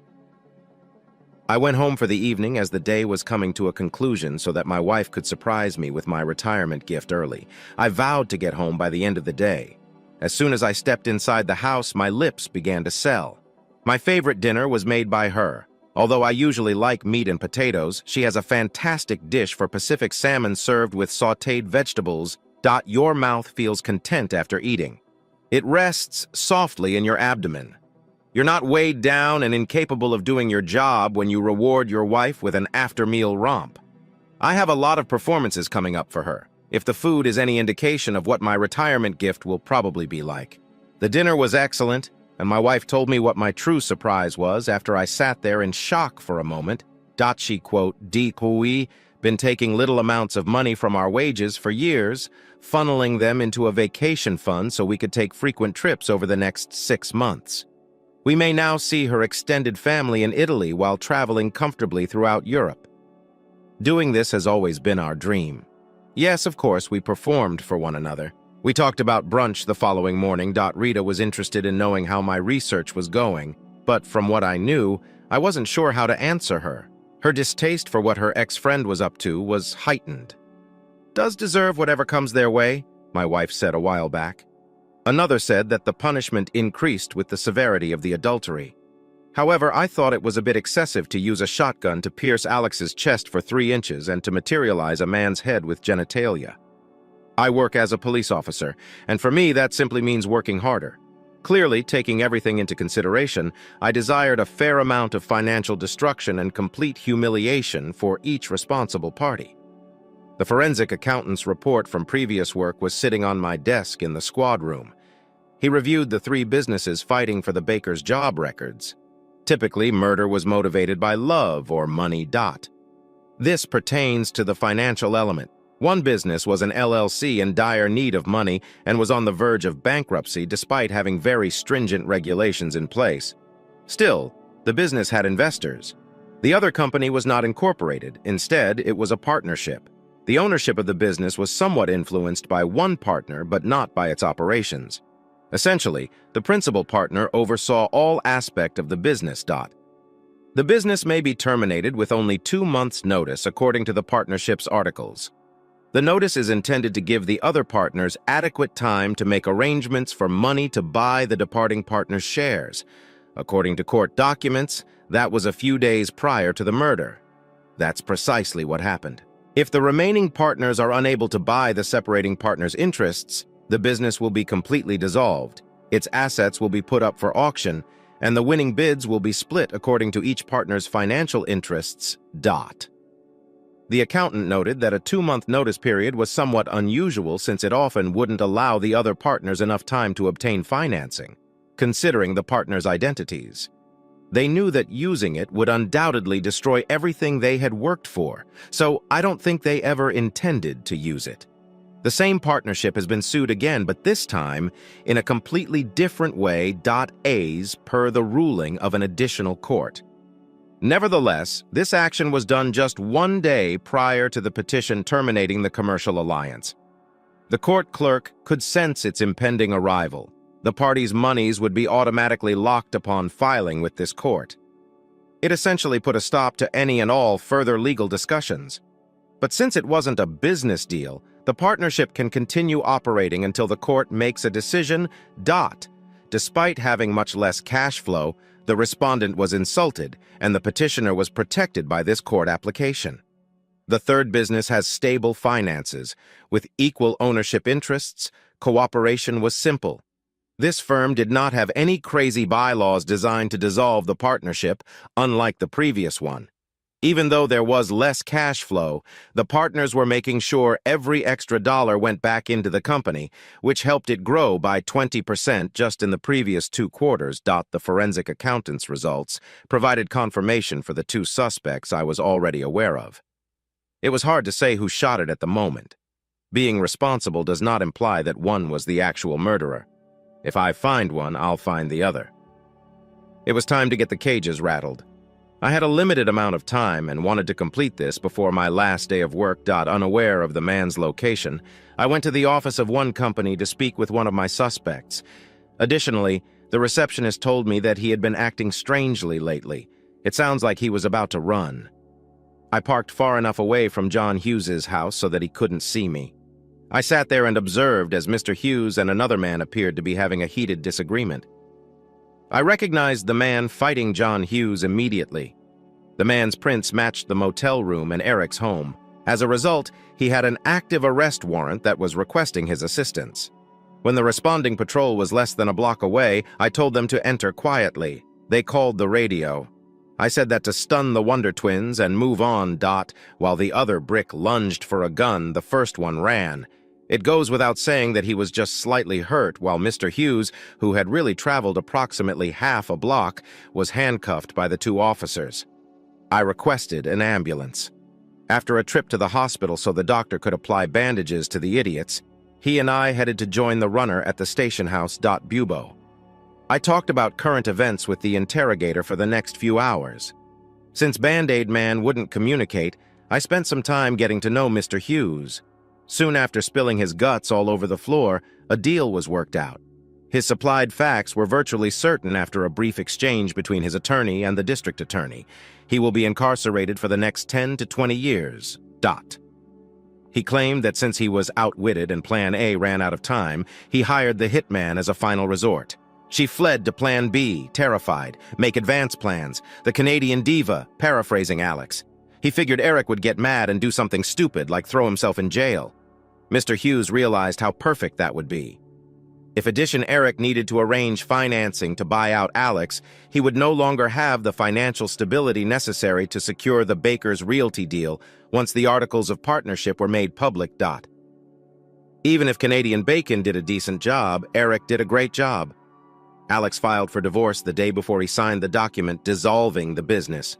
I went home for the evening as the day was coming to a conclusion so that my wife could surprise me with my retirement gift early. I vowed to get home by the end of the day. As soon as I stepped inside the house, my lips began to sell. My favorite dinner was made by her. Although I usually like meat and potatoes, she has a fantastic dish for Pacific salmon served with sautéed vegetables. Your mouth feels content after eating. It rests softly in your abdomen. You're not weighed down and incapable of doing your job when you reward your wife with an after-meal romp. I have a lot of performances coming up for her, if the food is any indication of what my retirement gift will probably be like. The dinner was excellent, and my wife told me what my true surprise was after I sat there in shock for a moment. She, quote, been taking little amounts of money from our wages for years, funneling them into a vacation fund so we could take frequent trips over the next 6 months. We may now see her extended family in Italy while traveling comfortably throughout Europe. Doing this has always been our dream. Yes, of course, we performed for one another. We talked about brunch the following morning. Rita was interested in knowing how my research was going, but from what I knew, I wasn't sure how to answer her. Her distaste for what her ex-friend was up to was heightened. Does deserve whatever comes their way, my wife said a while back. Another said that the punishment increased with the severity of the adultery. However, I thought it was a bit excessive to use a shotgun to pierce Alex's chest for 3 inches and to materialize a man's head with genitalia. I work as a police officer, and for me that simply means working harder. Clearly, taking everything into consideration, I desired a fair amount of financial destruction and complete humiliation for each responsible party. The forensic accountant's report from previous work was sitting on my desk in the squad room. He reviewed the 3 businesses fighting for the baker's job records. Typically, murder was motivated by love or money. This pertains to the financial element. One business was an LLC in dire need of money and was on the verge of bankruptcy despite having very stringent regulations in place. Still, the business had investors. The other company was not incorporated. Instead, it was a partnership. The ownership of the business was somewhat influenced by one partner, but not by its operations. Essentially, the principal partner oversaw all aspects of the business. The business may be terminated with only 2 months' notice according to the partnership's articles. The notice is intended to give the other partners adequate time to make arrangements for money to buy the departing partner's shares. According to court documents, that was a few days prior to the murder. That's precisely what happened. If the remaining partners are unable to buy the separating partner's interests, the business will be completely dissolved, its assets will be put up for auction, and the winning bids will be split according to each partner's financial interests. The accountant noted that a 2-month notice period was somewhat unusual since it often wouldn't allow the other partners enough time to obtain financing, considering the partners' identities. They knew that using it would undoubtedly destroy everything they had worked for, so I don't think they ever intended to use it. The same partnership has been sued again, but this time in a completely different way. As per the ruling of an additional court. Nevertheless, this action was done just 1 day prior to the petition terminating the commercial alliance. The court clerk could sense its impending arrival. The party's monies would be automatically locked upon filing with this court. It essentially put a stop to any and all further legal discussions. But since it wasn't a business deal, the partnership can continue operating until the court makes a decision. Despite having much less cash flow, the respondent was insulted, and the petitioner was protected by this court application. The third business has stable finances. With equal ownership interests, cooperation was simple. This firm did not have any crazy bylaws designed to dissolve the partnership, unlike the previous one. Even though there was less cash flow, the partners were making sure every extra dollar went back into the company, which helped it grow by 20% just in the previous 2 quarters. The forensic accountant's results provided confirmation for the 2 suspects I was already aware of. It was hard to say who shot it at the moment. Being responsible does not imply that one was the actual murderer. If I find one, I'll find the other. It was time to get the cages rattled. I had a limited amount of time and wanted to complete this before my last day of work. Unaware of the man's location, I went to the office of one company to speak with one of my suspects. Additionally, the receptionist told me that he had been acting strangely lately. It sounds like he was about to run. I parked far enough away from John Hughes's house so that he couldn't see me. I sat there and observed as Mr. Hughes and another man appeared to be having a heated disagreement. I recognized the man fighting John Hughes immediately. The man's prints matched the motel room in Eric's home. As a result, he had an active arrest warrant that was requesting his assistance. When the responding patrol was less than a block away, I told them to enter quietly. They called the radio. I said that to stun the Wonder Twins and move on. While the other brick lunged for a gun, the first one ran. It goes without saying that he was just slightly hurt, while Mr. Hughes, who had really traveled approximately half a block, was handcuffed by the 2 officers. I requested an ambulance. After a trip to the hospital so the doctor could apply bandages to the idiots, he and I headed to join the runner at the station house. Bubo. I talked about current events with the interrogator for the next few hours. Since Band-Aid Man wouldn't communicate, I spent some time getting to know Mr. Hughes. Soon after spilling his guts all over the floor, a deal was worked out. His supplied facts were virtually certain after a brief exchange between his attorney and the district attorney. He will be incarcerated for the next 10 to 20 years. He claimed that since he was outwitted and Plan A ran out of time, he hired the hitman as a final resort. She fled to Plan B, terrified, make advance plans, the Canadian diva, paraphrasing Alex. He figured Eric would get mad and do something stupid like throw himself in jail. Mr. Hughes realized how perfect that would be. If Edition Eric needed to arrange financing to buy out Alex, he would no longer have the financial stability necessary to secure the Baker's Realty deal once the articles of partnership were made public. Even if Canadian Bacon did a decent job, Eric did a great job. Alex filed for divorce the day before he signed the document dissolving the business.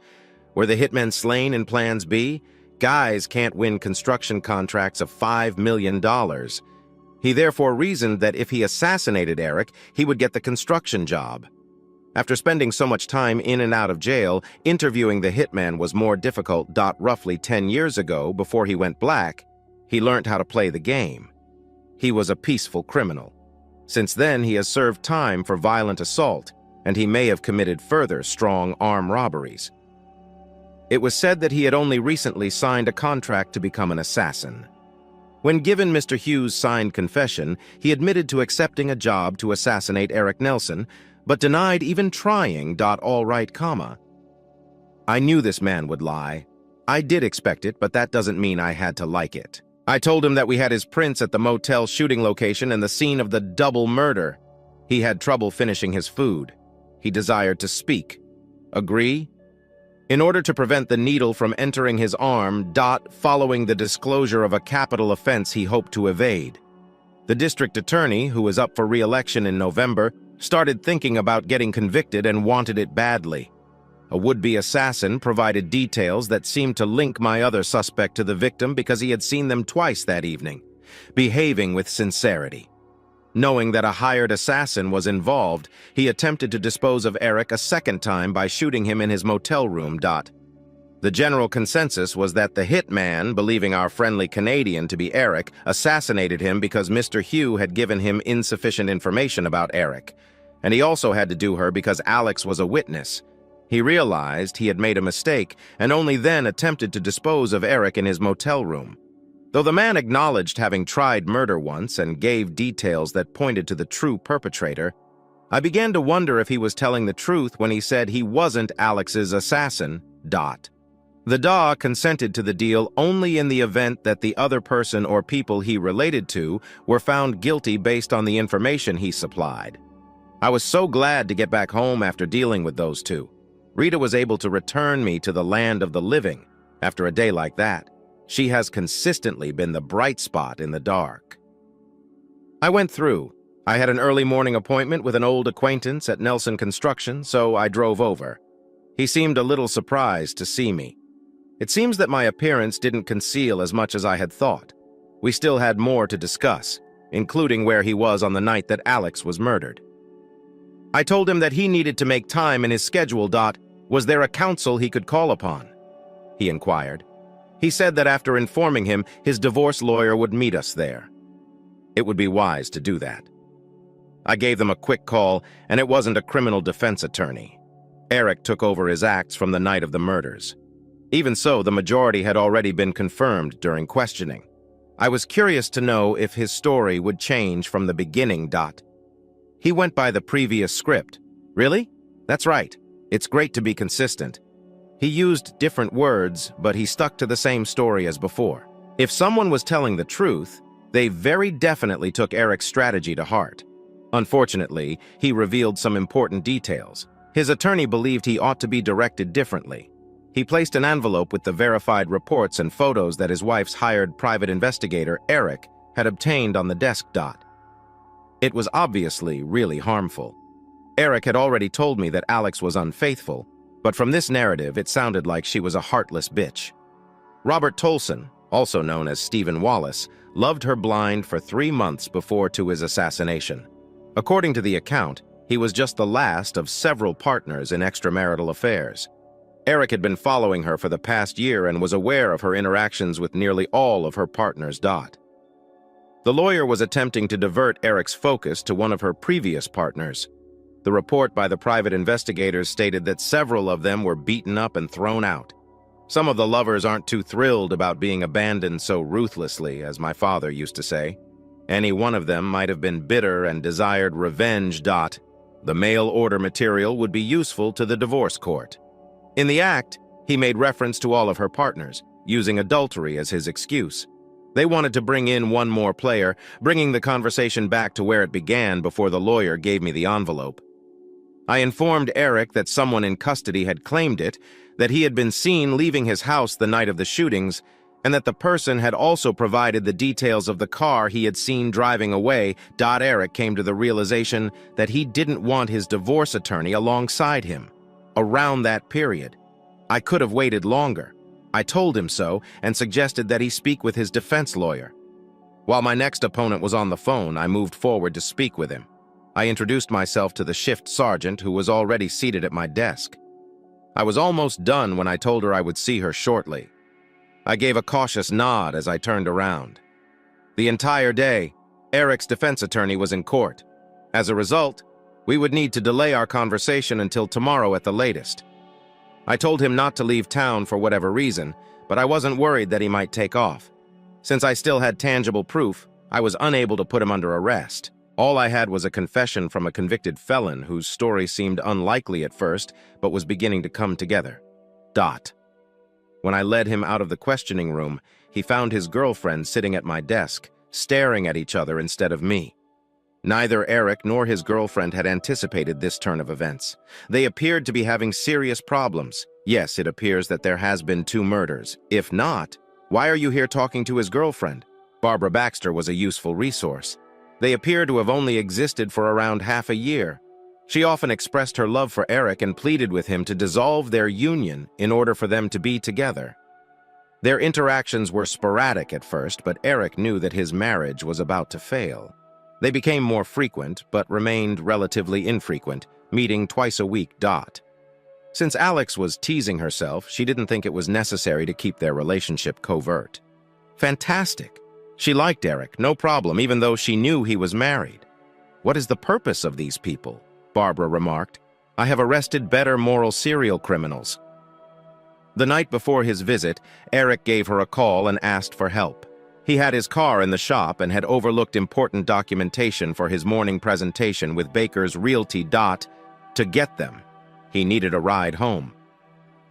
Were the hitmen slain in Plans B? Guys can't win construction contracts of $5 million. He therefore reasoned that if he assassinated Eric, he would get the construction job. After spending so much time in and out of jail, interviewing the hitman was more difficult. Roughly 10 years ago, before he went black, he learned how to play the game. He was a peaceful criminal. Since then, he has served time for violent assault, and he may have committed further strong arm robberies. It was said that he had only recently signed a contract to become an assassin. When given Mr. Hughes' signed confession, he admitted to accepting a job to assassinate Eric Nelson, but denied even trying. All right, comma. I knew this man would lie. I did expect it, but that doesn't mean I had to like it. I told him that we had his prints at the motel shooting location and the scene of the double murder. He had trouble finishing his food. He desired to speak. Agree? In order to prevent the needle from entering his arm, following the disclosure of a capital offense he hoped to evade. The district attorney, who was up for re-election in November, started thinking about getting convicted and wanted it badly. A would-be assassin provided details that seemed to link my other suspect to the victim because he had seen them twice that evening, behaving with sincerity. Knowing that a hired assassin was involved, he attempted to dispose of Eric a second time by shooting him in his motel room. The general consensus was that the hitman, believing our friendly Canadian to be Eric, assassinated him because Mr. Hugh had given him insufficient information about Eric, and he also had to do her because Alex was a witness. He realized he had made a mistake and only then attempted to dispose of Eric in his motel room. Though the man acknowledged having tried murder once and gave details that pointed to the true perpetrator, I began to wonder if he was telling the truth when he said he wasn't Alex's assassin. The DA consented to the deal only in the event that the other person or people he related to were found guilty based on the information he supplied. I was so glad to get back home after dealing with those two. Rita was able to return me to the land of the living after a day like that. She has consistently been the bright spot in the dark. I went through. I had an early morning appointment with an old acquaintance at Nelson Construction, so I drove over. He seemed a little surprised to see me. It seems that my appearance didn't conceal as much as I had thought. We still had more to discuss, including where he was on the night that Alex was murdered. I told him that he needed to make time in his schedule. Was there a counsel he could call upon? He inquired. He said that after informing him, his divorce lawyer would meet us there. It would be wise to do that. I gave them a quick call, and it wasn't a criminal defense attorney. Eric took over his acts from the night of the murders. Even so, the majority had already been confirmed during questioning. I was curious to know if his story would change from the beginning. He went by the previous script. Really? That's right. It's great to be consistent. He used different words, but he stuck to the same story as before. If someone was telling the truth, they very definitely took Eric's strategy to heart. Unfortunately, he revealed some important details. His attorney believed he ought to be directed differently. He placed an envelope with the verified reports and photos that his wife's hired private investigator, Eric, had obtained on the desk. It was obviously really harmful. Eric had already told me that Alex was unfaithful, but from this narrative it sounded like she was a heartless bitch. Robert Tolson, also known as Stephen Wallace, loved her blind for 3 months before to his assassination. According to the account, he was just the last of several partners in extramarital affairs. Eric had been following her for the past year and was aware of her interactions with nearly all of her partners. The lawyer was attempting to divert Eric's focus to one of her previous partners. The report by the private investigators stated that several of them were beaten up and thrown out. Some of the lovers aren't too thrilled about being abandoned so ruthlessly, as my father used to say. Any one of them might have been bitter and desired revenge. The mail order material would be useful to the divorce court. In the act, he made reference to all of her partners, using adultery as his excuse. They wanted to bring in one more player, bringing the conversation back to where it began before the lawyer gave me the envelope. I informed Eric that someone in custody had claimed it, that he had been seen leaving his house the night of the shootings, and that the person had also provided the details of the car he had seen driving away. Eric came to the realization that he didn't want his divorce attorney alongside him. Around that period, I could have waited longer. I told him so and suggested that he speak with his defense lawyer. While my next opponent was on the phone, I moved forward to speak with him. I introduced myself to the shift sergeant who was already seated at my desk. I was almost done when I told her I would see her shortly. I gave a cautious nod as I turned around. The entire day, Eric's defense attorney was in court. As a result, we would need to delay our conversation until tomorrow at the latest. I told him not to leave town for whatever reason, but I wasn't worried that he might take off. Since I still had tangible proof, I was unable to put him under arrest. All I had was a confession from a convicted felon whose story seemed unlikely at first, but was beginning to come together. When I led him out of the questioning room, he found his girlfriend sitting at my desk, staring at each other instead of me. Neither Eric nor his girlfriend had anticipated this turn of events. They appeared to be having serious problems. Yes, it appears that there has been 2 murders. If not, why are you here talking to his girlfriend? Barbara Baxter was a useful resource. They appear to have only existed for around half a year. She often expressed her love for Eric and pleaded with him to dissolve their union in order for them to be together. Their interactions were sporadic at first, but Eric knew that his marriage was about to fail. They became more frequent, but remained relatively infrequent, meeting twice a week. Since Alex was teasing herself, she didn't think it was necessary to keep their relationship covert. Fantastic. She liked Eric, no problem, even though she knew he was married. What is the purpose of these people? Barbara remarked. I have arrested better moral serial criminals. The night before his visit, Eric gave her a call and asked for help. He had his car in the shop and had overlooked important documentation for his morning presentation with Baker's Realty. To get them, he needed a ride home.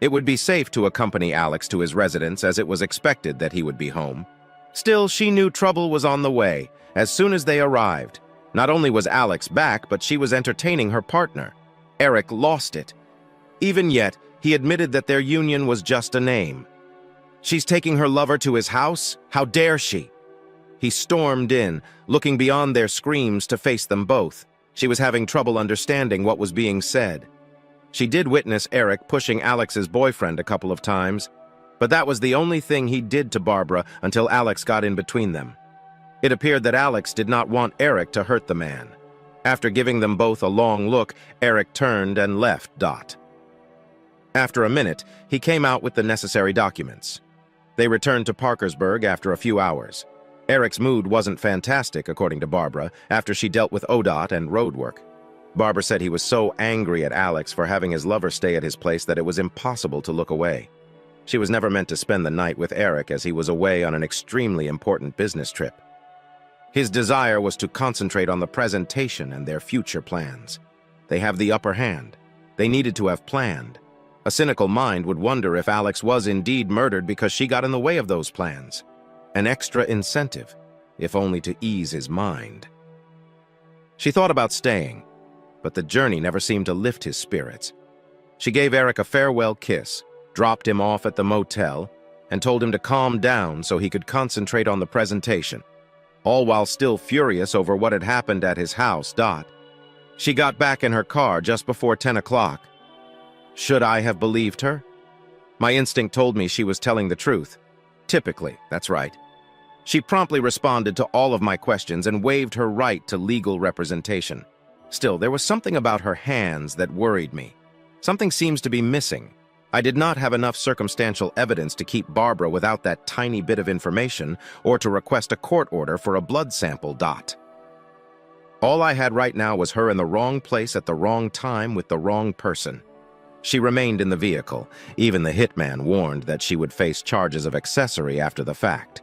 It would be safe to accompany Alex to his residence as it was expected that he would be home. Still, she knew trouble was on the way. As soon as they arrived, not only was Alex back, but she was entertaining her partner. Eric lost it. Even yet, he admitted that their union was just a name. She's taking her lover to his house? How dare she? He stormed in, looking beyond their screams to face them both. She was having trouble understanding what was being said. She did witness Eric pushing Alex's boyfriend a couple of times, but that was the only thing he did to Barbara until Alex got in between them. It appeared that Alex did not want Eric to hurt the man. After giving them both a long look, Eric turned and left. After a minute, he came out with the necessary documents. They returned to Parkersburg after a few hours. Eric's mood wasn't fantastic, according to Barbara, after she dealt with ODOT and road work. Barbara said he was so angry at Alex for having his lover stay at his place that it was impossible to look away. She was never meant to spend the night with Eric as he was away on an extremely important business trip. His desire was to concentrate on the presentation and their future plans. They have the upper hand. They needed to have planned. A cynical mind would wonder if Alex was indeed murdered because she got in the way of those plans. An extra incentive, if only to ease his mind. She thought about staying, but the journey never seemed to lift his spirits. She gave Eric a farewell kiss, dropped him off at the motel, and told him to calm down so he could concentrate on the presentation, all while still furious over what had happened at his house. She got back in her car just before 10 o'clock. Should I have believed her? My instinct told me she was telling the truth. Typically, that's right. She promptly responded to all of my questions and waived her right to legal representation. Still, there was something about her hands that worried me. Something seems to be missing. I did not have enough circumstantial evidence to keep Barbara without that tiny bit of information or to request a court order for a blood sample. All I had right now was her in the wrong place at the wrong time with the wrong person. She remained in the vehicle. Even the hitman warned that she would face charges of accessory after the fact.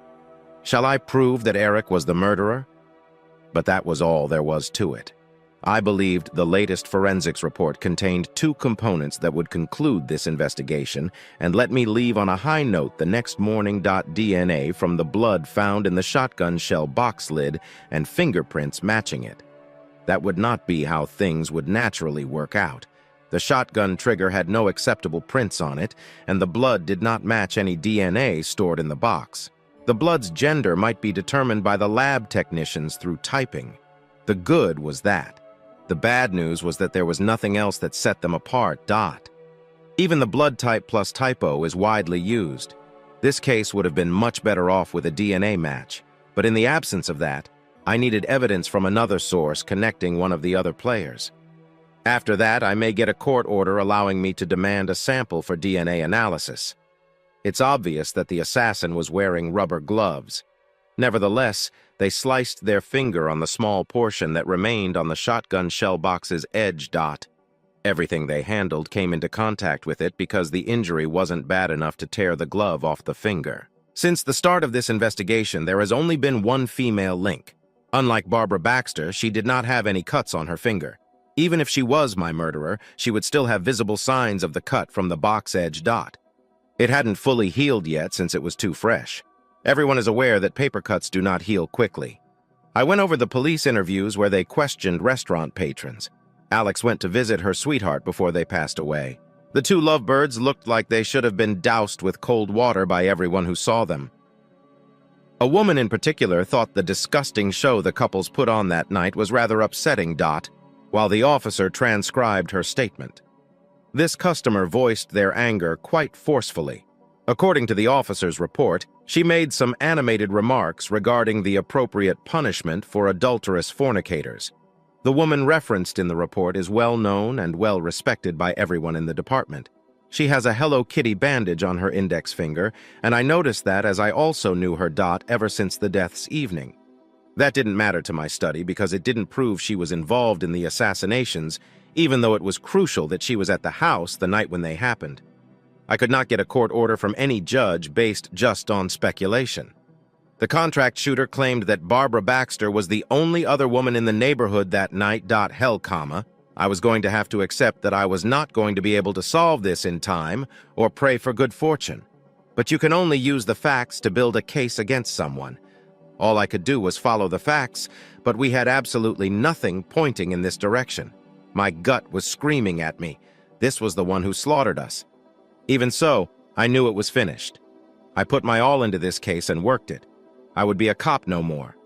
Shall I prove that Eric was the murderer? But that was all there was to it. I believed the latest forensics report contained two components that would conclude this investigation and let me leave on a high note the next morning. DNA from the blood found in the shotgun shell box lid and fingerprints matching it. That would not be how things would naturally work out. The shotgun trigger had no acceptable prints on it, and the blood did not match any DNA stored in the box. The blood's gender might be determined by the lab technicians through typing. The good was that. The bad news was that there was nothing else that set them apart. Even the blood type plus typo is widely used. This case would have been much better off with a DNA match, but in the absence of that, I needed evidence from another source connecting one of the other players. After that, I may get a court order allowing me to demand a sample for DNA analysis. It's obvious that the assassin was wearing rubber gloves. Nevertheless, they sliced their finger on the small portion that remained on the shotgun shell box's edge. Everything they handled came into contact with it because the injury wasn't bad enough to tear the glove off the finger. Since the start of this investigation, there has only been one female link. Unlike Barbara Baxter, she did not have any cuts on her finger. Even if she was my murderer, she would still have visible signs of the cut from the box edge. It hadn't fully healed yet since it was too fresh. Everyone is aware that paper cuts do not heal quickly. I went over the police interviews where they questioned restaurant patrons. Alex went to visit her sweetheart before they passed away. The two lovebirds looked like they should have been doused with cold water by everyone who saw them. A woman in particular thought the disgusting show the couples put on that night was rather upsetting. While the officer transcribed her statement. This customer voiced their anger quite forcefully. According to the officer's report, she made some animated remarks regarding the appropriate punishment for adulterous fornicators. The woman referenced in the report is well known and well respected by everyone in the department. She has a Hello Kitty bandage on her index finger, and I noticed that as I also knew her ever since the death's evening. That didn't matter to my study because it didn't prove she was involved in the assassinations, even though it was crucial that she was at the house the night when they happened. I could not get a court order from any judge based just on speculation. The contract shooter claimed that Barbara Baxter was the only other woman in the neighborhood that night. Hell, I was going to have to accept that I was not going to be able to solve this in time or pray for good fortune. But you can only use the facts to build a case against someone. All I could do was follow the facts, but we had absolutely nothing pointing in this direction. My gut was screaming at me. This was the one who slaughtered us. Even so, I knew it was finished. I put my all into this case and worked it. I would be a cop no more.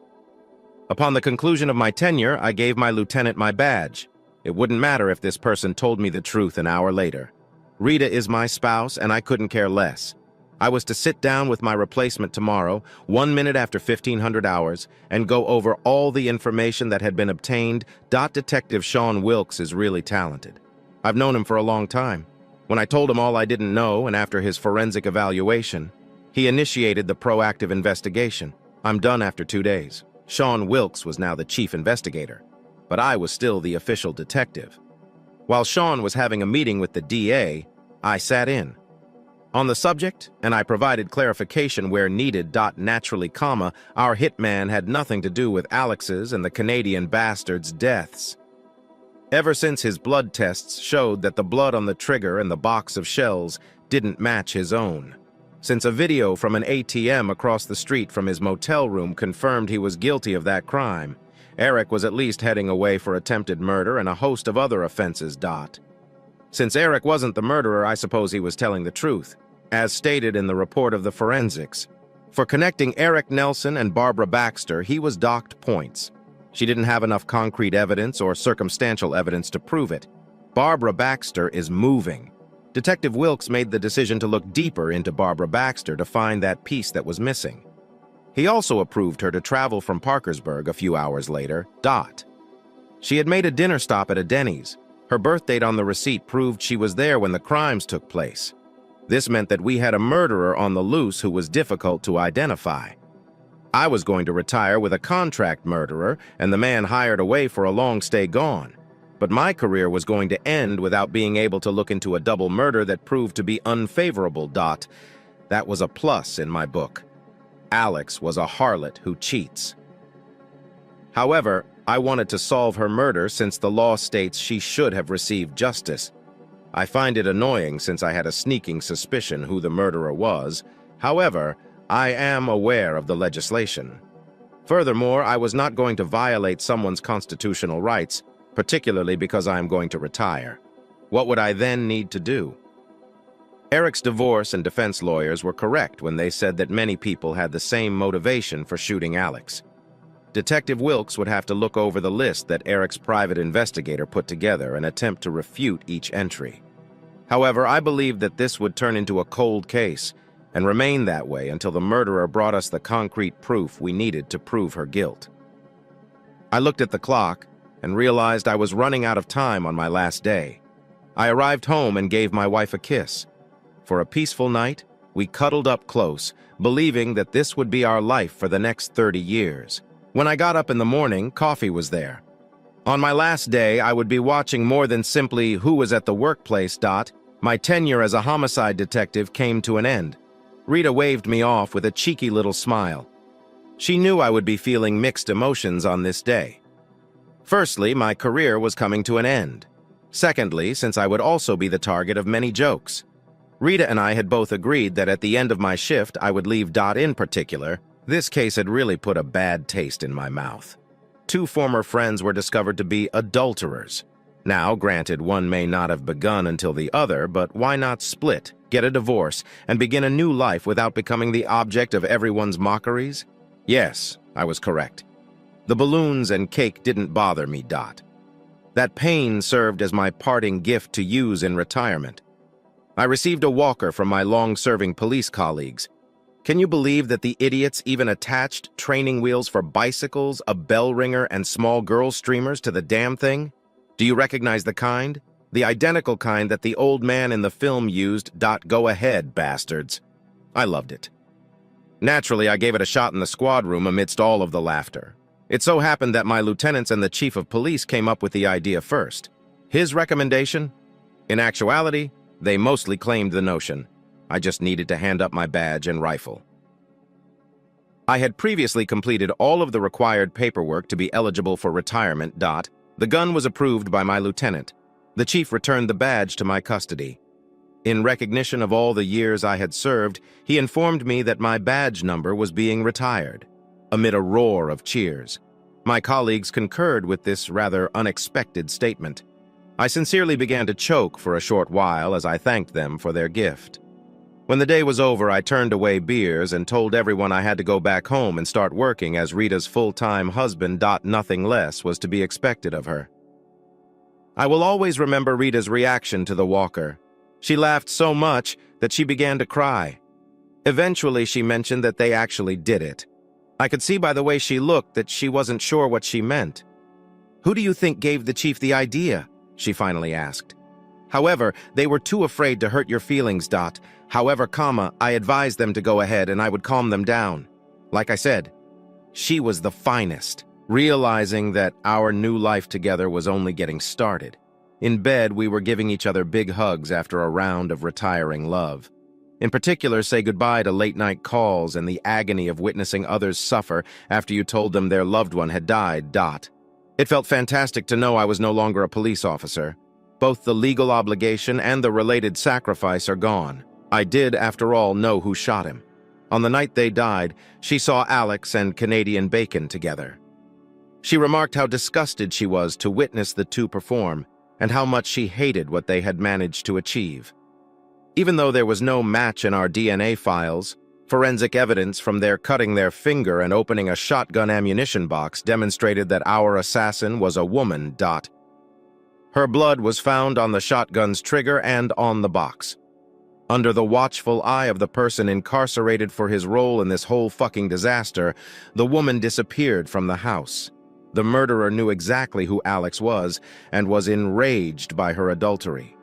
Upon the conclusion of my tenure, I gave my lieutenant my badge. It wouldn't matter if this person told me the truth an hour later. Rita is my spouse, and I couldn't care less. I was to sit down with my replacement tomorrow, 1 minute after 1500 hours, and go over all the information that had been obtained. Detective Sean Wilkes is really talented. I've known him for a long time. When I told him all I didn't know, and after his forensic evaluation, he initiated the proactive investigation. I'm done after 2 days. Sean Wilkes was now the chief investigator, but I was still the official detective. While Sean was having a meeting with the DA, I sat in on the subject, and I provided clarification where needed. Naturally, our hitman had nothing to do with Alex's and the Canadian bastard's deaths. Ever since his blood tests showed that the blood on the trigger and the box of shells didn't match his own. Since a video from an ATM across the street from his motel room confirmed he was guilty of that crime, Eric was at least heading away for attempted murder and a host of other offenses. Since Eric wasn't the murderer, I suppose he was telling the truth, as stated in the report of the forensics. For connecting Eric Nelson and Barbara Baxter, he was docked points. She didn't have enough concrete evidence or circumstantial evidence to prove it. Barbara Baxter is moving. Detective Wilkes made the decision to look deeper into Barbara Baxter to find that piece that was missing. He also approved her to travel from Parkersburg a few hours later. She had made a dinner stop at a Denny's. Her birth date on the receipt proved she was there when the crimes took place. This meant that we had a murderer on the loose who was difficult to identify. I was going to retire with a contract murderer and the man hired away for a long stay gone. But my career was going to end without being able to look into a double murder that proved to be unfavorable. That was a plus in my book. Alex was a harlot who cheats. However, I wanted to solve her murder since the law states she should have received justice. I find it annoying since I had a sneaking suspicion who the murderer was. However, I am aware of the legislation. Furthermore, I was not going to violate someone's constitutional rights, particularly because I am going to retire. What would I then need to do? Eric's divorce and defense lawyers were correct when they said that many people had the same motivation for shooting Alex. Detective Wilkes would have to look over the list that Eric's private investigator put together and attempt to refute each entry. However, I believed that this would turn into a cold case and remain that way until the murderer brought us the concrete proof we needed to prove her guilt. I looked at the clock and realized I was running out of time on my last day. I arrived home and gave my wife a kiss. For a peaceful night, we cuddled up close, believing that this would be our life for the next 30 years. When I got up in the morning, coffee was there. On my last day, I would be watching more than simply who was at the workplace. My tenure as a homicide detective came to an end. Rita waved me off with a cheeky little smile. She knew I would be feeling mixed emotions on this day. Firstly, my career was coming to an end. Secondly, since I would also be the target of many jokes. Rita and I had both agreed that at the end of my shift I would leave. In particular, this case had really put a bad taste in my mouth. 2 former friends were discovered to be adulterers. Now, granted, one may not have begun until the other, but why not split, get a divorce, and begin a new life without becoming the object of everyone's mockeries? Yes, I was correct. The balloons and cake didn't bother me. That pain served as my parting gift to use in retirement. I received a walker from my long-serving police colleagues. Can you believe that the idiots even attached training wheels for bicycles, a bell ringer, and small girl streamers to the damn thing? Do you recognize the kind? The identical kind that the old man in the film used. Go ahead, bastards. I loved it. Naturally, I gave it a shot in the squad room amidst all of the laughter. It so happened that my lieutenants and the chief of police came up with the idea first. His recommendation? In actuality, they mostly claimed the notion. I just needed to hand up my badge and rifle. I had previously completed all of the required paperwork to be eligible for retirement. The gun was approved by my lieutenant. The chief returned the badge to my custody. In recognition of all the years I had served, he informed me that my badge number was being retired. Amid a roar of cheers, my colleagues concurred with this rather unexpected statement. I sincerely began to choke for a short while as I thanked them for their gift. When the day was over, I turned away beers and told everyone I had to go back home and start working as Rita's full-time husband. Nothing less was to be expected of her. I will always remember Rita's reaction to the walker. She laughed so much that she began to cry. Eventually, she mentioned that they actually did it. I could see by the way she looked that she wasn't sure what she meant. "Who do you think gave the chief the idea?" she finally asked. However, they were too afraid to hurt your feelings. However, I advised them to go ahead and I would calm them down. Like I said, she was the finest, realizing that our new life together was only getting started. In bed, we were giving each other big hugs after a round of retiring love. In particular, say goodbye to late-night calls and the agony of witnessing others suffer after you told them their loved one had died. It felt fantastic to know I was no longer a police officer. Both the legal obligation and the related sacrifice are gone. I did, after all, know who shot him. On the night they died, she saw Alex and Canadian Bacon together. She remarked how disgusted she was to witness the two perform, and how much she hated what they had managed to achieve. Even though there was no match in our DNA files, forensic evidence from their cutting their finger and opening a shotgun ammunition box demonstrated that our assassin was a woman. Her blood was found on the shotgun's trigger and on the box. Under the watchful eye of the person incarcerated for his role in this whole fucking disaster, the woman disappeared from the house. The murderer knew exactly who Alex was and was enraged by her adultery.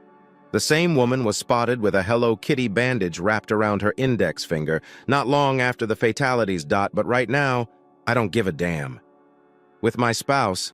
The same woman was spotted with a Hello Kitty bandage wrapped around her index finger not long after the fatalities. But right now, I don't give a damn. With my spouse,